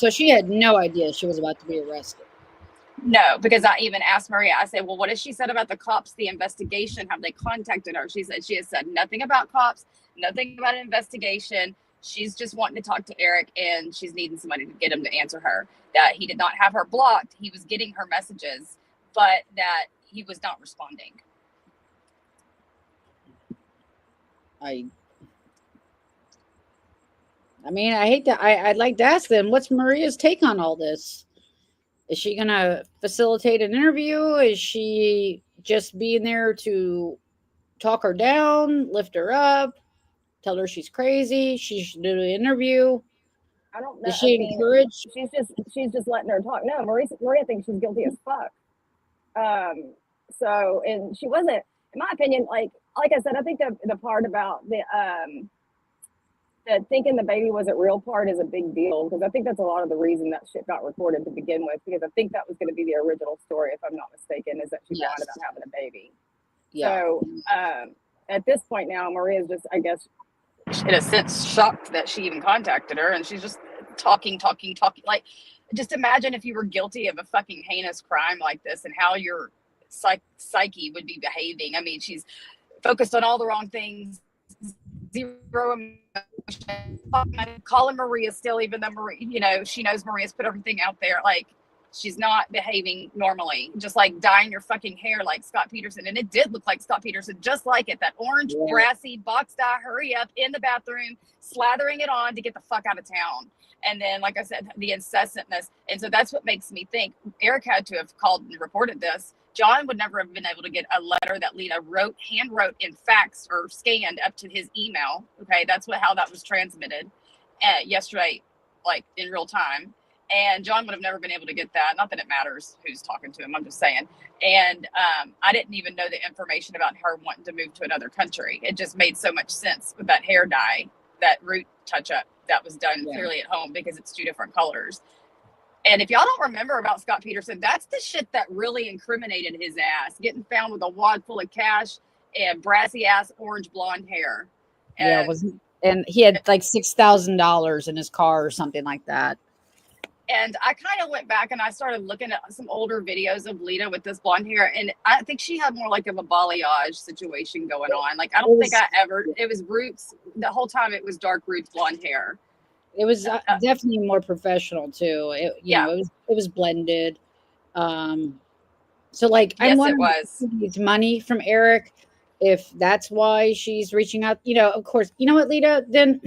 she had no idea she was about to be arrested. No, because I even asked Maria, I said, well, what has she said about the cops, the investigation? Have they contacted her? She said she has said nothing about cops, nothing about an investigation. She's just wanting to talk to Eric, and she's needing somebody to get him to answer her. That he did not have her blocked. He was getting her messages, but that he was not responding. I mean, I'd like to ask them, what's Maria's take on all this? Is she going to facilitate an interview? Is she just being there to talk her down, lift her up, tell her she's crazy, she should do an interview? I don't know. Is she encouraged? She's just letting her talk. No, Maria thinks she's guilty as fuck. So, and she wasn't, in my opinion, like I said, I think the part about the thinking the baby wasn't real part is a big deal, because I think that's a lot of the reason that shit got recorded to begin with, because I think that was going to be the original story, if I'm not mistaken, is that she lied about having a baby. Yeah. So at this point now, Maria's just, I guess, in a sense, shocked that she even contacted her, and she's just talking. Like, just imagine if you were guilty of a fucking heinous crime like this and how your psyche would be behaving. I mean, she's focused on all the wrong things, zero emotion, calling Maria still, even though Maria, you know, she knows Maria's put everything out there. Like, she's not behaving normally, just like dyeing your fucking hair like Scott Peterson. And it did look like Scott Peterson, just like it, that orange, brassy box dye, hurry up in the bathroom, slathering it on to get the fuck out of town. And then, like I said, the incessantness. And so that's what makes me think Eric had to have called and reported this. John would never have been able to get a letter that Leida hand wrote in fax or scanned up to his email. Okay, that's how that was transmitted yesterday, like in real time. And John would have never been able to get that. Not that it matters who's talking to him, I'm just saying. And I didn't even know the information about her wanting to move to another country. It just made so much sense with that hair dye, that root touch up that was done clearly at home, because it's 2 different colors. And if y'all don't remember about Scott Peterson, that's the shit that really incriminated his ass, getting found with a wad full of cash and brassy ass orange blonde hair. And and he had like $6,000 in his car or something like that. And I kind of went back and I started looking at some older videos of Leida with this blonde hair. And I think she had more like of a balayage situation going on. Like, I don't think it was roots. The whole time it was dark roots blonde hair. It was definitely more professional too. Know, it was blended. So like, I'm wondering if she needs money from Eric, if that's why she's reaching out. You know, of course, you know what, Leida, then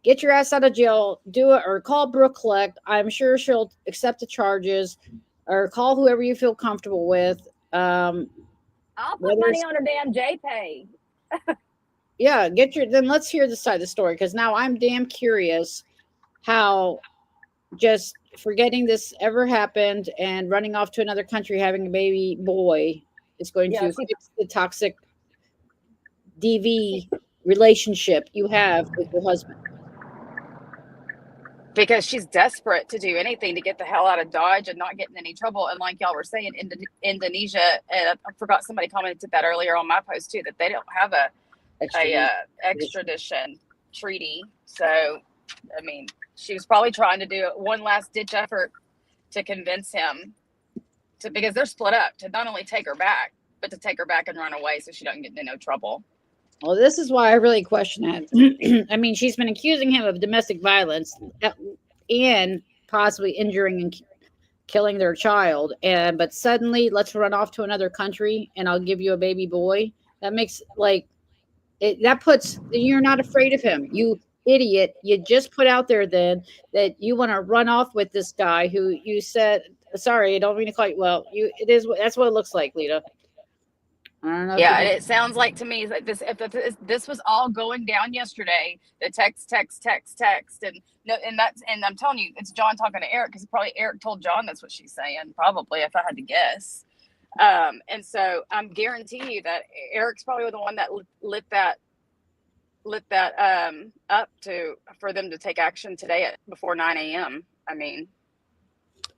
get your ass out of jail, do it, or call Brooke Collect. I'm sure she'll accept the charges, or call whoever you feel comfortable with. I'll put money on her damn JPay. Yeah, then let's hear the side of the story, because now I'm damn curious how just forgetting this ever happened and running off to another country having a baby boy is going to fix the toxic DV relationship you have with your husband. Because she's desperate to do anything to get the hell out of Dodge and not get in any trouble. And like y'all were saying, Indonesia, and I forgot somebody commented that earlier on my post too, that they don't have a extradition treaty. So, I mean, she was probably trying to do one last ditch effort to convince him to, because they're split up, to not only take her back, but to take her back and run away so she doesn't get into no trouble. Well, this is why I really question it. I mean, she's been accusing him of domestic violence and possibly injuring and killing their child. But suddenly, let's run off to another country and I'll give you a baby boy. That makes you're not afraid of him. You idiot. You just put out there then that you want to run off with this guy who you said, sorry, I don't mean to call you. Well, that's what it looks like, Leida. I don't know. Yeah, it sounds like to me that this was all going down yesterday. The text, and I'm telling you, it's John talking to Eric, because probably Eric told John that's what she's saying. Probably, if I had to guess. And so I'm guaranteeing you that Eric's probably the one that lit that up for them to take action today before 9 a.m. I mean.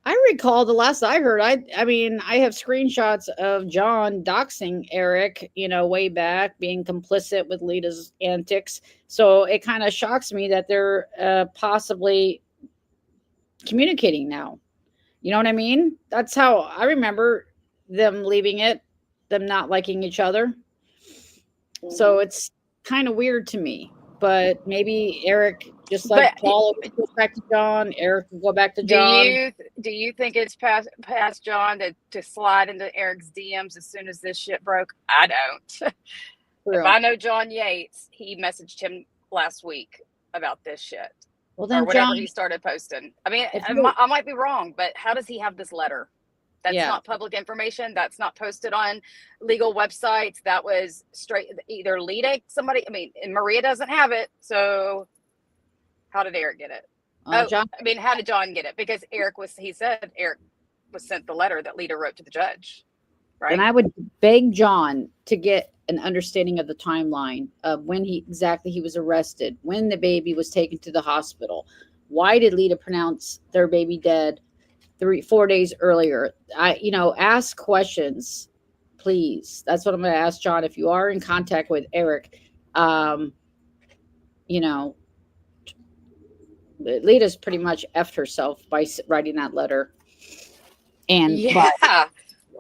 I recall the last I heard, I mean, I have screenshots of John doxing Eric, way back, being complicit with Leida's antics. So it kind of shocks me that they're possibly communicating now. You know what I mean? That's how I remember them leaving it, them not liking each other. Mm-hmm. So it's kind of weird to me. But maybe Eric, just like Paul, goes back to John. Eric will go back to John. Do you think it's past John to slide into Eric's DMs as soon as this shit broke? I don't. If I know John Yates, he messaged him last week about this shit. Well, then or whatever John, he started posting. I mean, I might be wrong, but how does he have this letter? That's not public information. That's not posted on legal websites. That was straight, either Leida, somebody, I mean, and Maria doesn't have it. So how did Eric get it? John, I mean, how did John get it? Because he said Eric was sent the letter that Leida wrote to the judge. Right. And I would beg John to get an understanding of the timeline of when he was arrested, when the baby was taken to the hospital. Why did Leida pronounce their baby dead 4 days earlier? Ask questions, please. That's what I'm going to ask John. If you are in contact with Eric, Leida's pretty much effed herself by writing that letter. And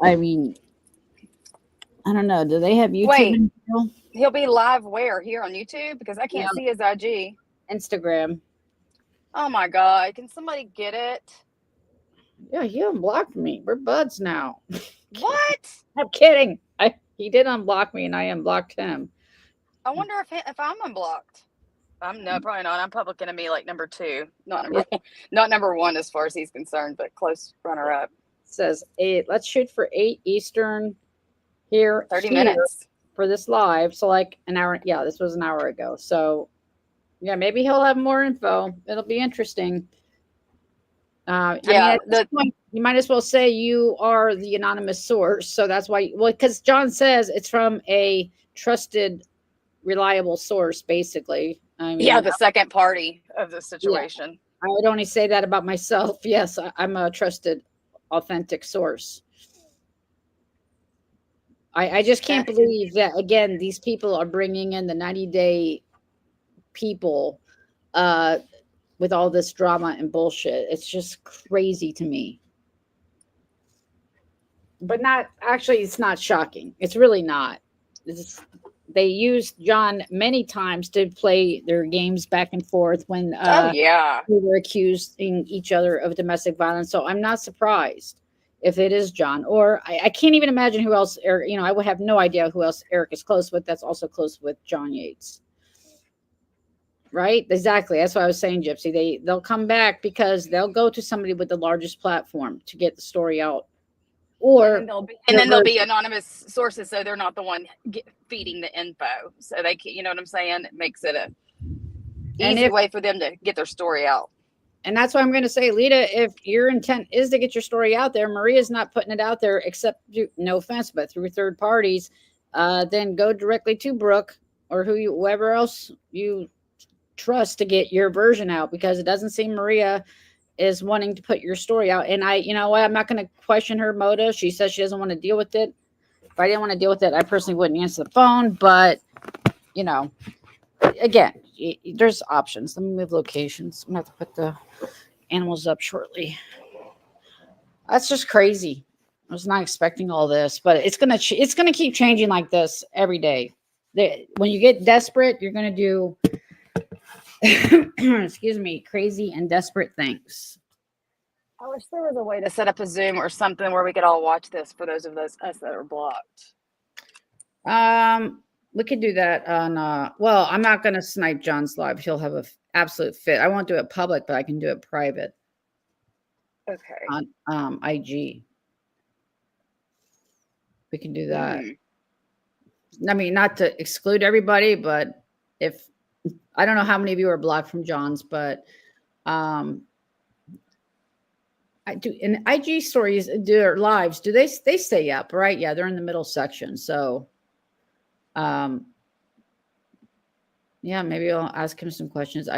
I mean, I don't know. Do they have YouTube? Wait, he'll be live where? Here on YouTube? Because I can't see his IG. Instagram. Oh my God. Can somebody get it? Yeah, he unblocked me. We're buds now. What? I'm kidding. He did unblock me and I unblocked him. I wonder if I'm unblocked. No, probably not. I'm public enemy like number 2. Not number 1 as far as he's concerned, but close runner up. It says 8. Let's shoot for 8 Eastern here. 30 minutes for this live. So like an hour. Yeah, this was an hour ago. So yeah, maybe he'll have more info. It'll be interesting. At this point, you might as well say you are the anonymous source. So that's why, because John says it's from a trusted, reliable source, basically. I mean, the second party of the situation. I would only say that about myself. Yes, I'm a trusted, authentic source. I just can't believe that, again, these people are bringing in the 90-day people with all this drama and bullshit. It's just crazy to me. But not actually, it's not shocking. It's really not. They used John many times to play their games back and forth when yeah. we were accusing each other of domestic violence. So I'm not surprised if it is John, or I can't even imagine who else. Eric, I would have no idea who else Eric is close with. That's also close with John Yates. Right? Exactly. That's what I was saying, Gypsy. They'll come back because they'll go to somebody with the largest platform to get the story out. Or and then they'll be anonymous sources, so they're not the one feeding the info. So they, you know what I'm saying? It makes it a easy way for them to get their story out. And that's why I'm going to say, Leida, if your intent is to get your story out there, Maria's not putting it out there except, no offense, but through third parties. Then go directly to Brooke or whoever else you trust to get your version out, because it doesn't seem Maria is wanting to put your story out. And I'm not going to question her motive. She says she doesn't want to deal with it. If I didn't want to deal with it, I personally wouldn't answer the phone. But, again, there's options. Let me move locations. I'm going to have to put the animals up shortly. That's just crazy. I was not expecting all this, but it's going to keep changing like this every day. When you get desperate, you're going to do excuse me, crazy and desperate things. I wish there was a way to set up a Zoom or something where we could all watch this for those of us that are blocked. We could do that on well, I'm not going to snipe John's live. He'll have an absolute fit. I won't do it public, but I can do it private. Okay. On IG. We can do that. I mean, not to exclude everybody, but if I don't know how many of you are blocked from John's, but I do in IG stories, their lives, do they stay up, right? Yeah, they're in the middle section. So yeah, maybe I'll ask him some questions.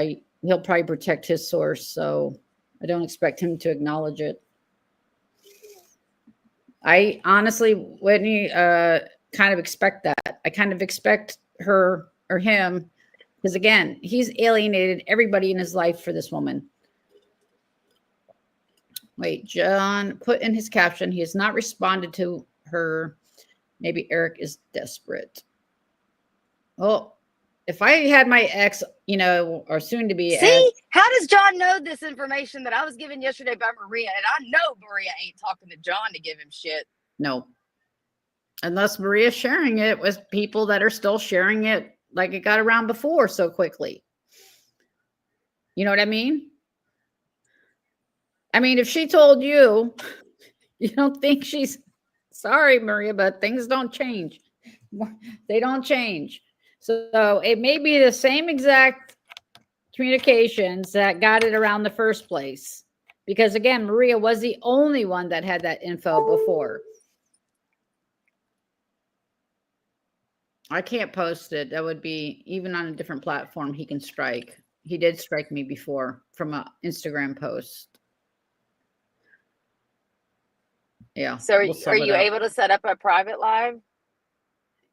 He'll probably protect his source, so I don't expect him to acknowledge it. I honestly wouldn't kind of expect that. I kind of expect her or him, because again, he's alienated everybody in his life for this woman. Wait, John put in his caption, he has not responded to her. Maybe Eric is desperate. Well, if I had my ex, or soon to be See, how does John know this information that I was given yesterday by Maria? And I know Maria ain't talking to John to give him shit. No. Unless Maria's sharing it with people that are still sharing it like it got around before so quickly. You know what I mean? I mean, if she told you, you don't think she's sorry, Maria, but things don't change. They don't change. So it may be the same exact communications that got it around the first place. Because again, Maria was the only one that had that info before. I can't post it. That would be, even on a different platform, he can strike. He did strike me before from an Instagram post. Yeah. So are you able to set up a private live?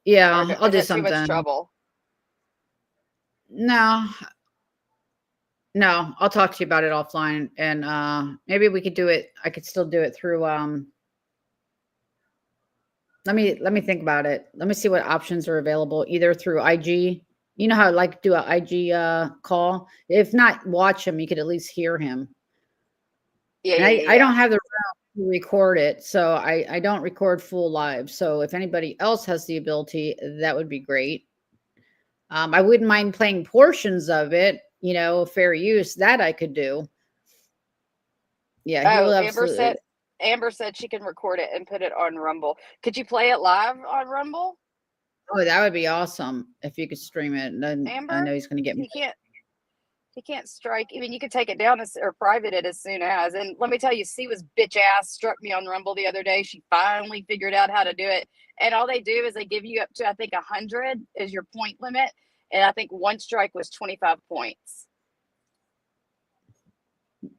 Yeah, I'll do something. Too much trouble? No, I'll talk to you about it offline, and maybe we could do it. I could still do it through. Let me think about it. Let me see what options are available, either through IG. You know how I like to do an IG call. If not, watch him. You could at least hear him. Yeah, I don't have the room to record it, so I don't record full live. So if anybody else has the ability, that would be great. I wouldn't mind playing portions of it, fair use, that I could do. Yeah, he will absolutely. Amber said she can record it and put it on Rumble. Could you play it live on Rumble? Oh, that would be awesome if you could stream it. Then Amber, I know he's going to get me. He can't strike. I mean, you could take it down or private it as soon as. And let me tell you, C was bitch ass struck me on Rumble the other day. She finally figured out how to do it. And all they do is they give you up to, I think, 100 is your point limit. And I think one strike was 25 points.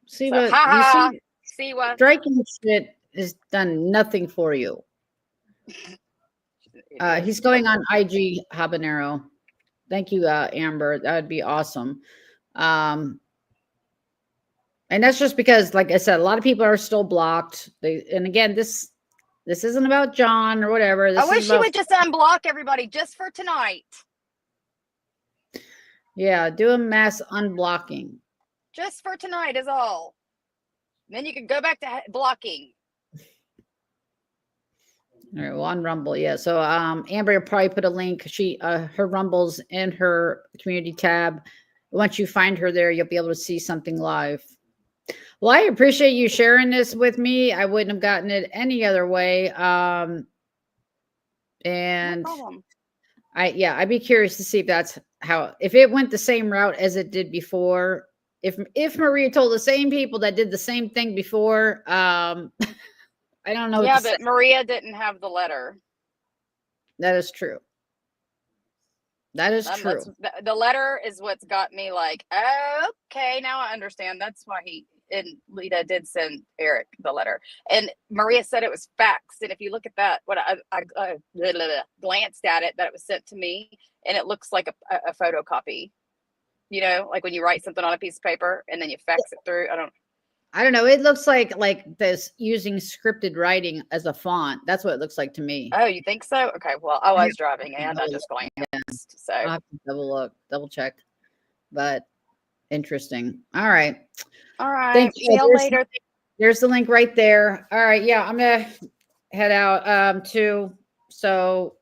See so, what? See what? Striking shit has done nothing for you. He's going on IG Habanero. Thank you, Amber. That would be awesome. And that's just because, like I said, a lot of people are still blocked. And again, this isn't about John or whatever. This I wish is she about, would just unblock everybody just for tonight. yeah, do a mass unblocking. Just for tonight is all. Then you can go back to blocking. All right, well, on Rumble, yeah. So Amber will probably put a link. Her Rumble's in her community tab. Once you find her there, you'll be able to see something live. Well, I appreciate you sharing this with me. I wouldn't have gotten it any other way. And No problem. I'd be curious to see if that's if it went the same route as it did before. If Maria told the same people that did the same thing before, I don't know. Yeah, but Maria didn't have the letter. That is true. That is true. The letter is what's got me like, okay, now I understand. That's why Leida did send Eric the letter. And Maria said it was faxed. And if you look at that, what I glanced at it, that it was sent to me, and it looks like a photocopy. You know, like when you write something on a piece of paper and then you fax it through. I don't know. It looks like this using scripted writing as a font. That's what it looks like to me. Oh, you think so? Okay. Well, I was driving and I just glanced. So I'll have to double check. But interesting. All right. All right. Thank See you later. There's the link right there. All right. Yeah, I'm gonna head out too. So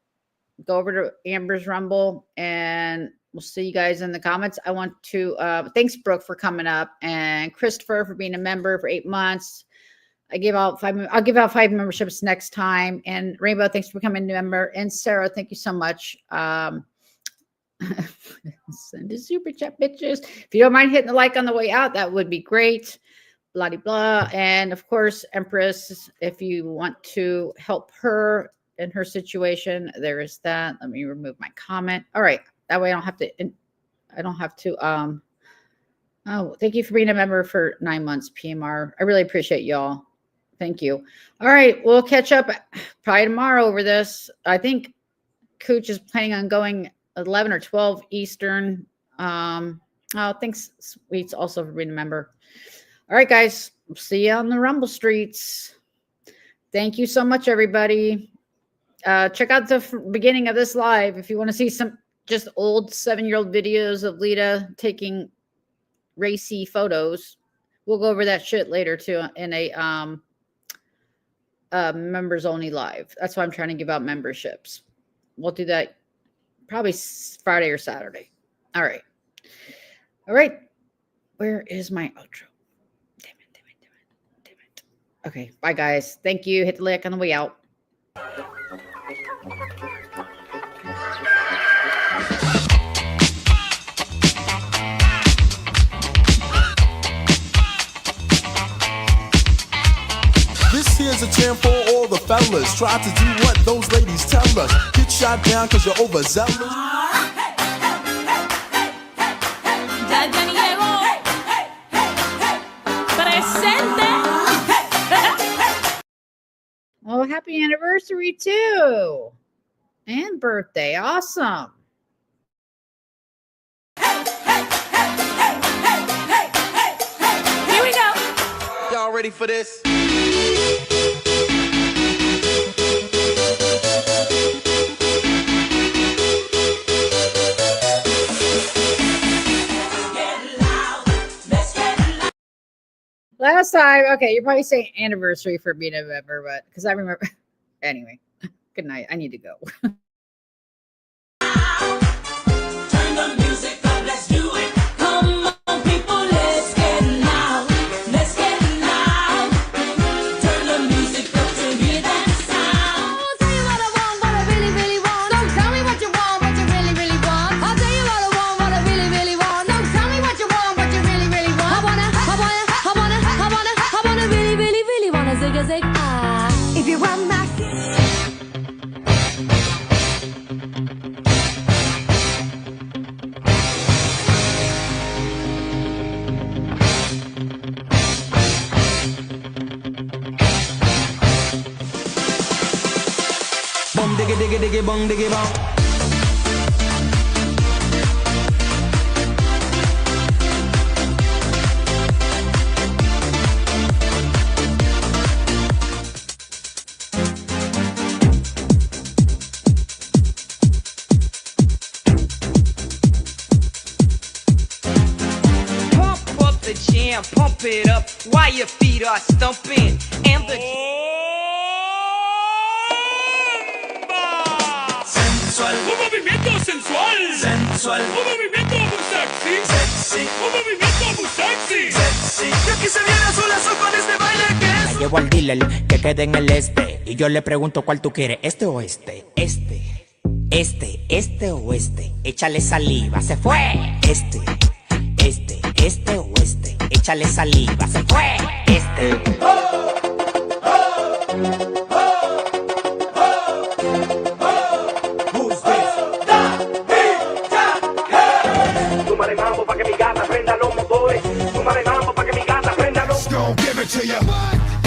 go over to Amber's Rumble and we'll see you guys in the comments. I want to thanks Brooke for coming up and Christopher for being a member for 8 months. I'll give out 5 memberships next time. And Rainbow, thanks for becoming a member. And Sarah, thank you so much. Send a super chat, bitches. If you don't mind hitting the like on the way out, that would be great. Blah, blah, blah. And of course, Empress, if you want to help her in her situation, there is that. Let me remove my comment. All right. That way I don't have to, oh, thank you for being a member for 9 months, PMR. I really appreciate y'all. Thank you. All right. We'll catch up probably tomorrow over this. I think Cooch is planning on going 11 or 12 Eastern. Thanks, Sweets, also for being a member. All right, guys. See you on the Rumble streets. Thank you so much, everybody. Check out the beginning of this live if you want to see some just old 7-year-old videos of Leida taking racy photos. We'll go over that shit later too in a members only live. That's why I'm trying to give out memberships. We'll do that probably Friday or Saturday. All right. All right. Where is my outro? Damn it. Okay. Bye, guys. Thank you. Hit the like on the way out. This here's a jam for all the fellas. Try to do what those ladies tell us. Get shot down cause you're overzealous. Oh, happy anniversary too. And birthday. Awesome. Here we go. Y'all ready for this? Last time, okay, you're probably saying anniversary for being a member, but because I remember. Anyway, good night. I need to go. Turn the music up, let's do it. Come on, people, let's get loud. Let's get loud. Turn the music up to hear that sound. I'll tell you what I want, what I really, really want. Don't tell me what you want, what you really, really want. I'll tell you what I want, what I really, really want. Don't tell me what you want, what you really, really want. I wanna really, really, really wanna zig a zig. If you want my Bum diggy diggy diggy bong diggy bong. the jam, pump it up while your feet are stumping. And the Sensual, un movimiento sensual. Sensual, un movimiento muy sexy. Sexy, un movimiento muy sexy. Sexy, y aquí se viene azul azul con este baile que es. la llevo al dealer que quede en el este. Y yo le pregunto cuál tú quieres, este o este. Este o este. Échale saliva, se fue. Este o este. Échale saliva, se fue. Súmale mambo pa' que mi gata prenda los motores. Súmale mambo pa' que mi gata prenda los X gon' give it to you.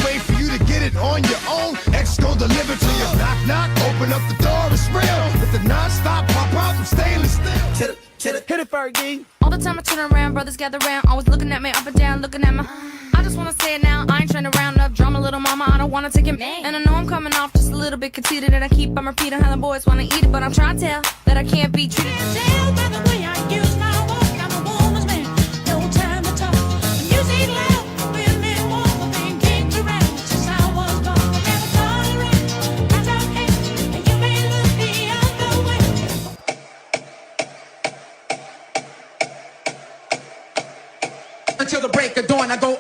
Wait for you to get it on your own. X gon' deliver to you. Knock, knock, open up the door, it's real. With the non-stop pop-out from stainless steel. Hit it, Fergie. All the time I turn around, brothers gather round, always looking at me up and down, looking at my. I just wanna say it now, I ain't trying to round up drama, little mama, I don't wanna take it. And I know I'm coming off just a little bit conceited, and I keep on repeating how the boys wanna eat it, but I'm trying to tell that I can't be treated. Tell by the way I use my walk, I'm a woman's man. No time to talk. Music loud, women want the thing kicked around. Since I was born, never tolerate. I don't hate, and you may look the other way. Until the break of dawn, I go on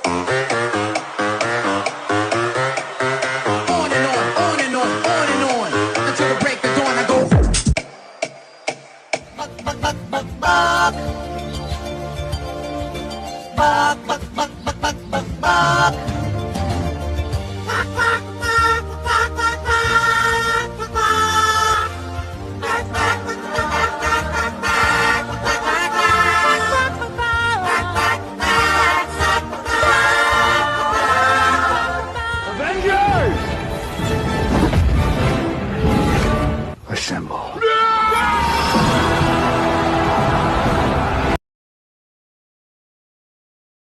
and on, on and on, on and on. Until the break of dawn, I go. Assemble.